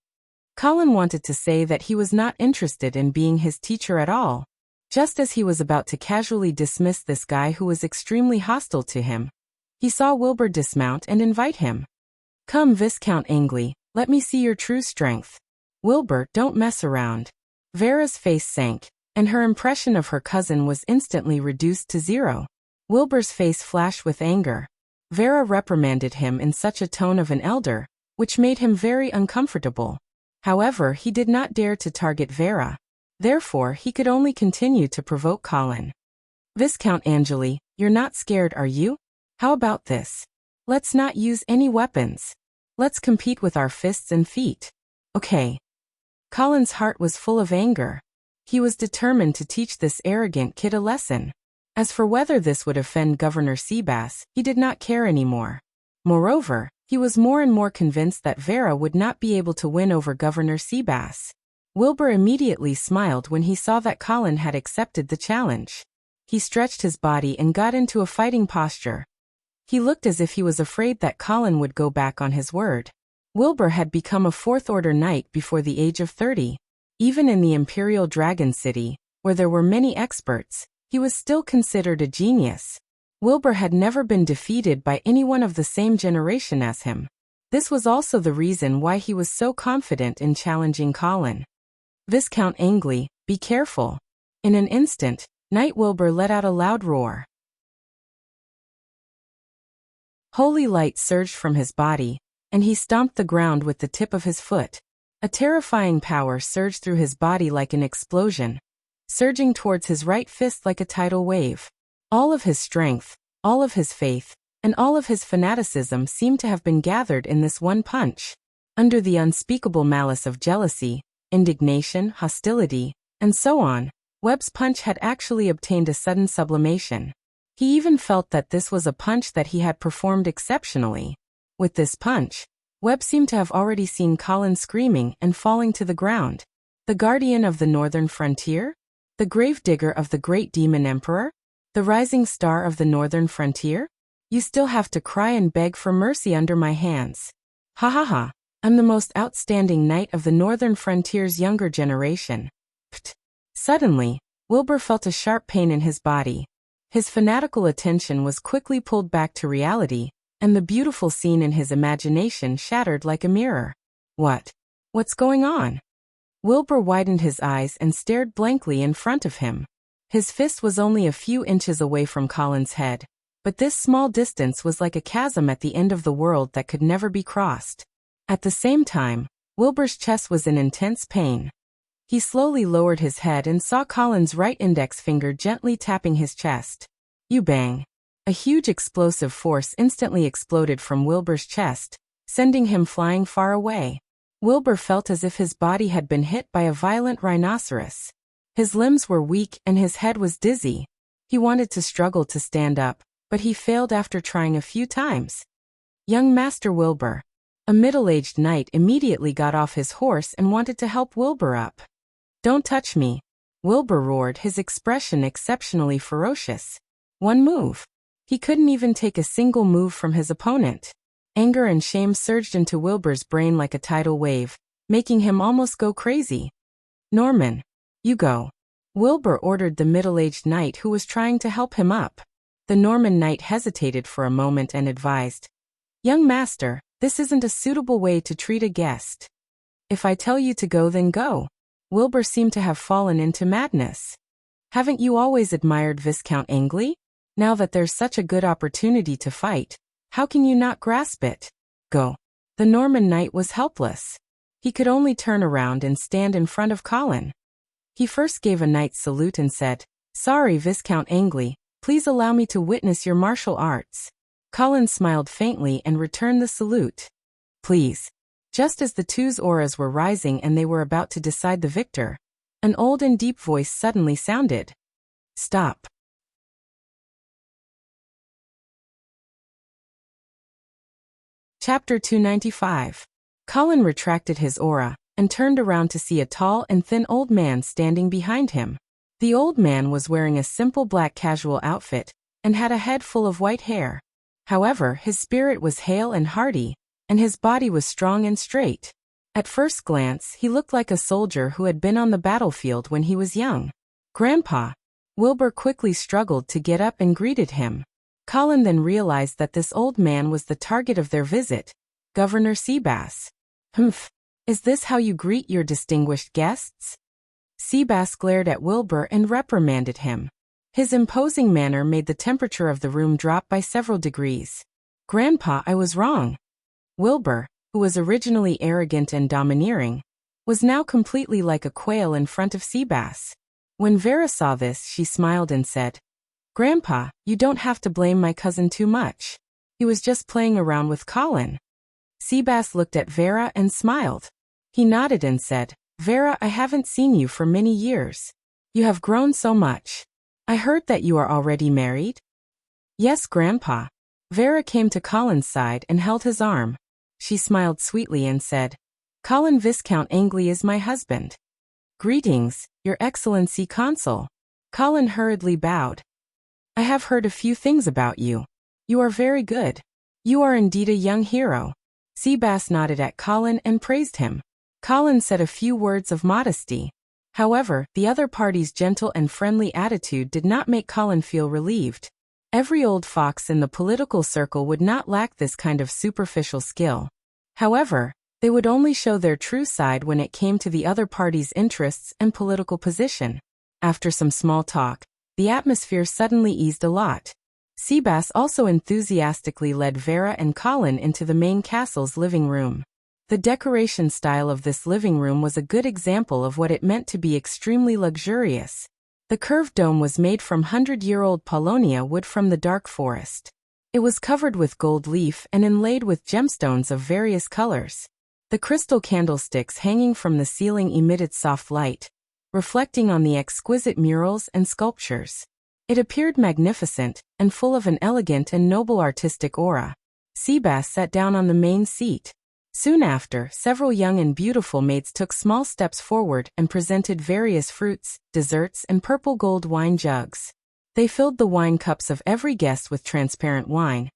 Colin wanted to say that he was not interested in being his teacher at all. Just as he was about to casually dismiss this guy who was extremely hostile to him, he saw Wilbur dismount and invite him. Come, Viscount Angley, let me see your true strength. Wilbur, don't mess around. Vera's face sank, and her impression of her cousin was instantly reduced to 0. Wilbur's face flashed with anger. Vera reprimanded him in such a tone of an elder, which made him very uncomfortable. However, he did not dare to target Vera. Therefore, he could only continue to provoke Colin. Viscount Angeli, you're not scared, are you? How about this? Let's not use any weapons. Let's compete with our fists and feet. Okay. Colin's heart was full of anger. He was determined to teach this arrogant kid a lesson. As for whether this would offend Governor Seabass, he did not care anymore. Moreover, he was more and more convinced that Vera would not be able to win over Governor Seabass. Wilbur immediately smiled when he saw that Colin had accepted the challenge. He stretched his body and got into a fighting posture. He looked as if he was afraid that Colin would go back on his word. Wilbur had become a fourth-order knight before the age of 30. Even in the Imperial Dragon City, where there were many experts, he was still considered a genius. Wilbur had never been defeated by anyone of the same generation as him. This was also the reason why he was so confident in challenging Colin. Viscount Angeli, be careful. In an instant, Knight Wilbur let out a loud roar. Holy light surged from his body, and he stomped the ground with the tip of his foot. A terrifying power surged through his body like an explosion, surging towards his right fist like a tidal wave. All of his strength, all of his faith, and all of his fanaticism seemed to have been gathered in this one punch. Under the unspeakable malice of jealousy, indignation, hostility, and so on, Webb's punch had actually obtained a sudden sublimation. He even felt that this was a punch that he had performed exceptionally. With this punch, Webb seemed to have already seen Colin screaming and falling to the ground. The guardian of the northern frontier? The gravedigger of the great demon emperor? The rising star of the northern frontier? You still have to cry and beg for mercy under my hands. Ha ha ha, I'm the most outstanding knight of the northern frontier's younger generation. Pht. Suddenly, Wilbur felt a sharp pain in his body. His fanatical attention was quickly pulled back to reality, and the beautiful scene in his imagination shattered like a mirror. What's going on? Wilbur widened his eyes and stared blankly in front of him. His fist was only a few inches away from Colin's head, but this small distance was like a chasm at the end of the world that could never be crossed. At the same time, Wilbur's chest was in intense pain. He slowly lowered his head and saw Colin's right index finger gently tapping his chest. Bang! A huge explosive force instantly exploded from Wilbur's chest, sending him flying far away. Wilbur felt as if his body had been hit by a violent rhinoceros. His limbs were weak and his head was dizzy. He wanted to struggle to stand up, but he failed after trying a few times. Young Master Wilbur, a middle-aged knight, immediately got off his horse and wanted to help Wilbur up. Don't touch me, Wilbur roared, his expression exceptionally ferocious. One move. He couldn't even take a single move from his opponent. Anger and shame surged into Wilbur's brain like a tidal wave, making him almost go crazy. Norman, you go. Wilbur ordered the middle-aged knight who was trying to help him up. The Norman knight hesitated for a moment and advised, Young master, this isn't a suitable way to treat a guest. If I tell you to go, then go. Wilbur seemed to have fallen into madness. Haven't you always admired Viscount Angeli? Now that there's such a good opportunity to fight, how can you not grasp it? Go. The Norman knight was helpless. He could only turn around and stand in front of Colin. He first gave a knight's salute and said, Sorry, Viscount Angeli, please allow me to witness your martial arts. Colin smiled faintly and returned the salute. Please. Just as the two's auras were rising and they were about to decide the victor, an old and deep voice suddenly sounded. Stop. Chapter 295. Colin retracted his aura and turned around to see a tall and thin old man standing behind him. The old man was wearing a simple black casual outfit and had a head full of white hair. However, his spirit was hale and hearty, and his body was strong and straight. At first glance, he looked like a soldier who had been on the battlefield when he was young. Grandpa. Wilbur quickly struggled to get up and greeted him. Colin then realized that this old man was the target of their visit, Governor Seabass. Humph. Is this how you greet your distinguished guests? Seabass glared at Wilbur and reprimanded him. His imposing manner made the temperature of the room drop by several degrees. Grandpa, I was wrong. Wilbur, who was originally arrogant and domineering, was now completely like a quail in front of Seabass. When Vera saw this, she smiled and said, "Grandpa, you don't have to blame my cousin too much. He was just playing around with Colin." Seabass looked at Vera and smiled. He nodded and said, "Vera, I haven't seen you for many years. You have grown so much. I heard that you are already married?" "Yes, Grandpa." Vera came to Colin's side and held his arm. She smiled sweetly and said, "Colin Viscount Angley is my husband." "Greetings, Your Excellency Consul." Colin hurriedly bowed. "I have heard a few things about you. You are very good. You are indeed a young hero." Seabass nodded at Colin and praised him. Colin said a few words of modesty. However, the other party's gentle and friendly attitude did not make Colin feel relieved. Every old fox in the political circle would not lack this kind of superficial skill. However, they would only show their true side when it came to the other party's interests and political position. After some small talk, the atmosphere suddenly eased a lot. Seabass also enthusiastically led Vera and Colin into the main castle's living room. The decoration style of this living room was a good example of what it meant to be extremely luxurious. The curved dome was made from 100-year-old Paulownia wood from the dark forest. It was covered with gold leaf and inlaid with gemstones of various colors. The crystal candlesticks hanging from the ceiling emitted soft light, reflecting on the exquisite murals and sculptures. It appeared magnificent and full of an elegant and noble artistic aura. Seabass sat down on the main seat. Soon after, several young and beautiful maids took small steps forward and presented various fruits, desserts, and purple gold wine jugs. They filled the wine cups of every guest with transparent wine,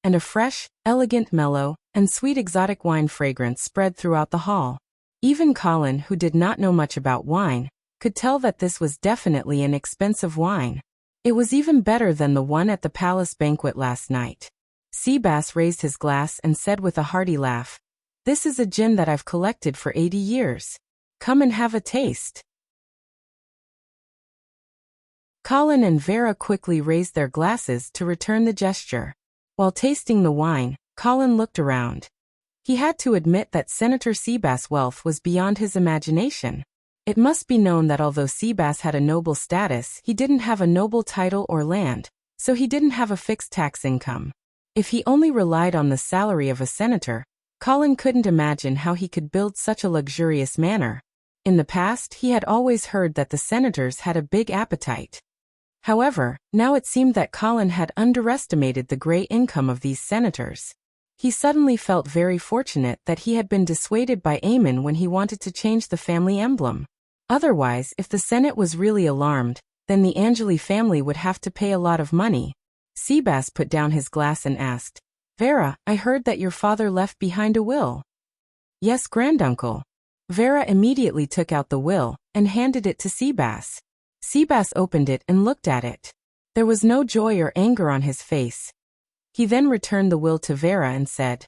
and a fresh, elegant, mellow, and sweet exotic wine fragrance spread throughout the hall. Even Colin, who did not know much about wine, could tell that this was definitely an expensive wine. It was even better than the one at the palace banquet last night. Seabass raised his glass and said with a hearty laugh, "This is a gin that I've collected for 80 years. Come and have a taste." Colin and Vera quickly raised their glasses to return the gesture. While tasting the wine, Colin looked around. He had to admit that Senator Seabass' wealth was beyond his imagination. It must be known that although Seabass had a noble status, he didn't have a noble title or land, so he didn't have a fixed tax income. If he only relied on the salary of a senator, Colin couldn't imagine how he could build such a luxurious manor. In the past, he had always heard that the senators had a big appetite. However, now it seemed that Colin had underestimated the great income of these senators. He suddenly felt very fortunate that he had been dissuaded by Aemon when he wanted to change the family emblem. Otherwise, if the Senate was really alarmed, then the Angeli family would have to pay a lot of money. Seabass put down his glass and asked, "Vera, I heard that your father left behind a will." "Yes, granduncle." Vera immediately took out the will and handed it to Seabass. Seabass opened it and looked at it. There was no joy or anger on his face. He then returned the will to Vera and said,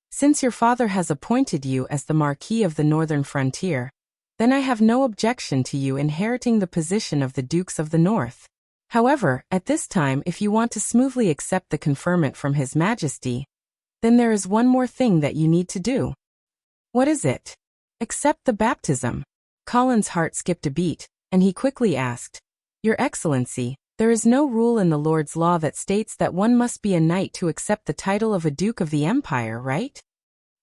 "Since your father has appointed you as the Marquis of the Northern Frontier, then I have no objection to you inheriting the position of the Dukes of the North. However, at this time, if you want to smoothly accept the conferment from His Majesty, then there is one more thing that you need to do." "What is it?" "Accept the baptism." Colin's heart skipped a beat, and he quickly asked, "Your Excellency, there is no rule in the Lord's law that states that one must be a knight to accept the title of a Duke of the Empire, right?"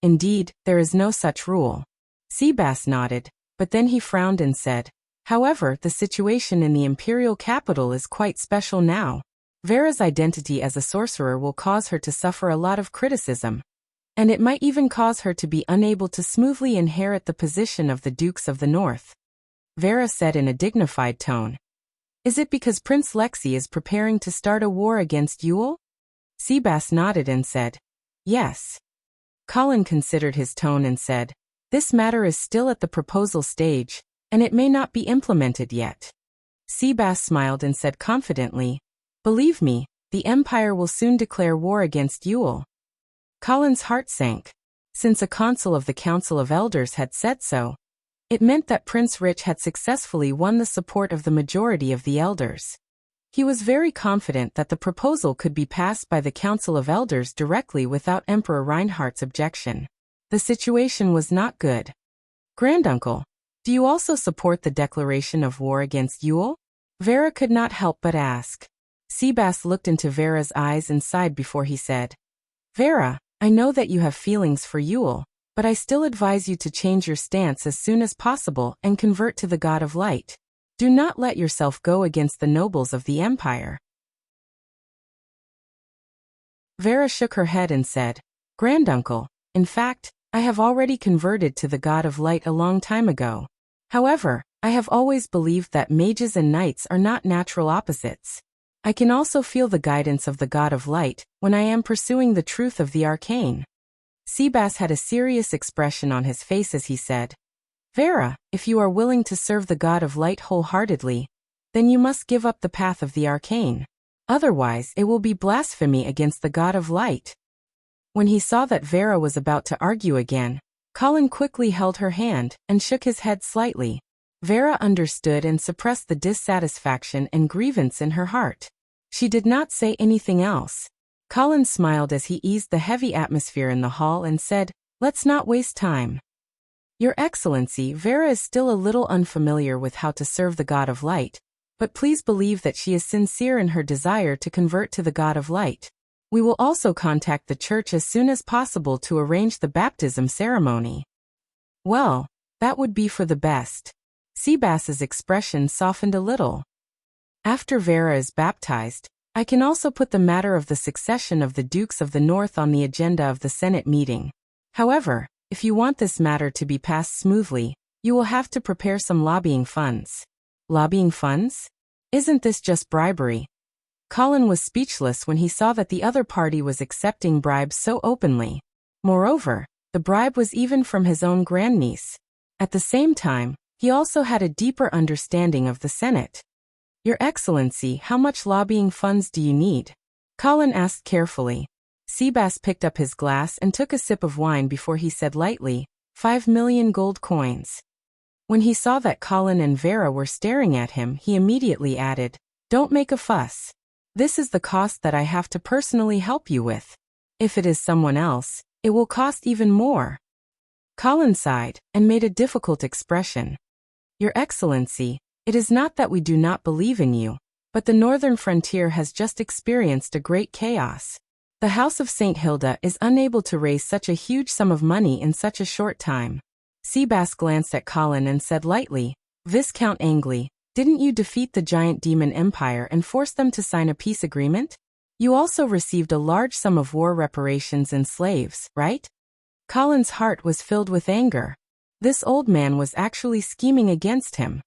"Indeed, there is no such rule." Seabass nodded, but then he frowned and said, "However, the situation in the imperial capital is quite special now. Vera's identity as a sorcerer will cause her to suffer a lot of criticism, and it might even cause her to be unable to smoothly inherit the position of the Dukes of the North." Vera said in a dignified tone, "Is it because Prince Lexi is preparing to start a war against Yule?" Seabass nodded and said, "Yes." Colin considered his tone and said, "This matter is still at the proposal stage, and it may not be implemented yet." Seabass smiled and said confidently, "Believe me, the Empire will soon declare war against Yule." Colin's heart sank. Since a consul of the Council of Elders had said so, it meant that Prince Rich had successfully won the support of the majority of the elders. He was very confident that the proposal could be passed by the Council of Elders directly without Emperor Reinhardt's objection. The situation was not good. "Granduncle, Do you also support the declaration of war against Yule? Vera could not help but ask. Seabass looked into Vera's eyes and sighed before he said, Vera, I know that you have feelings for Yule, but I still advise you to change your stance as soon as possible and convert to the God of Light. Do not let yourself go against the nobles of the Empire. Vera shook her head and said, Granduncle, in fact, I have already converted to the God of Light a long time ago. However, I have always believed that mages and knights are not natural opposites. I can also feel the guidance of the God of Light when I am pursuing the truth of the arcane. Seabass had a serious expression on his face as he said, Vera, if you are willing to serve the God of Light wholeheartedly, then you must give up the path of the arcane. Otherwise, it will be blasphemy against the God of Light. When he saw that Vera was about to argue again, Colin quickly held her hand and shook his head slightly. Vera understood and suppressed the dissatisfaction and grievance in her heart. She did not say anything else. Colin smiled as he eased the heavy atmosphere in the hall and said, Let's not waste time. Your Excellency, Vera is still a little unfamiliar with how to serve the God of Light, but please believe that she is sincere in her desire to convert to the God of Light. We will also contact the church as soon as possible to arrange the baptism ceremony. Well, that would be for the best. Seabass's expression softened a little. After Vera is baptized, I can also put the matter of the succession of the Dukes of the North on the agenda of the Senate meeting. However, if you want this matter to be passed smoothly, you will have to prepare some lobbying funds. Lobbying funds? Isn't this just bribery? Colin was speechless when he saw that the other party was accepting bribes so openly. Moreover, the bribe was even from his own grandniece. At the same time, he also had a deeper understanding of the Senate. Your Excellency, how much lobbying funds do you need? Colin asked carefully. Seabass picked up his glass and took a sip of wine before he said lightly, 5 million gold coins. When he saw that Colin and Vera were staring at him, he immediately added, Don't make a fuss. This is the cost that I have to personally help you with. If it is someone else, it will cost even more. Colin sighed and made a difficult expression. Your Excellency, it is not that we do not believe in you, but the northern frontier has just experienced a great chaos. The House of St. Hilda is unable to raise such a huge sum of money in such a short time. Seabass glanced at Colin and said lightly, Viscount Angley, didn't you defeat the giant demon empire and force them to sign a peace agreement? You also received a large sum of war reparations and slaves, right? Colin's heart was filled with anger. This old man was actually scheming against him.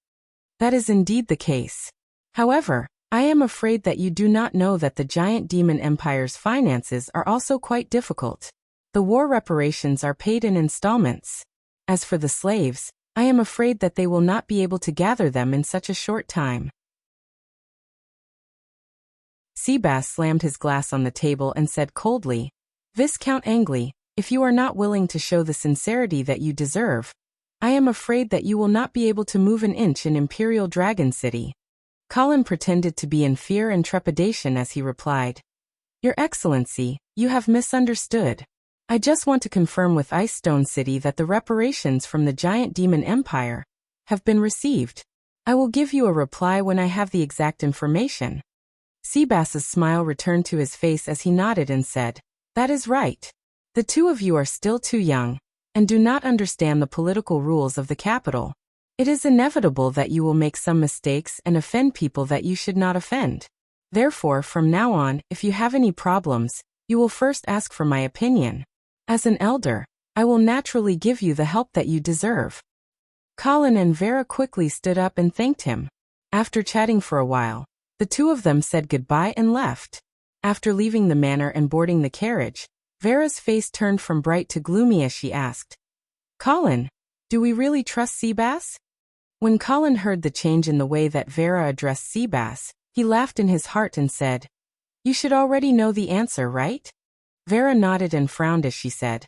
That is indeed the case. However, I am afraid that you do not know that the giant demon empire's finances are also quite difficult. The war reparations are paid in installments. As for the slaves, I am afraid that they will not be able to gather them in such a short time. Seabass slammed his glass on the table and said coldly, Viscount Angley, if you are not willing to show the sincerity that you deserve, I am afraid that you will not be able to move an inch in Imperial Dragon City. Colin pretended to be in fear and trepidation as he replied, Your Excellency, you have misunderstood. I just want to confirm with Icestone City that the reparations from the giant demon empire have been received. I will give you a reply when I have the exact information. Seabass's smile returned to his face as he nodded and said, That is right. The two of you are still too young, and do not understand the political rules of the capital. It is inevitable that you will make some mistakes and offend people that you should not offend. Therefore, from now on, if you have any problems, you will first ask for my opinion. As an elder, I will naturally give you the help that you deserve. Colin and Vera quickly stood up and thanked him. After chatting for a while, the two of them said goodbye and left. After leaving the manor and boarding the carriage, Vera's face turned from bright to gloomy as she asked, Colin, do we really trust Seabass? When Colin heard the change in the way that Vera addressed Seabass, he laughed in his heart and said, You should already know the answer, right? Vera nodded and frowned as she said,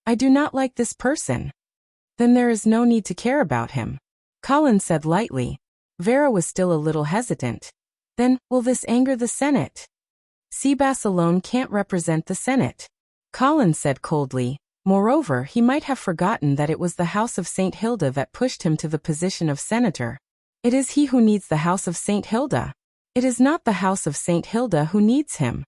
I do not like this person. Then there is no need to care about him. Colin said lightly. Vera was still a little hesitant. Then, will this anger the Senate? Seabass alone can't represent the Senate. Colin said coldly, Moreover, he might have forgotten that it was the house of Saint Hilda that pushed him to the position of senator. It is he who needs the house of Saint Hilda. It is not the house of Saint Hilda who needs him.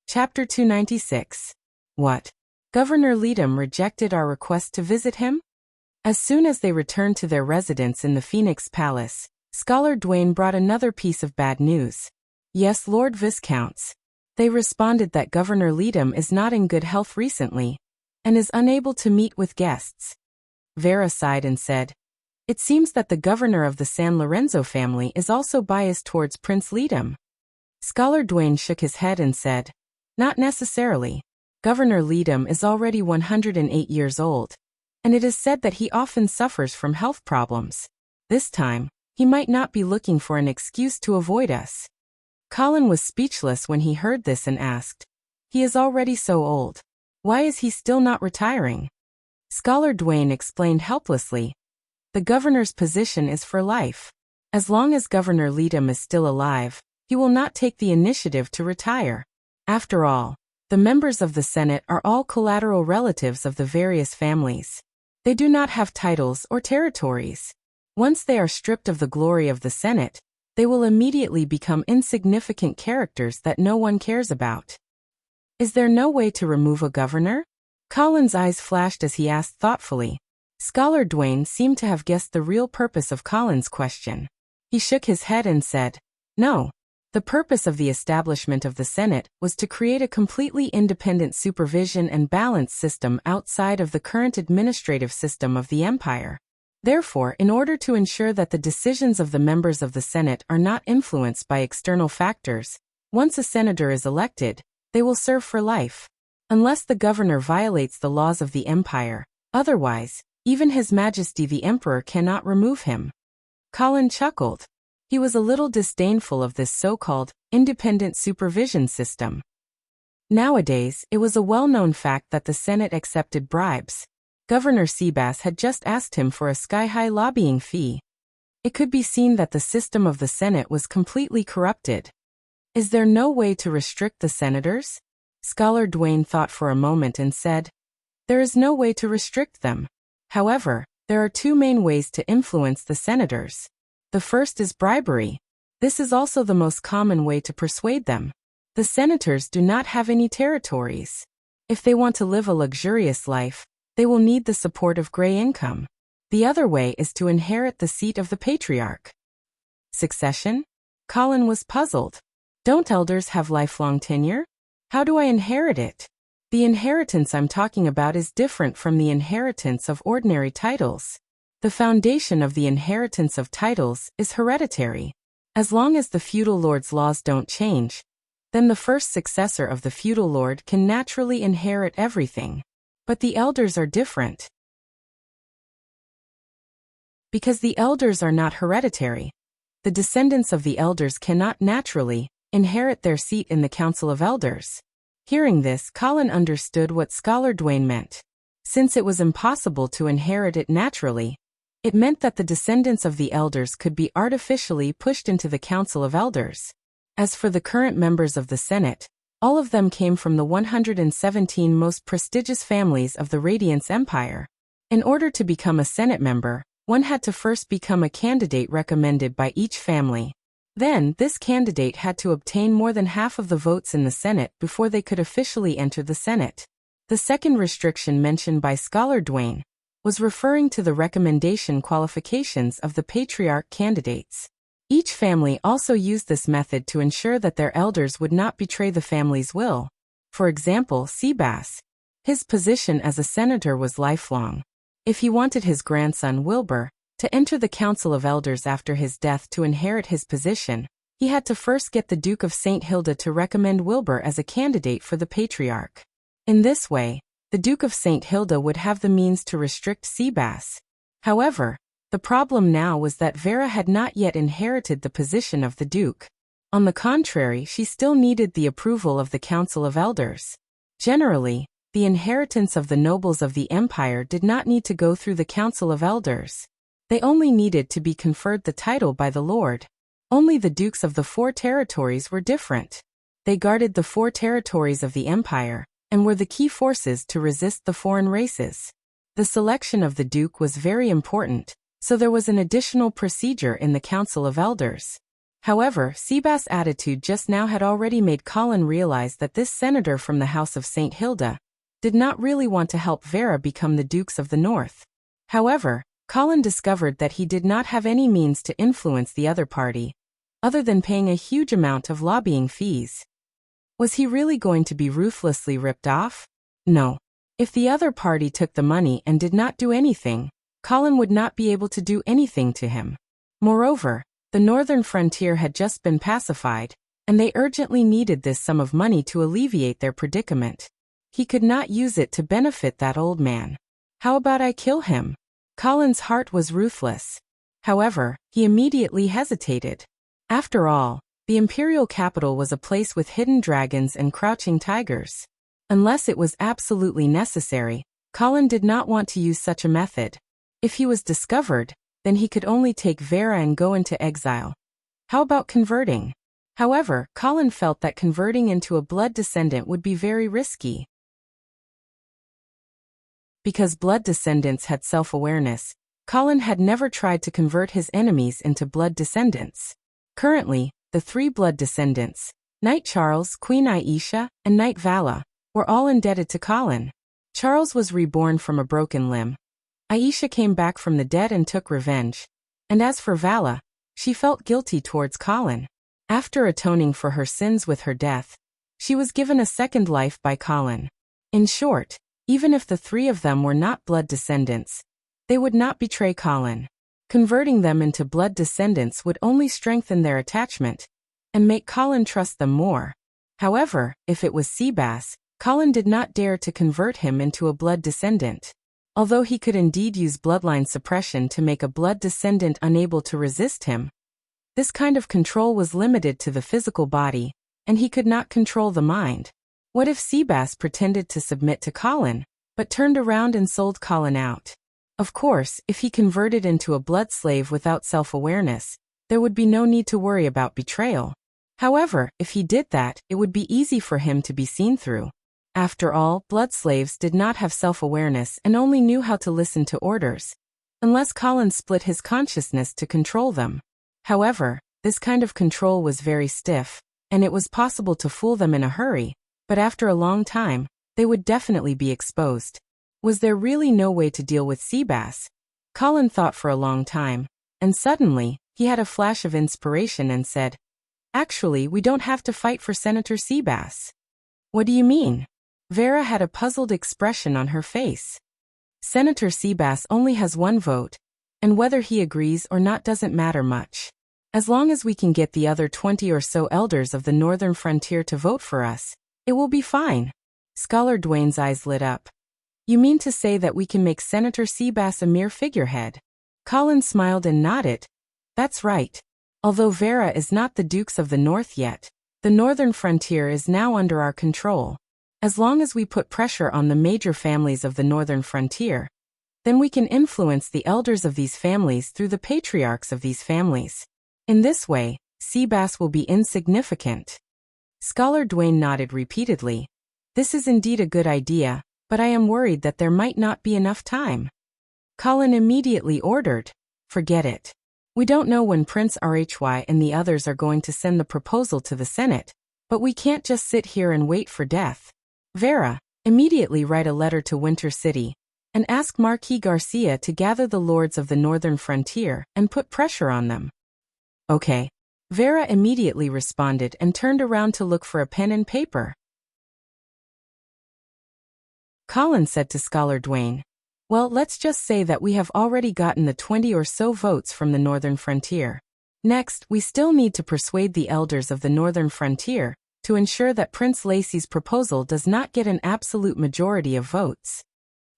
Chapter 296. What? Governor Leadham rejected our request to visit him? As soon as they returned to their residence in the Phoenix Palace, Scholar Duane brought another piece of bad news. Yes, Lord Viscounts. They responded that Governor Leadham is not in good health recently, and is unable to meet with guests. Vera sighed and said, "It seems that the governor of the San Lorenzo family is also biased towards Prince Leadham." Scholar Duane shook his head and said, "Not necessarily. Governor Leadham is already 108 years old, and it is said that he often suffers from health problems. This time, he might not be looking for an excuse to avoid us." Colin was speechless when he heard this and asked, "He is already so old. Why is he still not retiring?" Scholar Duane explained helplessly, "The governor's position is for life. As long as Governor Leadham is still alive, he will not take the initiative to retire. After all, the members of the Senate are all collateral relatives of the various families. They do not have titles or territories. Once they are stripped of the glory of the Senate, they will immediately become insignificant characters that no one cares about. Is there no way to remove a governor?" Colin's eyes flashed as he asked thoughtfully. Scholar Duane seemed to have guessed the real purpose of Colin's question. He shook his head and said, "No. The purpose of the establishment of the Senate was to create a completely independent supervision and balance system outside of the current administrative system of the empire. Therefore, in order to ensure that the decisions of the members of the Senate are not influenced by external factors, once a senator is elected, they will serve for life. Unless the governor violates the laws of the empire, otherwise, even His Majesty the Emperor cannot remove him." Colin chuckled. He was a little disdainful of this so-called independent supervision system. Nowadays, it was a well-known fact that the Senate accepted bribes. Governor Seabass had just asked him for a sky-high lobbying fee. It could be seen that the system of the Senate was completely corrupted. Is there no way to restrict the senators? Scholar Duane thought for a moment and said, "There is no way to restrict them. However, there are two main ways to influence the senators. The first is bribery. This is also the most common way to persuade them. The senators do not have any territories. If they want to live a luxurious life, they will need the support of gray income. The other way is to inherit the seat of the patriarch." Succession? Colin was puzzled. Don't elders have lifelong tenure? How do I inherit it? The inheritance I'm talking about is different from the inheritance of ordinary titles. The foundation of the inheritance of titles is hereditary. As long as the feudal lord's laws don't change, then the first successor of the feudal lord can naturally inherit everything. But the elders are different. Because the elders are not hereditary, the descendants of the elders cannot naturally inherit their seat in the Council of Elders. Hearing this, Colin understood what Scholar Duane meant. Since it was impossible to inherit it naturally, it meant that the descendants of the elders could be artificially pushed into the Council of Elders. As for the current members of the Senate, all of them came from the 117 most prestigious families of the Radiance Empire. In order to become a Senate member, one had to first become a candidate recommended by each family. Then, this candidate had to obtain more than half of the votes in the Senate before they could officially enter the Senate. The second restriction mentioned by Scholar Duane was referring to the recommendation qualifications of the patriarch candidates. Each family also used this method to ensure that their elders would not betray the family's will. For example, Seabass. His position as a senator was lifelong. If he wanted his grandson Wilbur to enter the Council of Elders after his death to inherit his position, he had to first get the Duke of St. Hilda to recommend Wilbur as a candidate for the patriarch. In this way, the Duke of St. Hilda would have the means to restrict Seabass. However, the problem now was that Vera had not yet inherited the position of the Duke. On the contrary, she still needed the approval of the Council of Elders. Generally, the inheritance of the nobles of the empire did not need to go through the Council of Elders. They only needed to be conferred the title by the Lord. Only the dukes of the 4 territories were different. They guarded the 4 territories of the empire, and were the key forces to resist the foreign races. The selection of the duke was very important, so there was an additional procedure in the Council of Elders. However, Seabass' attitude just now had already made Colin realize that this senator from the House of St. Hilda did not really want to help Vera become the Dukes of the North. However, Colin discovered that he did not have any means to influence the other party, other than paying a huge amount of lobbying fees. Was he really going to be ruthlessly ripped off? No. If the other party took the money and did not do anything, Colin would not be able to do anything to him. Moreover, the northern frontier had just been pacified, and they urgently needed this sum of money to alleviate their predicament. He could not use it to benefit that old man. How about I kill him? Colin's heart was ruthless. However, he immediately hesitated. After all, the imperial capital was a place with hidden dragons and crouching tigers. Unless it was absolutely necessary, Colin did not want to use such a method. If he was discovered, then he could only take Vera and go into exile. How about converting? However, Colin felt that converting into a blood descendant would be very risky. Because blood descendants had self-awareness, Colin had never tried to convert his enemies into blood descendants. Currently, the 3 blood descendants, Knight Charles, Queen Aisha, and Knight Vala, were all indebted to Colin. Charles was reborn from a broken limb. Aisha came back from the dead and took revenge. And as for Vala, she felt guilty towards Colin. After atoning for her sins with her death, she was given a second life by Colin. In short, even if the 3 of them were not blood descendants, they would not betray Colin. Converting them into blood descendants would only strengthen their attachment and make Colin trust them more. However, if it was Seabass, Colin did not dare to convert him into a blood descendant. Although he could indeed use bloodline suppression to make a blood descendant unable to resist him, this kind of control was limited to the physical body, and he could not control the mind. What if Seabass pretended to submit to Colin, but turned around and sold Colin out? Of course, if he converted into a blood slave without self-awareness, there would be no need to worry about betrayal. However, if he did that, it would be easy for him to be seen through. After all, blood slaves did not have self-awareness and only knew how to listen to orders, unless Colin split his consciousness to control them. However, this kind of control was very stiff, and it was possible to fool them in a hurry, but after a long time, they would definitely be exposed. Was there really no way to deal with Seabass? Colin thought for a long time, and suddenly, he had a flash of inspiration and said, "Actually, we don't have to fight for Senator Seabass." "What do you mean?" Vera had a puzzled expression on her face. "Senator Seabass only has 1 vote, and whether he agrees or not doesn't matter much. As long as we can get the other 20 or so elders of the northern frontier to vote for us, it will be fine." Scholar Dwayne's eyes lit up. "You mean to say that we can make Senator Seabass a mere figurehead?" Colin smiled and nodded. "That's right. Although Vera is not the Dukes of the North yet, the northern frontier is now under our control. As long as we put pressure on the major families of the northern frontier, then we can influence the elders of these families through the patriarchs of these families. In this way, Seabass will be insignificant." Scholar Dwayne nodded repeatedly. "This is indeed a good idea, but I am worried that there might not be enough time." Colin immediately ordered, "Forget it. We don't know when Prince Rhy and the others are going to send the proposal to the Senate, but we can't just sit here and wait for death. Vera, immediately write a letter to Winter City and ask Marquis Garcia to gather the lords of the northern frontier and put pressure on them." "Okay." Vera immediately responded and turned around to look for a pen and paper. Colin said to Scholar Dwayne, "Well, let's just say that we have already gotten the 20 or so votes from the northern frontier. Next, we still need to persuade the elders of the northern frontier to ensure that Prince Lacey's proposal does not get an absolute majority of votes."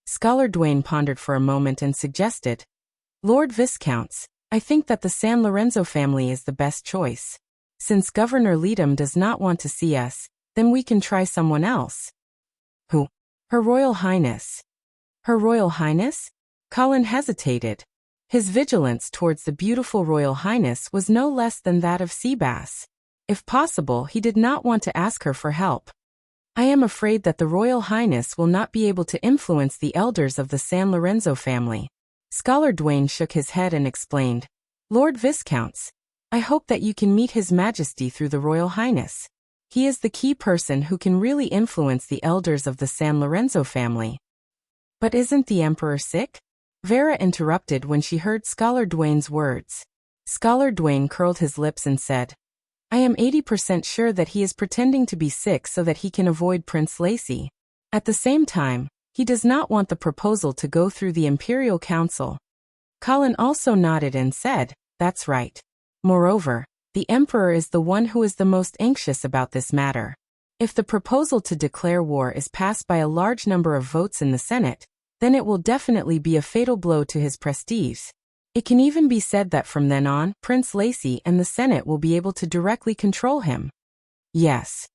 Scholar Dwayne pondered for a moment and suggested, "Lord Viscounts, I think that the San Lorenzo family is the best choice. Since Governor Leadham does not want to see us, then we can try someone else." "Who?" "Her Royal Highness." "Her Royal Highness?" Colin hesitated. His vigilance towards the beautiful Royal Highness was no less than that of Seabass. If possible, he did not want to ask her for help. I am afraid that the Royal Highness will not be able to influence the elders of the San Lorenzo family. Scholar Duane shook his head and explained, Lord Viscounts, I hope that you can meet His Majesty through the Royal Highness. He is the key person who can really influence the elders of the San Lorenzo family. But isn't the Emperor sick? Vera interrupted when she heard Scholar Duane's words. Scholar Duane curled his lips and said, I am 80% sure that he is pretending to be sick so that he can avoid Prince Lacy. At the same time, he does not want the proposal to go through the Imperial Council. Colin also nodded and said, That's right. Moreover, the Emperor is the one who is the most anxious about this matter. If the proposal to declare war is passed by a large number of votes in the Senate, then it will definitely be a fatal blow to his prestige. It can even be said that from then on, Prince Lacy and the Senate will be able to directly control him. Yes.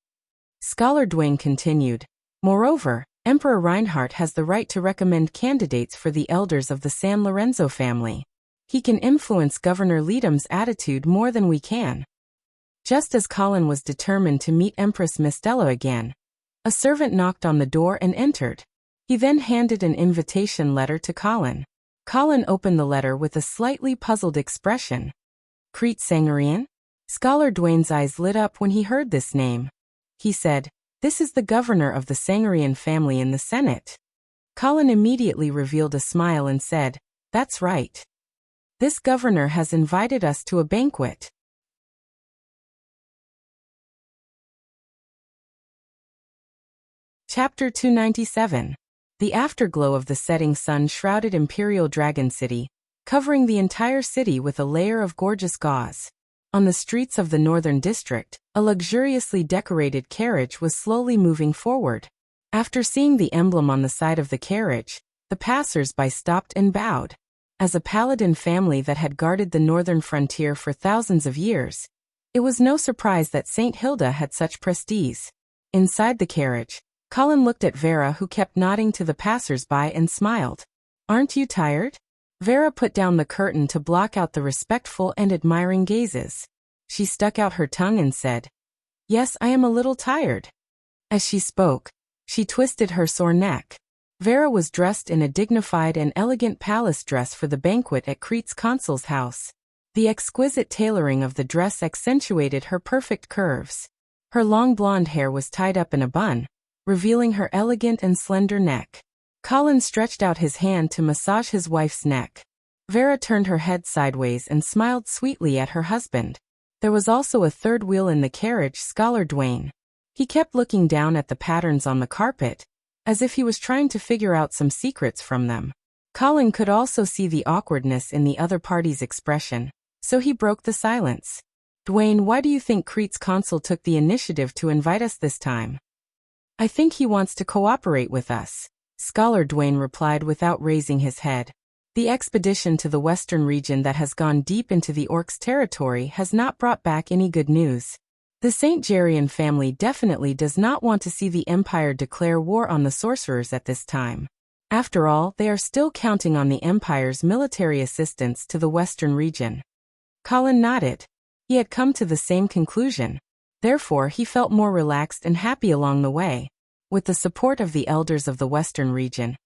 Scholar Duane continued. Moreover, Emperor Reinhardt has the right to recommend candidates for the elders of the San Lorenzo family. He can influence Governor Leadham's attitude more than we can. Just as Colin was determined to meet Empress Mistella again, a servant knocked on the door and entered. He then handed an invitation letter to Colin. Colin opened the letter with a slightly puzzled expression. Crete Sangarian? Scholar Duane's eyes lit up when he heard this name. He said, This is the governor of the Sangarian family in the Senate. Colin immediately revealed a smile and said, That's right. This governor has invited us to a banquet. Chapter 297. The afterglow of the setting sun shrouded Imperial Dragon City, covering the entire city with a layer of gorgeous gauze. On the streets of the northern district, a luxuriously decorated carriage was slowly moving forward. After seeing the emblem on the side of the carriage, the passers-by stopped and bowed. As a paladin family that had guarded the northern frontier for thousands of years, it was no surprise that St. Hilda had such prestige. Inside the carriage, Colin looked at Vera, who kept nodding to the passers-by, and smiled. Aren't you tired? Vera put down the curtain to block out the respectful and admiring gazes. She stuck out her tongue and said, Yes, I am a little tired. As she spoke, she twisted her sore neck. Vera was dressed in a dignified and elegant palace dress for the banquet at Crete's consul's house. The exquisite tailoring of the dress accentuated her perfect curves. Her long blonde hair was tied up in a bun, revealing her elegant and slender neck. Colin stretched out his hand to massage his wife's neck. Vera turned her head sideways and smiled sweetly at her husband. There was also a third wheel in the carriage, Scholar Duane. He kept looking down at the patterns on the carpet, as if he was trying to figure out some secrets from them. Colin could also see the awkwardness in the other party's expression, so he broke the silence. Duane, why do you think Crete's consul took the initiative to invite us this time? I think he wants to cooperate with us, Scholar Duane replied without raising his head. The expedition to the western region that has gone deep into the Orcs' territory has not brought back any good news. The St. Gerian family definitely does not want to see the Empire declare war on the sorcerers at this time. After all, they are still counting on the Empire's military assistance to the western region. Colin nodded. He had come to the same conclusion. Therefore, he felt more relaxed and happy along the way. With the support of the elders of the western region,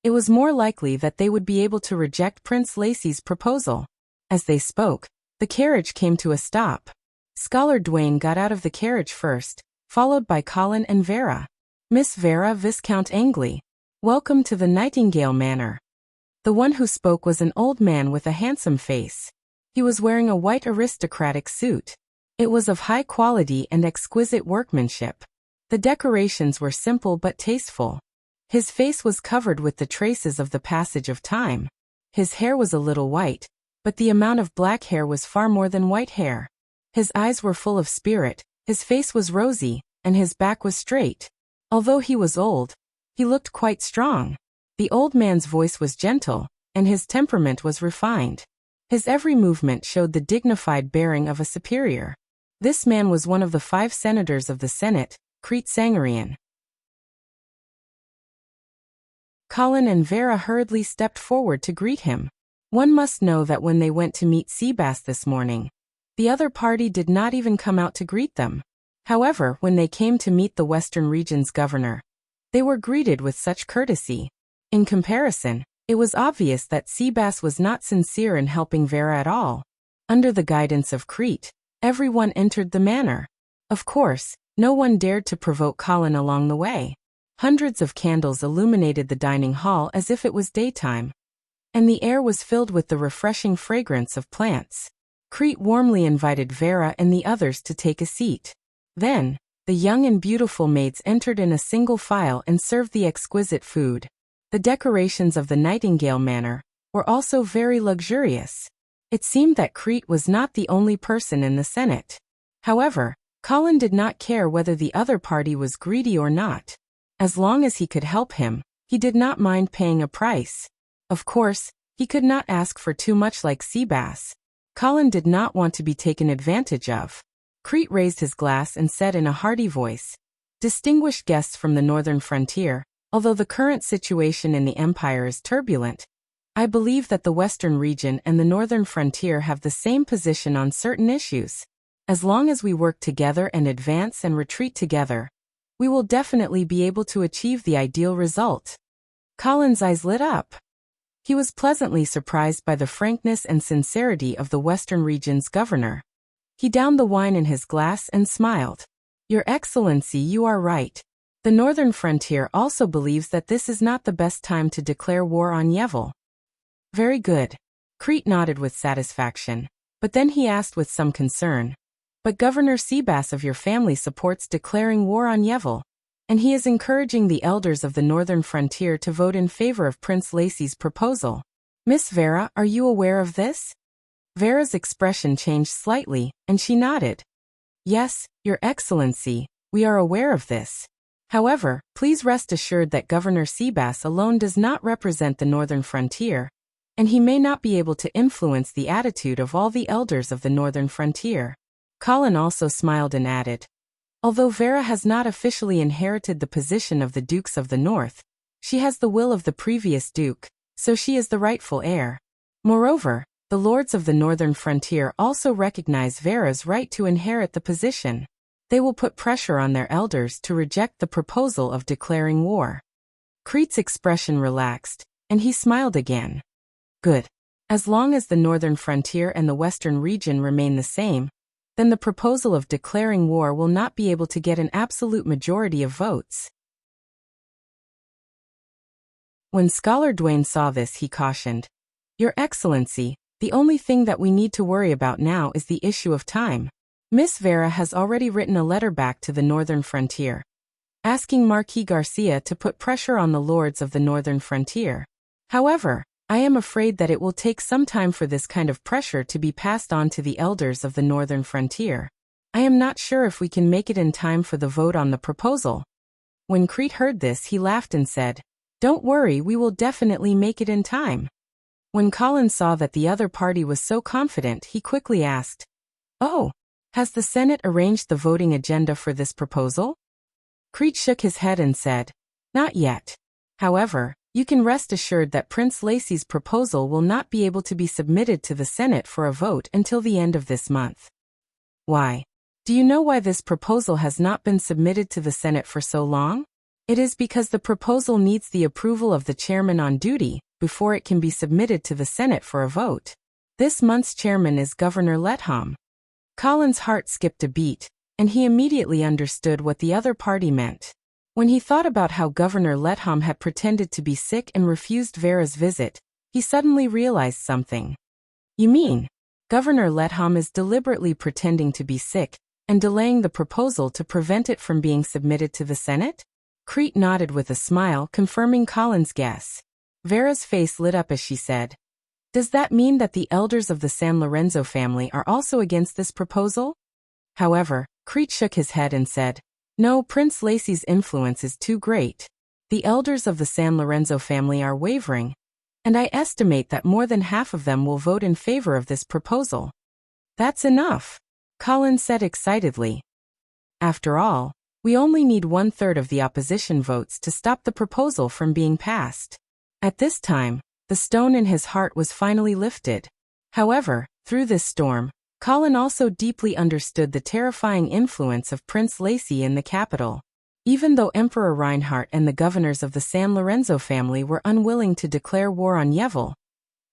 it was more likely that they would be able to reject Prince Lacy's proposal. As they spoke, the carriage came to a stop. Scholar Duane got out of the carriage first, followed by Colin and Vera. Miss Vera, Viscount Angley. Welcome to the Nightingale Manor. The one who spoke was an old man with a handsome face. He was wearing a white aristocratic suit. It was of high quality and exquisite workmanship. The decorations were simple but tasteful. His face was covered with the traces of the passage of time. His hair was a little white, but the amount of black hair was far more than white hair. His eyes were full of spirit, his face was rosy, and his back was straight. Although he was old, he looked quite strong. The old man's voice was gentle, and his temperament was refined. His every movement showed the dignified bearing of a superior. This man was one of the 5 senators of the Senate, Crete Sangarian. Colin and Vera hurriedly stepped forward to greet him. One must know that when they went to meet Seabass this morning, The other party did not even come out to greet them. However, when they came to meet the Western region's governor, they were greeted with such courtesy. In comparison, it was obvious that Seabass was not sincere in helping Vera at all. Under the guidance of Crete, everyone entered the manor. Of course, no one dared to provoke Colin along the way. Hundreds of candles illuminated the dining hall as if it was daytime, and the air was filled with the refreshing fragrance of plants. Crete warmly invited Vera and the others to take a seat. Then, the young and beautiful maids entered in a single file and served the exquisite food. The decorations of the Nightingale Manor were also very luxurious. It seemed that Crete was not the only person in the Senate. However, Colin did not care whether the other party was greedy or not. As long as he could help him, he did not mind paying a price. Of course, he could not ask for too much like Seabass. Colin did not want to be taken advantage of. Crete raised his glass and said in a hearty voice, "Distinguished guests from the northern frontier, although the current situation in the Empire is turbulent, I believe that the Western region and the northern frontier have the same position on certain issues. As long as we work together and advance and retreat together, we will definitely be able to achieve the ideal result." Colin's eyes lit up. He was pleasantly surprised by the frankness and sincerity of the Western region's governor. He downed the wine in his glass and smiled. "Your Excellency, you are right. The northern frontier also believes that this is not the best time to declare war on Yevil." "Very good." Crete nodded with satisfaction, but then he asked with some concern, "But Governor Seabass of your family supports declaring war on Yevil, and he is encouraging the elders of the northern frontier to vote in favor of Prince Lacey's proposal. Miss Vera, are you aware of this?" Vera's expression changed slightly, and she nodded. "Yes, Your Excellency, we are aware of this. However, please rest assured that Governor Seabass alone does not represent the northern frontier, and he may not be able to influence the attitude of all the elders of the northern frontier." Colin also smiled and added, "Although Vera has not officially inherited the position of the Dukes of the North, she has the will of the previous Duke, so she is the rightful heir. Moreover, the lords of the northern frontier also recognize Vera's right to inherit the position. They will put pressure on their elders to reject the proposal of declaring war." Crete's expression relaxed, and he smiled again. "Good. As long as the northern frontier and the western region remain the same, then the proposal of declaring war will not be able to get an absolute majority of votes." When Scholar Dwayne saw this, he cautioned, "Your Excellency, the only thing that we need to worry about now is the issue of time. Miss Vera has already written a letter back to the northern frontier, asking Marquis Garcia to put pressure on the lords of the northern frontier. However, I am afraid that it will take some time for this kind of pressure to be passed on to the elders of the northern frontier. I am not sure if we can make it in time for the vote on the proposal." When Crete heard this, he laughed and said, "Don't worry, we will definitely make it in time." When Colin saw that the other party was so confident, he quickly asked, "Oh, has the Senate arranged the voting agenda for this proposal?" Crete shook his head and said, "Not yet. However, you can rest assured that Prince Lacey's proposal will not be able to be submitted to the Senate for a vote until the end of this month." "Why? Do you know why this proposal has not been submitted to the Senate for so long? It is because the proposal needs the approval of the chairman on duty before it can be submitted to the Senate for a vote. This month's chairman is Governor Letham." Colin's heart skipped a beat, and he immediately understood what the other party meant. When he thought about how Governor Letham had pretended to be sick and refused Vera's visit, he suddenly realized something. "You mean, Governor Letham is deliberately pretending to be sick and delaying the proposal to prevent it from being submitted to the Senate?" Crete nodded with a smile, confirming Colin's guess. Vera's face lit up as she said, "Does that mean that the elders of the San Lorenzo family are also against this proposal?" However, Crete shook his head and said, "No, Prince Lacey's influence is too great. The elders of the San Lorenzo family are wavering, and I estimate that more than half of them will vote in favor of this proposal." "That's enough," Colin said excitedly. "After all, we only need 1/3 of the opposition votes to stop the proposal from being passed." At this time, the stone in his heart was finally lifted. However, through this storm, Colin also deeply understood the terrifying influence of Prince Lacy in the capital. Even though Emperor Reinhardt and the governors of the San Lorenzo family were unwilling to declare war on Yevil,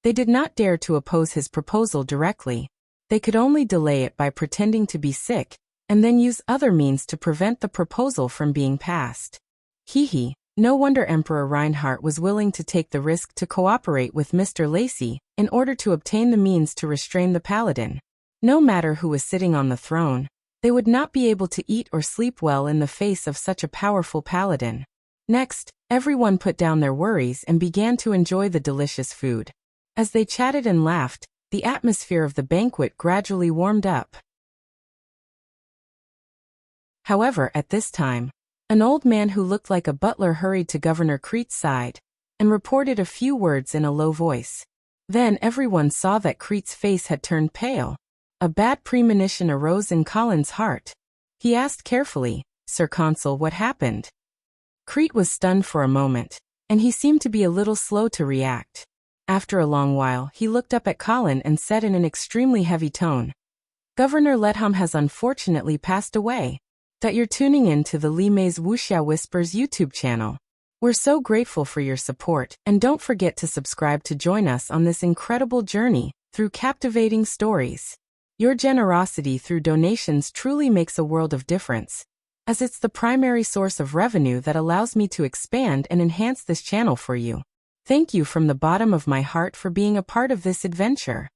they did not dare to oppose his proposal directly. They could only delay it by pretending to be sick, and then use other means to prevent the proposal from being passed. No wonder Emperor Reinhardt was willing to take the risk to cooperate with Mr. Lacy in order to obtain the means to restrain the paladin. No matter who was sitting on the throne, they would not be able to eat or sleep well in the face of such a powerful paladin. Next, everyone put down their worries and began to enjoy the delicious food. As they chatted and laughed, the atmosphere of the banquet gradually warmed up. However, at this time, an old man who looked like a butler hurried to Governor Crete's side and reported a few words in a low voice. Then everyone saw that Crete's face had turned pale. A bad premonition arose in Colin's heart. He asked carefully, "Sir Consul, what happened?" Crete was stunned for a moment, and he seemed to be a little slow to react. After a long while, he looked up at Colin and said in an extremely heavy tone, "Governor Ledham has unfortunately passed away. That you're tuning in to the Lime's Wuxia Whispers YouTube channel. We're so grateful for your support, and don't forget to subscribe to join us on this incredible journey through captivating stories. Your generosity through donations truly makes a world of difference, as it's the primary source of revenue that allows me to expand and enhance this channel for you. Thank you from the bottom of my heart for being a part of this adventure."